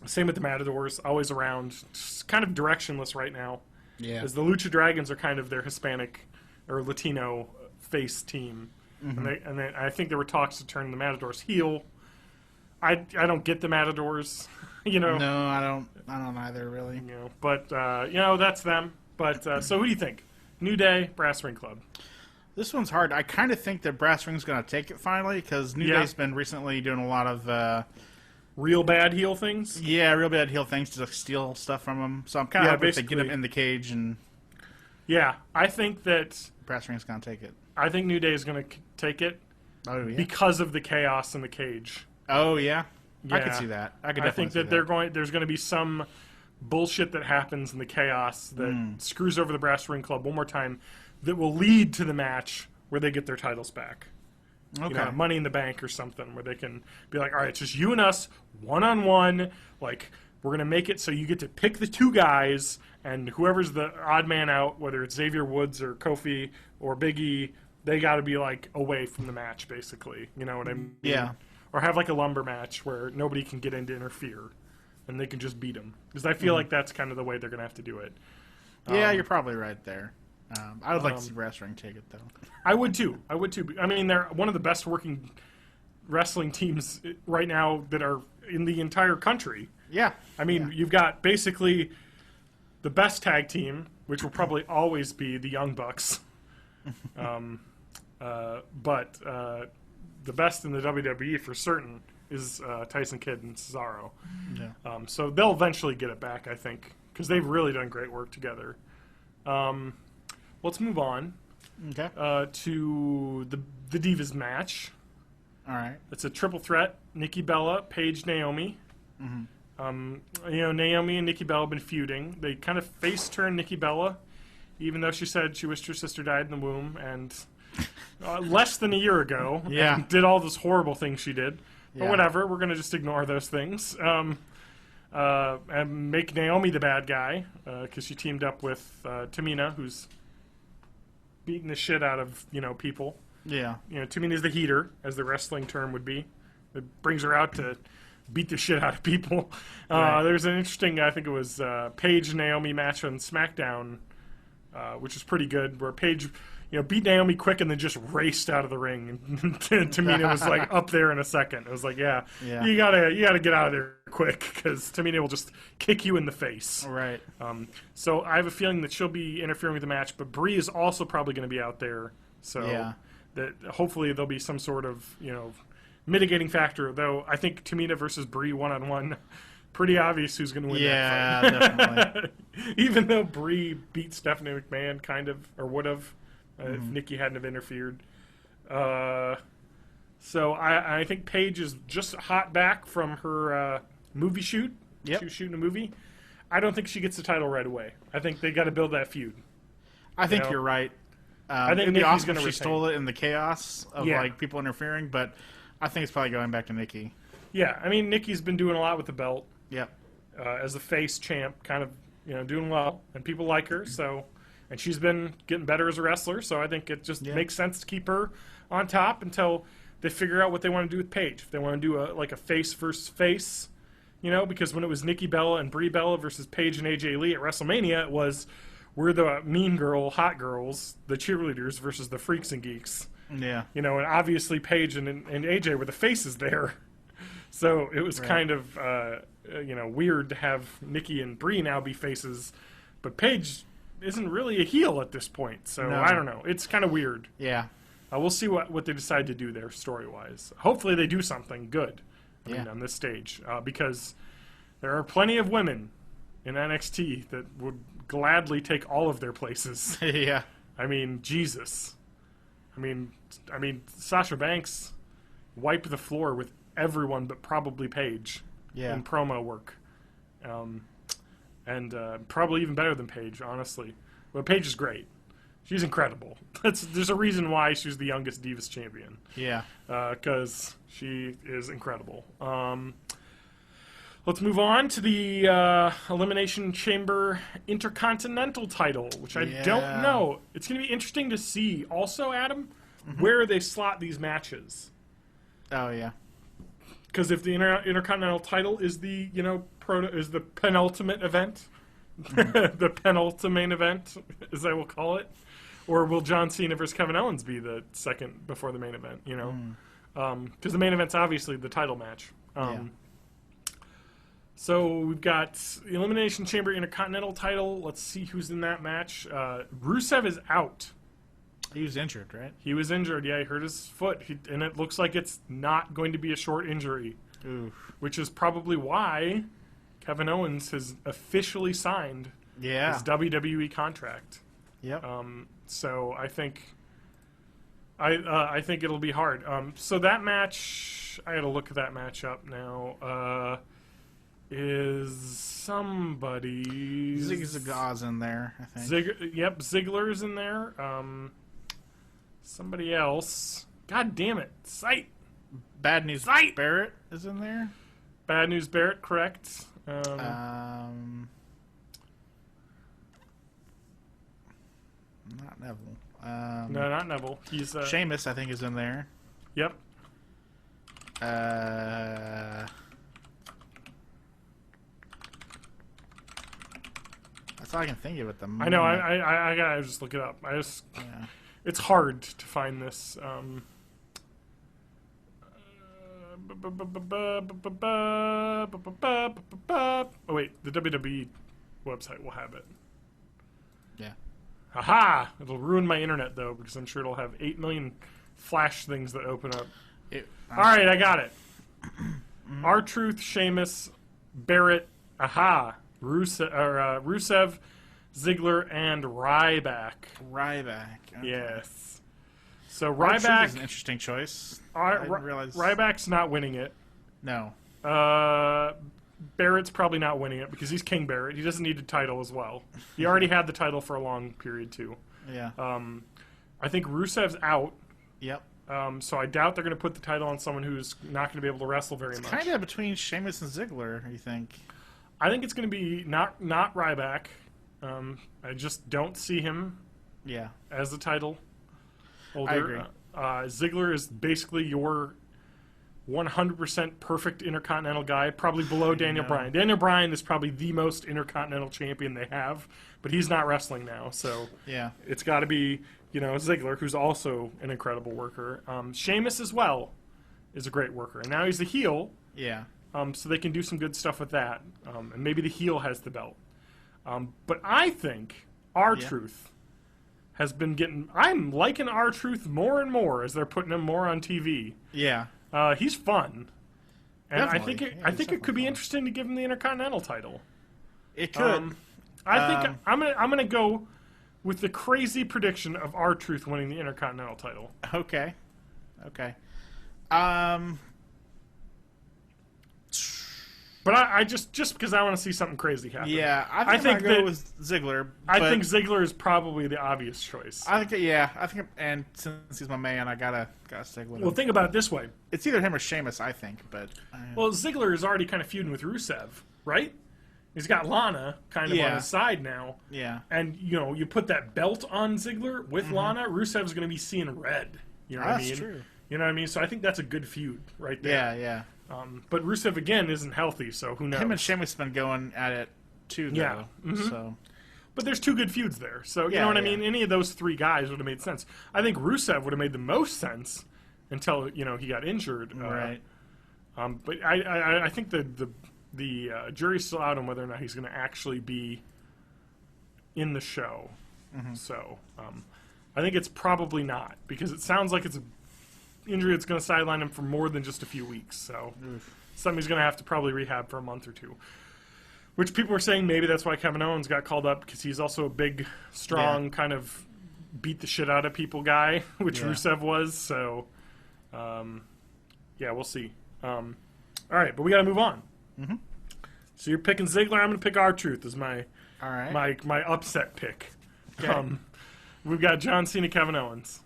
Same with the Matadors, always around, just kind of directionless right now. Yeah. As the Lucha Dragons are kind of their Hispanic or Latino face team. And I think there were talks to turn the Matadors heel. I don't get the Matadors, No, I don't either, really. But, that's them. But, so who do you think? New Day, Brass Ring Club. This one's hard. I kind of think that Brass Ring's going to take it finally, because New Day's been recently doing a lot of... real bad heel things? Yeah, real bad heel things to steal stuff from them. So I'm kind of hoping they get them in the cage and... Yeah, I think that... Brass Ring's going to take it. I think New Day is going to take it because of the chaos in the cage. Oh, yeah? I could see that. I think that there's going to be some bullshit that happens in the chaos that screws over the Brass Ring Club one more time that will lead to the match where they get their titles back. Okay. Money in the Bank or something where they can be like, all right, it's just you and us, one-on-one. We're going to make it so you get to pick the two guys, and whoever's the odd man out, whether it's Xavier Woods or Kofi or Big E, they got to be, away from the match, basically. You know what I mean? Yeah. Or have, a lumber match where nobody can get in to interfere, and they can just beat them. Because I feel like that's kind of the way they're going to have to do it. Yeah, you're probably right there. I would like to see Brass Ring take it, though. I would, too. I mean, they're one of the best working wrestling teams right now that are in the entire country. Yeah. I mean, you've got basically the best tag team, which will probably always be the Young Bucks. But the best in the WWE for certain is Tyson Kidd and Cesaro. Yeah. So they'll eventually get it back, I think, because they've really done great work together. Let's move on to the Divas match. All right. It's a triple threat: Nikki Bella, Paige, Naomi. Naomi and Nikki Bella have been feuding. They kind of face-turned Nikki Bella, even though she said she wished her sister died in the womb, and less than a year ago, and did all those horrible things she did. But whatever, we're going to just ignore those things. And make Naomi the bad guy, because she teamed up with Tamina, who's beating the shit out of, people. Yeah. Tamina's the heater, as the wrestling term would be. It brings her out to beat the shit out of people. There's an interesting, I think it was Paige Naomi match on SmackDown, which was pretty good, where Paige, beat Naomi quick and then just raced out of the ring. And Tamina was up there in a second. It was like, you gotta get out of there quick, because Tamina will just kick you in the face. Right. So I have a feeling that she'll be interfering with the match, but Brie is also probably going to be out there. So that hopefully there'll be some sort of mitigating factor. Though I think Tamina versus Brie 1-on-1, pretty obvious who's going to win that fight. Yeah, definitely. Even though Brie beat Stephanie McMahon, kind of, or would have. If Nikki hadn't have interfered. So I think Paige is just hot back from her movie shoot. Yep. She was shooting a movie. I don't think she gets the title right away. I think they got to build that feud. I think you're right. I think it'd be Nikki's awesome going if to she stole it in the chaos of people interfering, but I think it's probably going back to Nikki. Yeah, I mean, Nikki's been doing a lot with the belt. Yep. As a face champ, kind of doing well, and people like her, so... And she's been getting better as a wrestler, so I think it just makes sense to keep her on top until they figure out what they want to do with Paige. If they want to do a face versus face, because when it was Nikki Bella and Brie Bella versus Paige and AJ Lee at WrestleMania, it was we're the mean girl, hot girls, the cheerleaders versus the freaks and geeks. Yeah. And obviously Paige and AJ were the faces there. So it was kind of, weird to have Nikki and Brie now be faces, but Paige isn't really a heel at this point, so I don't know. It's kind of weird. Yeah. We'll see what they decide to do there story-wise. Hopefully they do something good on this stage, because there are plenty of women in NXT that would gladly take all of their places. Yeah. I mean, Jesus. I mean, Sasha Banks wiped the floor with everyone but probably Paige in promo work. And probably even better than Paige, honestly. But Paige is great. She's incredible. There's a reason why she's the youngest Divas champion. Yeah. Because she is incredible. Let's move on to the Elimination Chamber Intercontinental title, which I don't know. It's going to be interesting to see. Also, Adam, where they slot these matches. Oh yeah. Because if the Intercontinental title is the is the penultimate event, the penultimate event, as I will call it, or will John Cena versus Kevin Owens be the second before the main event? Because the main event's obviously the title match. So we've got the Elimination Chamber Intercontinental title. Let's see who's in that match. Rusev is out. He was injured, right? He was injured. Yeah, he hurt his foot, and it looks like it's not going to be a short injury. Oof. Which is probably why Kevin Owens has officially signed his WWE contract. Yep. So I think it'll be hard. So that match, I got to look at that match up now. Is somebody Ziggler's in there? I think. Ziggler's in there. Somebody else. God damn it! Sight. Bad News Barrett is in there. Bad News Barrett, correct. Not Neville. No, not Neville. He's Sheamus, I think, is in there. Yep. That's all I can think of at the moment. I know. I gotta just look it up. It's hard to find this. Oh wait, the WWE website will have it. Yeah. Aha! It'll ruin my internet though, because I'm sure it'll have 8 million flash things that open up. All right, I got it. R-Truth, Sheamus, Barrett, Rusev, Ziggler, and Ryback. Okay. Yes. So R-Truth Ryback is an interesting choice. I didn't realize. Ryback's not winning it. No. Barrett's probably not winning it because he's King Barrett. He doesn't need a title as well. He already had the title for a long period too. Yeah. I think Rusev's out. Yep. So I doubt they're going to put the title on someone who's not going to be able to wrestle very much. Kind of between Sheamus and Ziggler, you think? I think it's going to be not Ryback. I just don't see him. Yeah. As the title holder. I agree. Ziggler is basically your 100% perfect Intercontinental guy, probably below Daniel Bryan. Daniel Bryan is probably the most Intercontinental champion they have, but he's not wrestling now, so it's got to be Ziggler, who's also an incredible worker. Sheamus as well is a great worker, and now he's the heel. Yeah. So they can do some good stuff with that, and maybe the heel has the belt. But I think R-Truth has been getting... I'm liking R-Truth more and more as they're putting him more on TV. Yeah. He's fun. And Definitely. I think it could be interesting to give him the Intercontinental title. It could. I think I'm gonna go with the crazy prediction of R-Truth winning the Intercontinental title. Okay. But I just because I want to see something crazy happen. Yeah, I think I'm gonna go with Ziggler. I think Ziggler is probably the obvious choice. I think, and since he's my man, I gotta stick with him. Well, think about it this way: it's either him or Sheamus, I think. But well, Ziggler is already kind of feuding with Rusev, right? He's got Lana kind of on his side now. Yeah, and you put that belt on Ziggler with Lana, Rusev's going to be seeing red. You know what I mean? That's true. You know what I mean? So I think that's a good feud right there. Yeah. But Rusev, again, isn't healthy, so who knows? Him and Sheamus have been going at it, too, though. Yeah. So. But there's two good feuds there. So, you know what I mean? Any of those three guys would have made sense. I think Rusev would have made the most sense until, he got injured. Right. But I think the jury's still out on whether or not he's going to actually be in the show. So, I think it's probably not, because it sounds like it's injury that's going to sideline him for more than just a few weeks. So something he's going to have to probably rehab for a month or two. Which people were saying maybe that's why Kevin Owens got called up, because he's also a big, strong, kind of beat the shit out of people guy, which Rusev was. So, we'll see. All right, but we got to move on. So you're picking Ziggler. I'm going to pick R-Truth as my upset pick. Okay. we've got John Cena, Kevin Owens.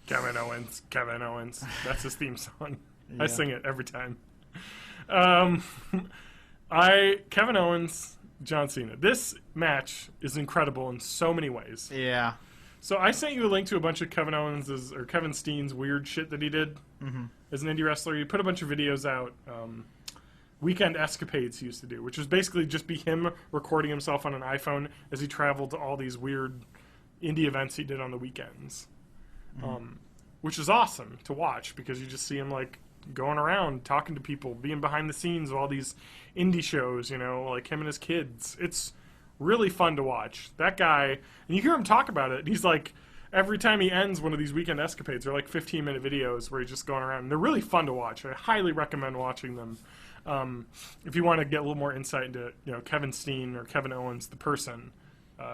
Kevin Owens, Kevin Owens. That's his theme song. Yeah. I sing it every time. Kevin Owens, John Cena. This match is incredible in so many ways. Yeah. So I sent you a link to a bunch of Kevin Owens' or Kevin Steen's weird shit that he did as an indie wrestler. He put a bunch of videos out. Weekend escapades he used to do, which was basically just be him recording himself on an iPhone as he traveled to all these weird indie events he did on the weekends. Which is awesome to watch because you just see him like going around talking to people, being behind the scenes of all these indie shows, you know, like him and his kids. It's really fun to watch. That guy, and you hear him talk about it, and he's like, every time he ends one of these weekend escapades, they're like 15-minute videos where he's just going around. And they're really fun to watch. I highly recommend watching them. If you want to get a little more insight into, you know, Kevin Steen or Kevin Owens, the person,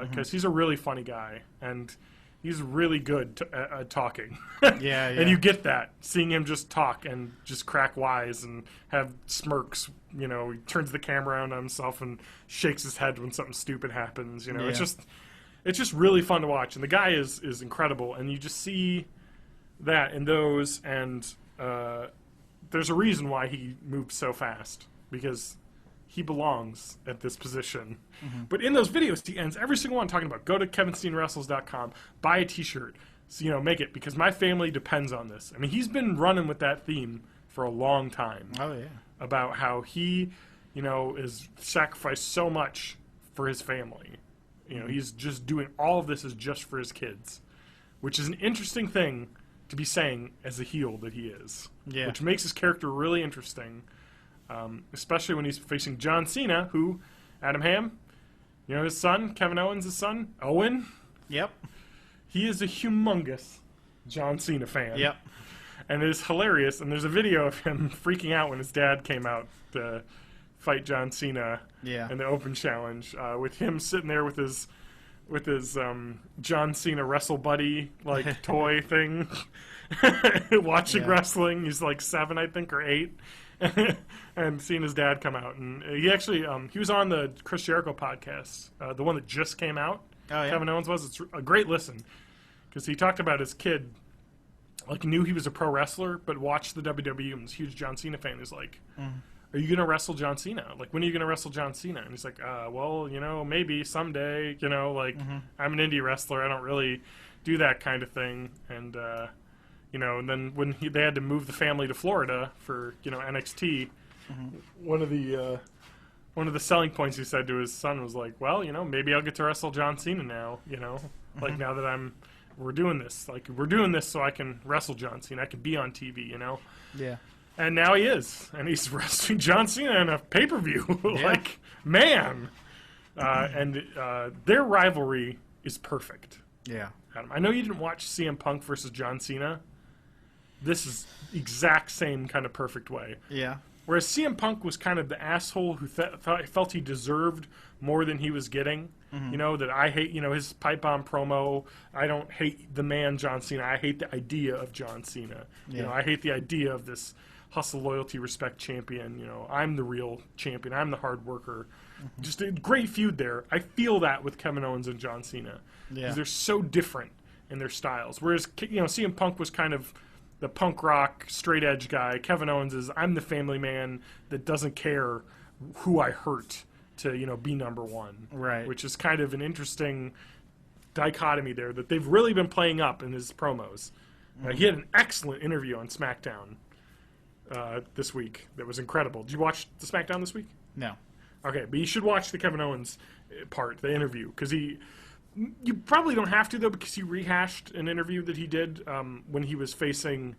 because he's a really funny guy, and he's really good at talking. Yeah. And you get that, seeing him just talk and just crack wise and have smirks. You know, he turns the camera on himself and shakes his head when something stupid happens. You know, it's just really fun to watch. And the guy is incredible. And you just see that in those. And there's a reason why he moved so fast, because he belongs at this position. But in those videos, he ends every single one talking about, go to kevinsteenwrestles.com, buy a t-shirt, so, you know, make it, because my family depends on this. I mean, he's been running with that theme for a long time. Oh, yeah. About how he, you know, is sacrificed so much for his family. You know, he's just doing all of this is just for his kids, which is an interesting thing to be saying as a heel that he is. Yeah. Which makes his character really interesting. Especially when he's facing John Cena, who, Adam Ham, you know his son, Kevin Owens' son, Owen? Yep. He is a humongous John Cena fan. Yep. And it is hilarious, and there's a video of him freaking out when his dad came out to fight John Cena in the Open Challenge, with him sitting there with his John Cena Wrestle Buddy, like, toy thing, watching wrestling. He's like 7, I think, or 8. And seeing his dad come out, and he actually he was on the Chris Jericho podcast, the one that just came out. Oh, yeah. Kevin Owens was. It's a great listen because he talked about his kid, like, knew he was a pro wrestler, but watched the WWE and was a huge John Cena fan. He's like, "Are you gonna wrestle John Cena? Like, when are you gonna wrestle John Cena?" And he's like, "Well, you know, maybe someday. You know, like, I'm an indie wrestler. I don't really do that kind of thing." And you know, and then when they had to move the family to Florida for, you know, NXT, one of the selling points he said to his son was like, "Well, you know, maybe I'll get to wrestle John Cena now. You know, like, now that we're doing this so I can wrestle John Cena. I can be on TV. You know." Yeah. And now he is, and he's wrestling John Cena in a pay-per-view. Like, man, and their rivalry is perfect. Yeah. Adam, I know you didn't watch CM Punk versus John Cena. This is exact same kind of perfect way. Yeah. Whereas CM Punk was kind of the asshole who felt he deserved more than he was getting. You know, that I hate, you know, his pipe bomb promo. I don't hate the man John Cena. I hate the idea of John Cena. Yeah. You know, I hate the idea of this hustle, loyalty, respect champion. You know, I'm the real champion. I'm the hard worker. Just a great feud there. I feel that with Kevin Owens and John Cena. Because they're so different in their styles. Whereas, you know, CM Punk was kind of the punk rock, straight edge guy. Kevin Owens is, I'm the family man that doesn't care who I hurt to, you know, be number one. Right. Which is kind of an interesting dichotomy there that they've really been playing up in his promos. He had an excellent interview on SmackDown this week that was incredible. Did you watch the SmackDown this week? No. Okay, but you should watch the Kevin Owens part, the interview, because you probably don't have to, though, because he rehashed an interview that he did when he was facing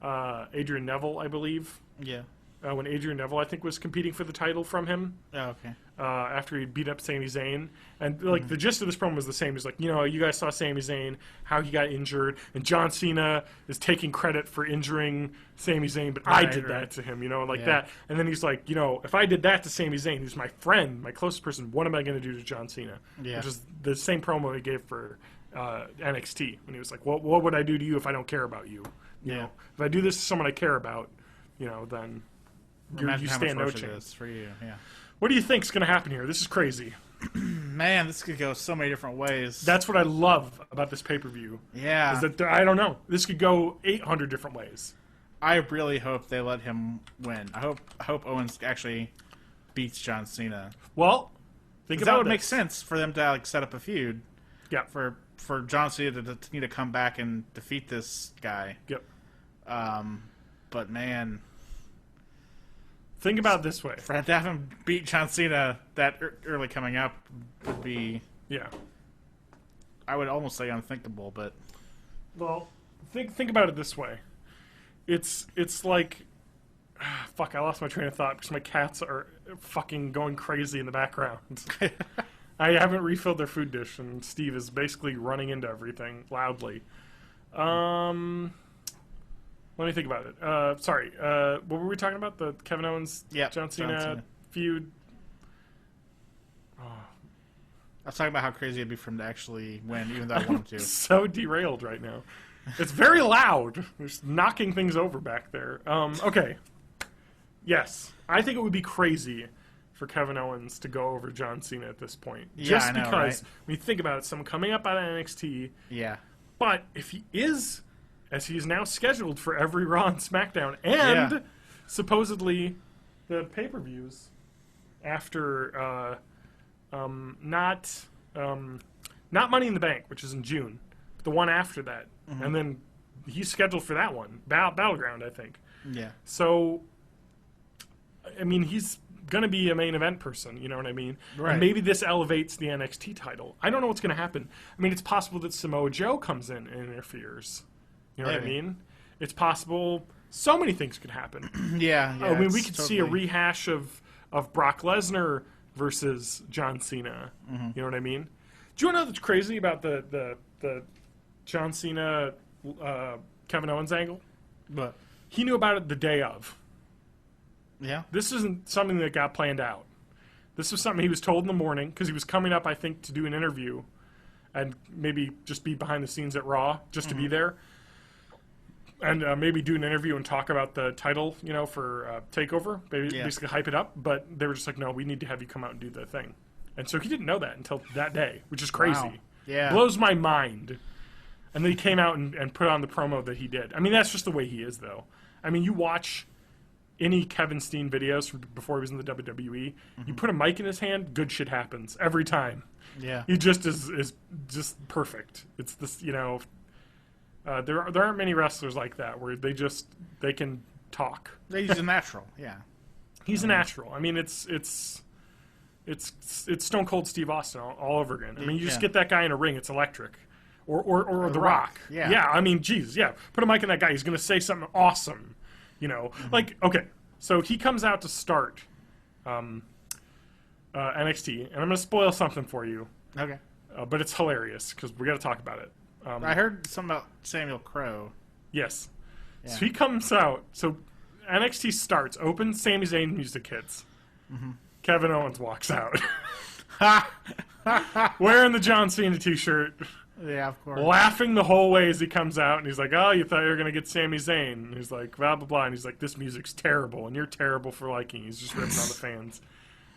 Adrian Neville, I believe. Yeah. When Adrian Neville, I think, was competing for the title from him. Oh, okay. After he beat up Sami Zayn. And, like, the gist of this promo was the same. It's like, you know, you guys saw Sami Zayn, how he got injured, and John Cena is taking credit for injuring Sami Zayn, but I did that to him, you know, like that. And then he's like, you know, if I did that to Sami Zayn, who's my friend, my closest person, what am I going to do to John Cena? Yeah. Which is the same promo he gave for NXT. When he was like, what would I do to you if I don't care about you? You know, if I do this to someone I care about, you know, then you stand no chance for you. Yeah. What do you think's going to happen here? This is crazy. Man, this could go so many different ways. That's what I love about this pay-per-view. Yeah. Is that I don't know. This could go 800 different ways. I really hope they let him win. I hope Owens actually beats John Cena. Well, think about that would this. make sense for them to set up a feud. Yeah. For John Cena to need to come back and defeat this guy. Yep. But man, think about it this way. for to have him beat John Cena that early coming up would be, I would almost say unthinkable. But well, think about it this way. It's like, fuck, I lost my train of thought because my cats are fucking going crazy in the background. I haven't refilled their food dish, and Steve is basically running into everything loudly. Let me think about it. Sorry, what were we talking about? The Kevin Owens, John Cena feud? I was talking about how crazy it'd be for him to actually win, even though I want him to. So derailed right now. It's very loud. There's knocking things over back there. Okay. Yes. I think it would be crazy for Kevin Owens to go over John Cena at this point. Just I know, because, right? when you think about it, someone coming up out of NXT. Yeah. But if he is, as he is now scheduled for every Raw and SmackDown, and supposedly the pay-per-views after not Money in the Bank, which is in June, but the one after that. And then he's scheduled for that one, Battleground, I think. Yeah. So, I mean, he's going to be a main event person, you know what I mean? Right. And maybe this elevates the NXT title. I don't know what's going to happen. I mean, it's possible that Samoa Joe comes in and interferes. You know what I mean? It's possible so many things could happen. Yeah. I mean, we could see a rehash of Brock Lesnar versus John Cena. You know what I mean? Do you know what's crazy about the John Cena Kevin Owens angle? But He knew about it the day of. yeah. This isn't something that got planned out. This was something he was told in the morning because he was coming up, I think, to do an interview and maybe just be behind the scenes at Raw just to be there. And maybe do an interview and talk about the title, you know, for TakeOver. Basically hype it up. But they were just like, no, we need to have you come out and do the thing. And so he didn't know that until that day, which is crazy. Wow. Yeah. Blows my mind. And then he came out and put on the promo that he did. I mean, that's just the way he is, though. I mean, you watch any Kevin Steen videos from before he was in the WWE, you put a mic in his hand, good shit happens every time. Yeah. He just is just perfect. It's this, you know, there aren't many wrestlers like that where they can talk. He's a natural. Yeah. He's a natural. I mean, it's Stone Cold Steve Austin all over again. I mean, you just get that guy in a ring, it's electric. Or The Rock. Yeah. Yeah, I mean, geez, yeah. Put a mic in that guy. He's going to say something awesome. You know? Like, okay. So he comes out to start NXT. And I'm going to spoil something for you. Okay. But it's hilarious because we got to talk about it. I heard something about Samuel Crowe. Yes. Yeah. So he comes out. So NXT starts. Open Sami Zayn music hits. Kevin Owens walks out. Wearing the John Cena t-shirt. Yeah, of course. Laughing the whole way as he comes out, and he's like, oh, you thought you were going to get Sami Zayn. And he's like, blah, blah, blah. And he's like, this music's terrible, and you're terrible for liking. He's just ripping on the fans.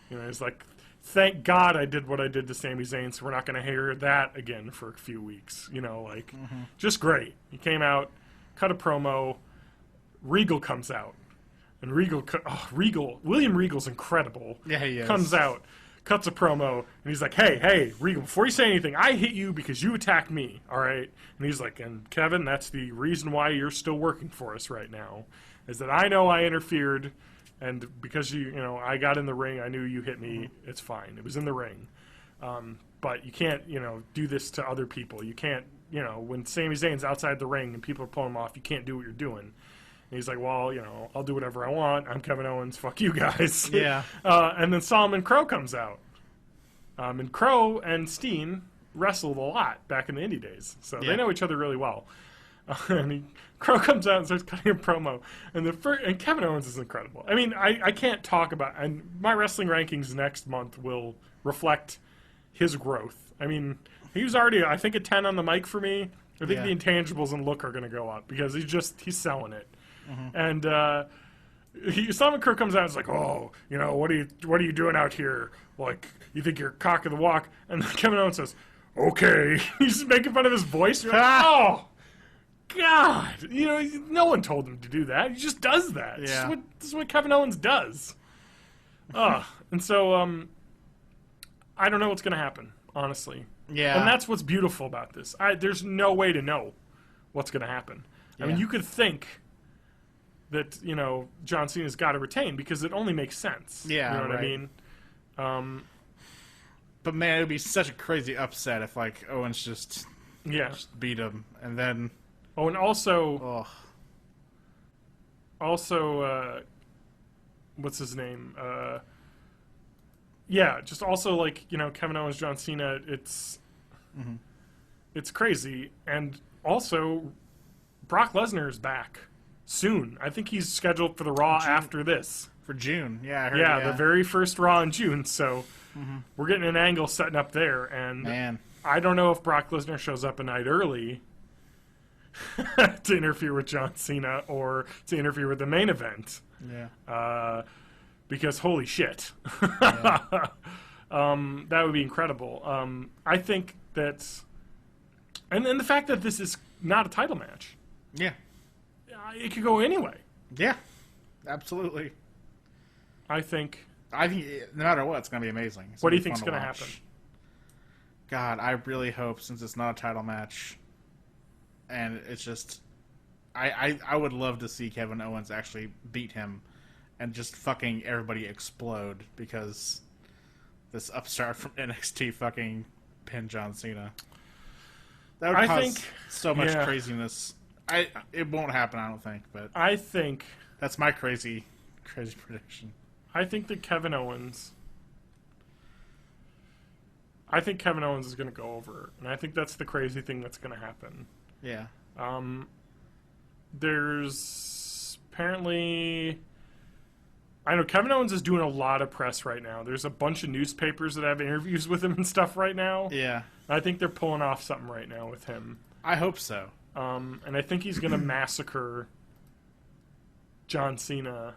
You know, he's like, thank God I did what I did to Sami Zayn, so we're not going to hear that again for a few weeks. You know, like, just great. He came out, cut a promo. Regal comes out. And William Regal's incredible. Yeah, he is. Comes out. Cuts a promo, and he's like, hey, Regal, before you say anything, I hit you because you attacked me, all right? And he's like, and Kevin, that's the reason why you're still working for us right now, is that I know I interfered, and because you know, I got in the ring, I knew you hit me, it's fine. It was in the ring. But you can't, you know, do this to other people. You can't, you know, when Sami Zayn's outside the ring and people are pulling him off, you can't do what you're doing. And he's like, well, you know, I'll do whatever I want. I'm Kevin Owens. Fuck you guys. Yeah. And then Solomon Crowe comes out. And Crowe and Steen wrestled a lot back in the indie days. So they know each other really well. Crowe comes out and starts cutting a promo. And Kevin Owens is incredible. I mean, I can't talk about... And my wrestling rankings next month will reflect his growth. I mean, he was already, I think, a 10 on the mic for me. I think the intangibles and look are going to go up because he's selling it. And Simon Kerr comes out and is like, oh, you know, what are you doing out here? Like, you think you're cock of the walk? And then Kevin Owens says, okay. He's just making fun of his voice. You're like, oh, God. You know, no one told him to do that. He just does that. Yeah. This is what Kevin Owens does. And so, I don't know what's going to happen, honestly. Yeah. And that's what's beautiful about this. There's no way to know what's going to happen. I mean, you could think that, you know, John Cena's got to retain because it only makes sense. Yeah, you know what right. I mean? But man, it would be such a crazy upset if like Owens just beat him, and then and also what's his name? Just also like, you know, Kevin Owens, John Cena. It's crazy, and also Brock Lesnar is back soon. I think he's scheduled for the Raw after this. For June, I heard, the very first Raw in June, so we're getting an angle setting up there, and man, I don't know if Brock Lesnar shows up a night early to interfere with John Cena or to interfere with the main event. Because holy shit. That would be incredible. I think that, and then the fact that this is not a title match. It could go anyway. Absolutely. I think no matter what, it's going to be amazing. What do you think's going to happen? God, I really hope, since it's not a title match, and it's just, I would love to see Kevin Owens actually beat him and just fucking everybody explode because this upstart from NXT fucking pinned John Cena. That would cause so much craziness. It won't happen, I don't think, but I think that's my crazy prediction. I think that Kevin Owens is going to go over, and I think that's the crazy thing that's going to happen. There's apparently, I know Kevin Owens is doing a lot of press right now. There's a bunch of newspapers that have interviews with him and stuff right now. I think they're pulling off something right now with him. I hope so. And I think he's going to massacre John Cena.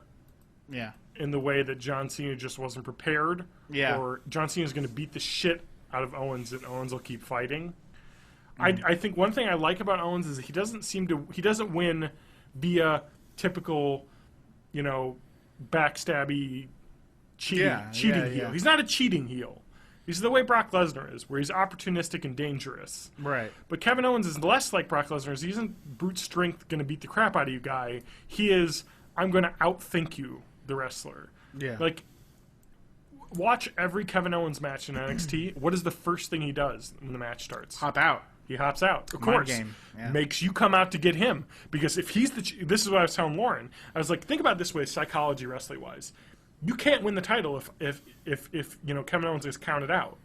In the way that John Cena just wasn't prepared. Or John Cena's going to beat the shit out of Owens, and Owens will keep fighting. I think one thing I like about Owens is he doesn't win via typical, you know, backstabby cheating heel. He's not a cheating heel. He's the way Brock Lesnar is, where he's opportunistic and dangerous. Right. But Kevin Owens is less like Brock Lesnar. He isn't brute strength going to beat the crap out of you guy. He is, I'm going to outthink you, the wrestler. Like, watch every Kevin Owens match in NXT. What is the first thing he does when the match starts? Hop out. He hops out. Of course. Game. Makes you come out to get him. Because if he's this is what I was telling Lauren. I was like, think about it this way, psychology wrestling wise. You can't win the title if you know, Kevin Owens is counted out.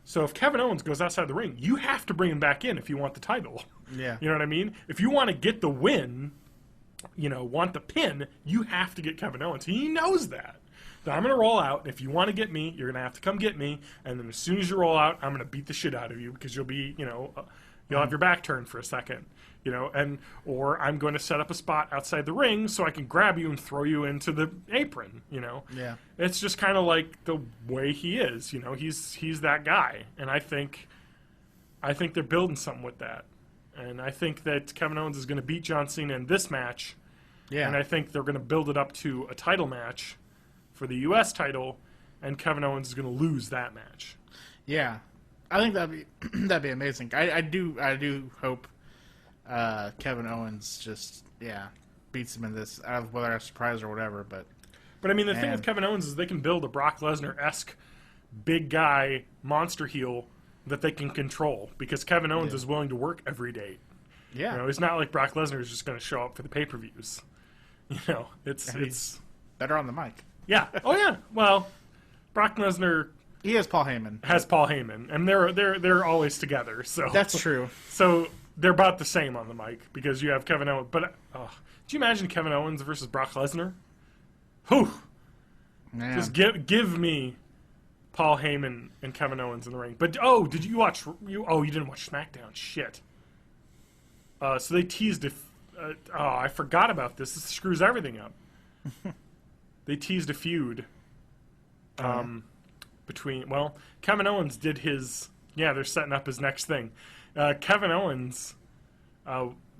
So if Kevin Owens goes outside the ring, you have to bring him back in if you want the title. You know what I mean? If you want to get the win, you know, want the pin, you have to get Kevin Owens. He knows that. So I'm going to roll out, and if you want to get me, you're going to have to come get me, and then as soon as you roll out, I'm going to beat the shit out of you because you'll be, you know, you'll have your back turned for a second, you know, or I'm going to set up a spot outside the ring so I can grab you and throw you into the apron, you know. It's just kind of like the way he is, you know. He's that guy, and I think they're building something with that. And I think that Kevin Owens is going to beat John Cena in this match. And I think they're going to build it up to a title match for the U.S. title, and Kevin Owens is going to lose that match. I think that'd be amazing. I do hope Kevin Owens just beats him in this, whether a surprise or whatever. But I mean, the thing with Kevin Owens is they can build a Brock Lesnar-esque big guy monster heel that they can control because Kevin Owens is willing to work every day. You know, it's not like Brock Lesnar is just going to show up for the pay-per-views. You know, it's better on the mic. Oh yeah. Well, Brock Lesnar. He has Paul Heyman. And they're always together. So that's true. So they're about the same on the mic because you have Kevin Owens. But do you imagine Kevin Owens versus Brock Lesnar? Whew. Man. Just give me Paul Heyman and Kevin Owens in the ring. But did you watch? You didn't watch SmackDown. Shit. So they teased I forgot about this. This screws everything up. they teased a feud between. Well, Kevin Owens did his. Yeah, they're setting up his next thing. Kevin Owens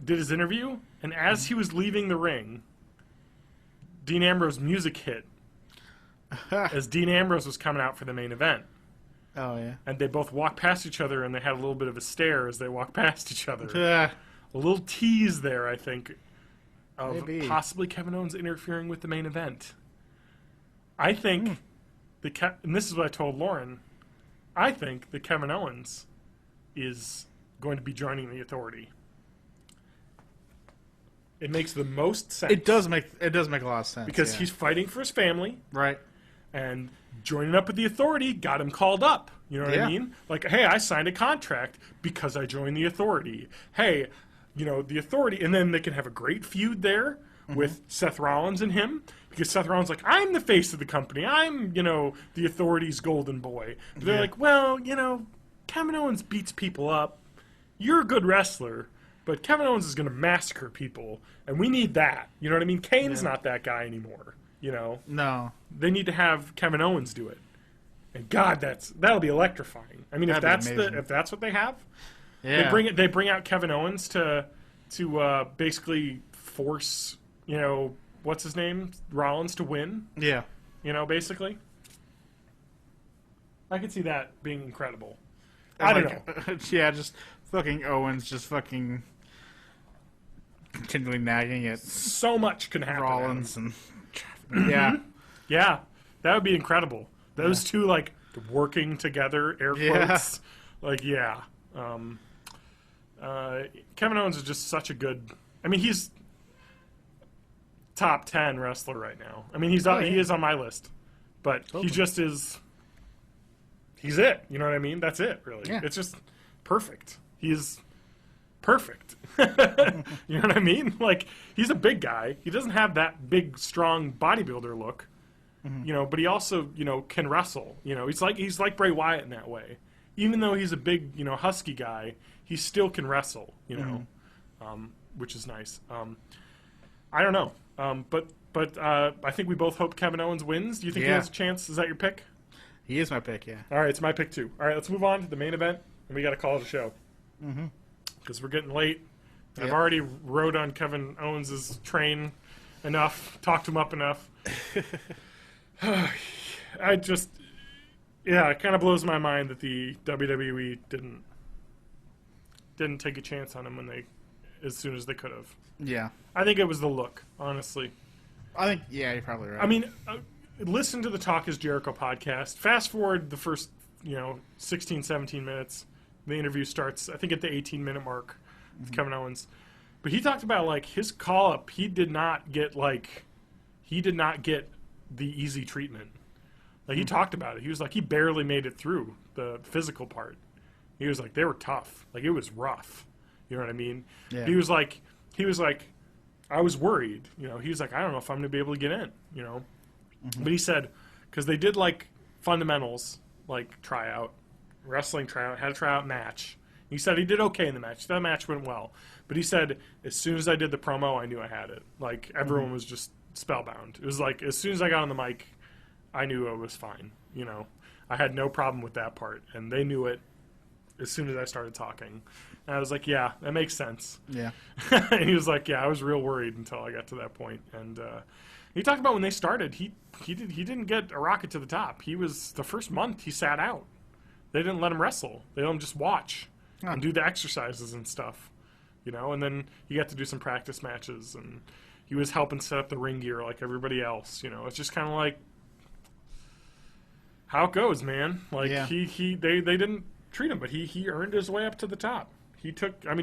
did his interview, and as he was leaving the ring, Dean Ambrose's music hit as Dean Ambrose was coming out for the main event. Oh, yeah. And they both walked past each other, and they had a little bit of a stare as they walked past each other. A little tease there, I think, of possibly Kevin Owens interfering with the main event. I think, and this is what I told Lauren, I think that Kevin Owens is going to be joining the Authority. It makes the most sense. It does make a lot of sense. Because he's fighting for his family. Right. And joining up with the Authority got him called up. You know what I mean? Like, hey, I signed a contract because I joined the Authority. Hey, the Authority. And then they can have a great feud there with Seth Rollins and him. Because Seth Rollins like, I'm the face of the company. I'm, the Authority's golden boy. But they're like, well, Kevin Owens beats people up. You're a good wrestler. But Kevin Owens is going to massacre people. And we need that. You know what I mean? Kane's not that guy anymore. No. They need to have Kevin Owens do it. And God, that'll be electrifying. I mean, if that's what they have, they bring out Kevin Owens to basically force, what's his name? Rollins to win. Yeah. Basically. I could see that being incredible. I don't know. Yeah, just fucking Owens just fucking continually nagging at so much can happen. Rollins and yeah, that would be incredible. Those two like working together, air quotes. Kevin Owens is just such a good. I mean, he's top 10 wrestler right now. I mean, he is on my list, but he just is. He's it. You know what I mean? That's it. Really, it's just perfect. He's perfect. You know what I mean? Like, he's a big guy. He doesn't have that big, strong bodybuilder look, but he also, can wrestle. He's like Bray Wyatt in that way. Even though he's a big, husky guy, he still can wrestle, which is nice. I don't know. But I think we both hope Kevin Owens wins. Do you think he has a chance? Is that your pick? He is my pick, yeah. All right, it's my pick too. All right, let's move on to the main event, and we got to call it a show. Because we're getting late. I've already rode on Kevin Owens' train enough, talked him up enough. It kind of blows my mind that the WWE didn't take a chance on him as soon as they could have. Yeah. I think it was the look, honestly. I think, you're probably right. I mean, listen to the Talk is Jericho podcast. Fast forward the first, 16, 17 minutes. The interview starts, I think, at the 18-minute mark with Kevin Owens. But he talked about, like, his call-up, he did not get the easy treatment. Like, he talked about it. He was like, he barely made it through the physical part. He was like, they were tough. Like, it was rough. You know what I mean? Yeah. He was like, I was worried. He was like, I don't know if I'm going to be able to get in, But he said, because they did, like, fundamentals, like, tryout, wrestling tryout, had a tryout match. He said he did okay in the match. That match went well. But he said, as soon as I did the promo, I knew I had it. Like, everyone was just spellbound. It was like, as soon as I got on the mic, I knew I was fine. I had no problem with that part. And they knew it as soon as I started talking. And I was like, yeah, that makes sense. Yeah. And he was like, yeah, I was real worried until I got to that point. And he talked about when they started, he didn't get a rocket to the top. He was, the first month, he sat out. They didn't let him wrestle. They let him just watch and do the exercises and stuff, and then he got to do some practice matches, and he was helping set up the ring gear like everybody else, It's just kind of like how it goes, man. Like, they didn't treat him, but he earned his way up to the top.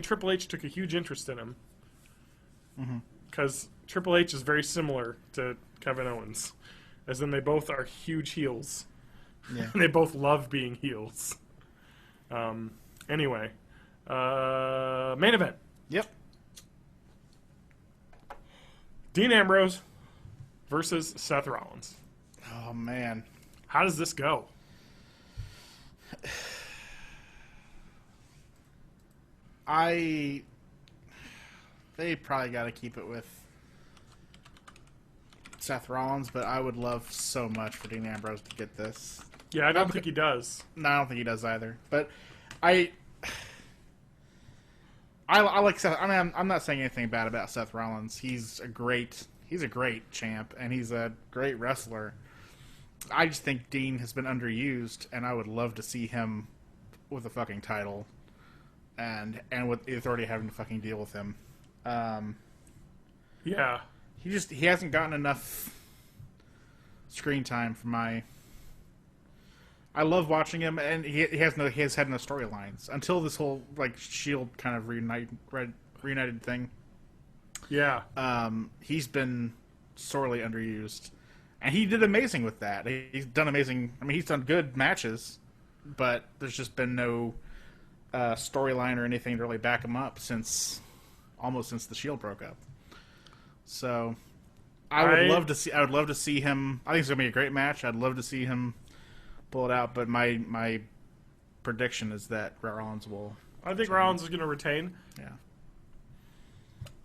Triple H took a huge interest in him because Triple H is very similar to Kevin Owens, as in they both are huge heels. Yeah. And they both love being heels. Anyway, main event. Yep. Dean Ambrose versus Seth Rollins. Oh, man. How does this go? They probably got to keep it with Seth Rollins, but I would love so much for Dean Ambrose to get this. Yeah, I don't think he does. No, I don't think he does either. But I like Seth. I mean, I'm not saying anything bad about Seth Rollins. He's a great champ, and he's a great wrestler. I just think Dean has been underused, and I would love to see him with a fucking title, and with the Authority having to fucking deal with him. Yeah. He hasn't gotten enough screen time for my. I love watching him, and he has had no storylines until this whole like Shield kind of reunited thing. Yeah. He's been sorely underused, and he did amazing with that. He's done amazing. I mean, he's done good matches, but there's just been no storyline or anything to really back him up since the Shield broke up. So, I would love to see him. I think it's gonna be a great match. I'd love to see him pull it out. But my prediction is that Rollins will. I think Rollins is going to retain. Yeah.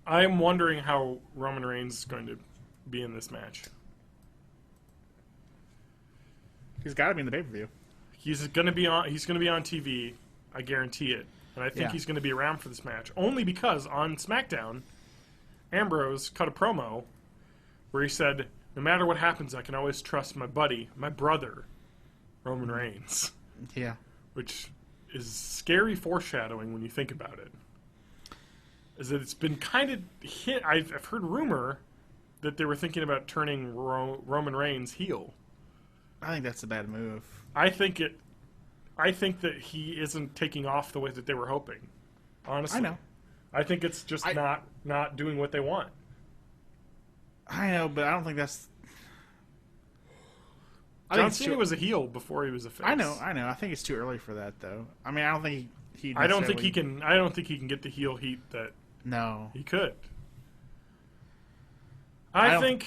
I am wondering how Roman Reigns is going to be in this match. He's got to be in the pay-per-view. He's going to be on TV. I guarantee it. And I think he's going to be around for this match only because on SmackDown, Ambrose cut a promo where he said, "No matter what happens, I can always trust my buddy, my brother, Roman Reigns." Yeah. Which is scary foreshadowing when you think about it. Is that it's been kind of hit. I've heard rumor that they were thinking about turning Roman Reigns heel. I think that's a bad move. I think that he isn't taking off the way that they were hoping. Honestly, I know. I think it's just not doing what they want. I know, but I don't think that's. John Cena was a heel before he was a face. I know. I think it's too early for that, though. I mean, I don't think he. I don't think he can. I don't think he can get the heel heat that. No, he could. I think.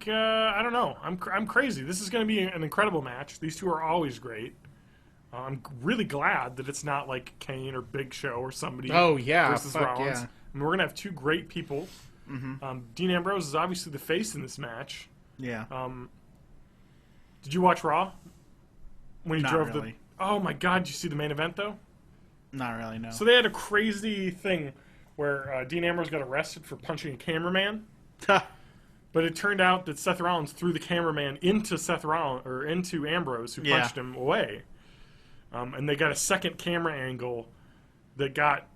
I don't know. I'm crazy. This is going to be an incredible match. These two are always great. I'm really glad that it's not like Kane or Big Show or somebody. Oh yeah, versus Rollins. Yeah. I mean, we're gonna have two great people. Mm-hmm. Dean Ambrose is obviously the face in this match. Yeah. Did you watch Raw? When he Not drove really. Oh my God! Did you see the main event though? Not really. No. So they had a crazy thing where Dean Ambrose got arrested for punching a cameraman. But it turned out that Seth Rollins threw the cameraman into into Ambrose, who punched him away. And they got a second camera angle that got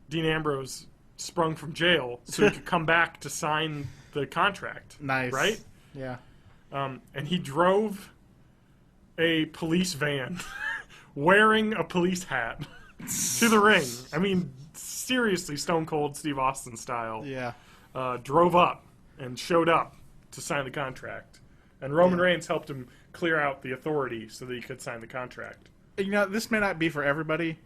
Dean Ambrose sprung from jail so he could come back to sign the contract. Nice. Right? Yeah. And he drove a police van wearing a police hat to the ring. I mean, seriously, Stone Cold Steve Austin style. Yeah. Drove up and showed up to sign the contract. And Roman Reigns helped him clear out the Authority so that he could sign the contract. You know, this may not be for everybody,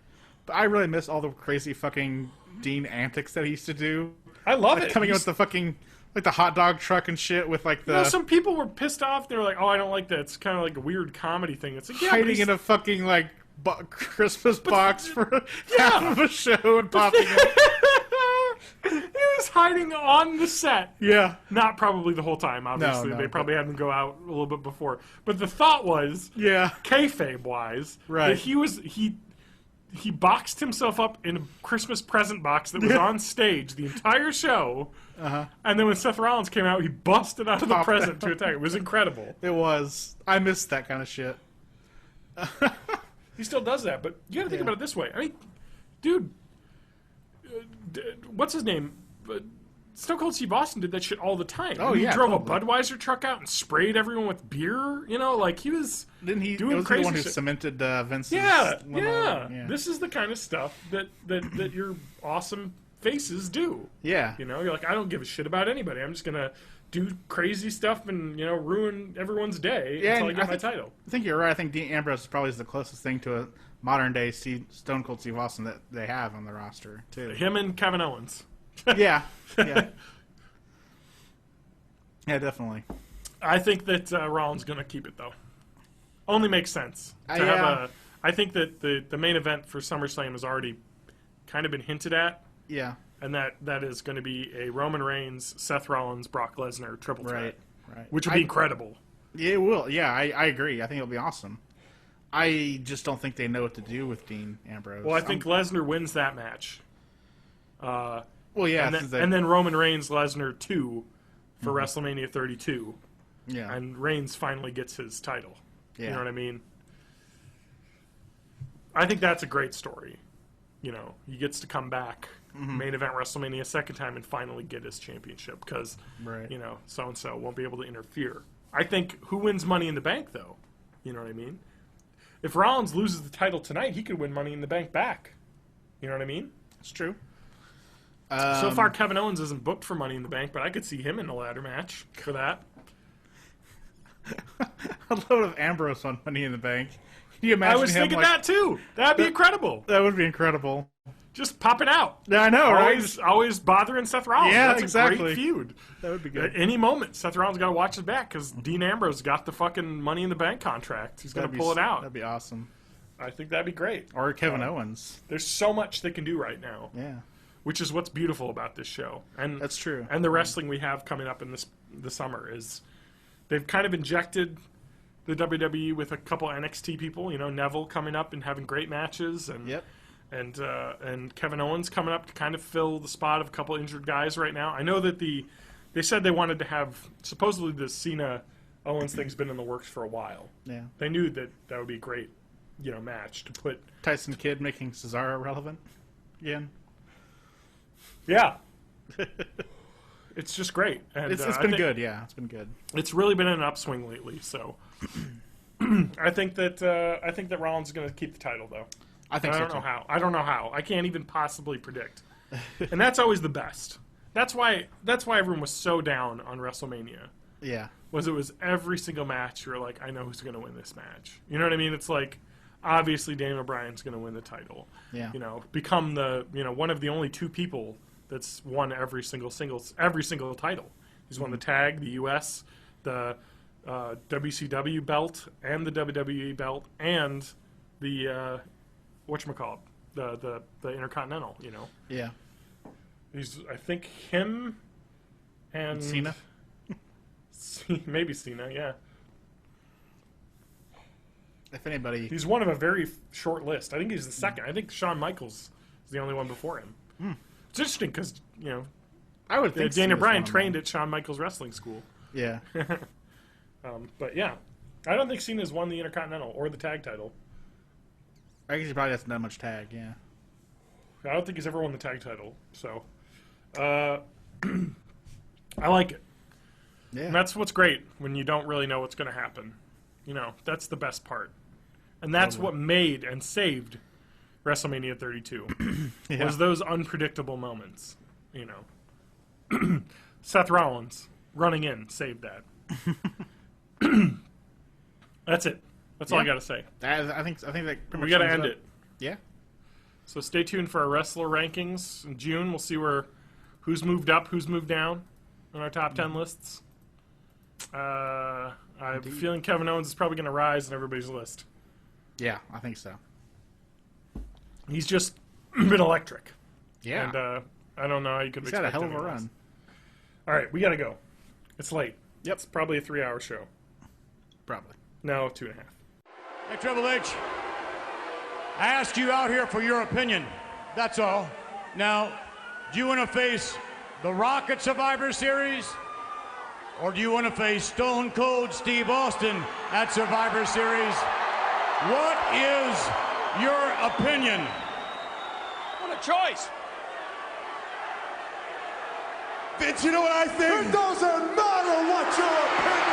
but I really miss all the crazy fucking Dean antics that he used to do. I love like it. Coming in with the fucking, like the hot dog truck and shit with like the... You know, some people were pissed off. They were like, oh, I don't like that. It's kind of like a weird comedy thing. It's like, hiding in a fucking, like, Christmas box for half of a show and popping it. He was hiding on the set. Yeah. Not probably the whole time, obviously. No, they probably had him go out a little bit before. But the thought was, kayfabe-wise, that he boxed himself up in a Christmas present box that was on stage the entire show. Uh-huh. And then when Seth Rollins came out, he busted out of the present to attack. It was incredible. It was. I missed that kind of shit. He still does that, but you got to think about it this way. I mean, dude, what's his name? Stone Cold Steve Austin did that shit all the time. Oh, he yeah, drove totally. a Budweiser truck out and sprayed everyone with beer. You know, like he was Didn't he? doing Was crazy the one who shit. cemented Vince's limo? Yeah. This is the kind of stuff that your awesome faces do. Yeah. You know, you're like, I don't give a shit about anybody. I'm just gonna do crazy stuff and ruin everyone's day until I get my title. I think you're right. I think Dean Ambrose probably is the closest thing to a modern day Stone Cold Steve Austin that they have on the roster too. Him and Kevin Owens. Yeah. Yeah, definitely. I think that Rollins going to keep it, though. Only makes sense. I think that the main event for SummerSlam has already kind of been hinted at. Yeah. and that is going to be a Roman Reigns, Seth Rollins, Brock Lesnar triple threat, right. which would be incredible. Yeah, it will. Yeah, I agree. I think it'll be awesome. I just don't think they know what to do with Dean Ambrose. Well, I think Lesnar wins that match. Well, yeah, and then Roman Reigns, Lesnar 2 for WrestleMania 32. Yeah, and Reigns finally gets his title. Yeah. You know what I mean? I think that's a great story. You know, he gets to come back, main event WrestleMania a second time, and finally get his championship because, you know, so-and-so won't be able to interfere. I think who wins Money in the Bank, though? You know what I mean? If Rollins loses the title tonight, he could win Money in the Bank back. You know what I mean? It's true. So far, Kevin Owens isn't booked for Money in the Bank, but I could see him in a ladder match for that. A load of Ambrose on Money in the Bank. Can you imagine I was thinking that too. That'd be incredible. That would be incredible. Just popping out. Yeah, I know, right? Always bothering Seth Rollins. Yeah, That's exactly. a great feud. That would be good. At any moment, Seth Rollins got to watch his back because Dean Ambrose got the fucking Money in the Bank contract. He's going to pull it out. That'd be awesome. I think that'd be great. Or Kevin Owens. There's so much they can do right now. Yeah. Which is what's beautiful about this show. And that's true. And the wrestling we have coming up in the summer is they've kind of injected the WWE with a couple NXT people. You know, Neville coming up and having great matches, and and Kevin Owens coming up to kind of fill the spot of a couple injured guys right now. I know that they said they wanted to have supposedly the Cena Owens thing's been in the works for a while. Yeah, they knew that would be a great, you know, match to put Tyson Kidd making Cesaro relevant again. Yeah. It's just great. And it's been good, yeah. It's been good. It's really been an upswing lately, so I think that Rollins is going to keep the title, though. I don't know how. I don't know how. I can't even possibly predict. And that's always the best. That's why everyone was so down on WrestleMania. Yeah. It was every single match you're like, I know who's going to win this match. You know what I mean? It's like, obviously Daniel Bryan's going to win the title. Yeah. You know, become the, you know, one of the only two people that's won every single title. He's won the tag, the US, the WCW belt, and the WWE belt, and the whatchamacallit, the Intercontinental. You know. Yeah. He's, I think, him and Cena. Maybe Cena. Yeah. If anybody, he's one of a very short list. I think he's the second. I think Shawn Michaels is the only one before him. It's interesting because, you know, I would think Daniel Bryan trained at Shawn Michaels Wrestling School. Yeah. But yeah, I don't think Cena's won the Intercontinental or the tag title. I guess he probably hasn't done much tag. Yeah. I don't think he's ever won the tag title. So, I like it. Yeah. And that's what's great when you don't really know what's going to happen. You know, that's the best part, and that's what made and saved WrestleMania 32 was those unpredictable moments. You know, Seth Rollins running in saved that. That's it. That's all I got to say. I think that we got to end it. Yeah. So stay tuned for our wrestler rankings in June. We'll see who's moved up, who's moved down on our top 10 lists. I have a feeling Kevin Owens is probably going to rise in everybody's list. Yeah, I think so. He's just been electric. Yeah. And I don't know how you could expect He's had a hell of a run. All right, we got to go. It's late. Yep. It's probably a 3-hour show. Probably. No, 2.5. Hey, Triple H, I asked you out here for your opinion. That's all. Now, do you want to face The Rock at Survivor Series? Or do you want to face Stone Cold Steve Austin at Survivor Series? What is your opinion? What a choice! Vince, you know what I think? It doesn't matter what your opinion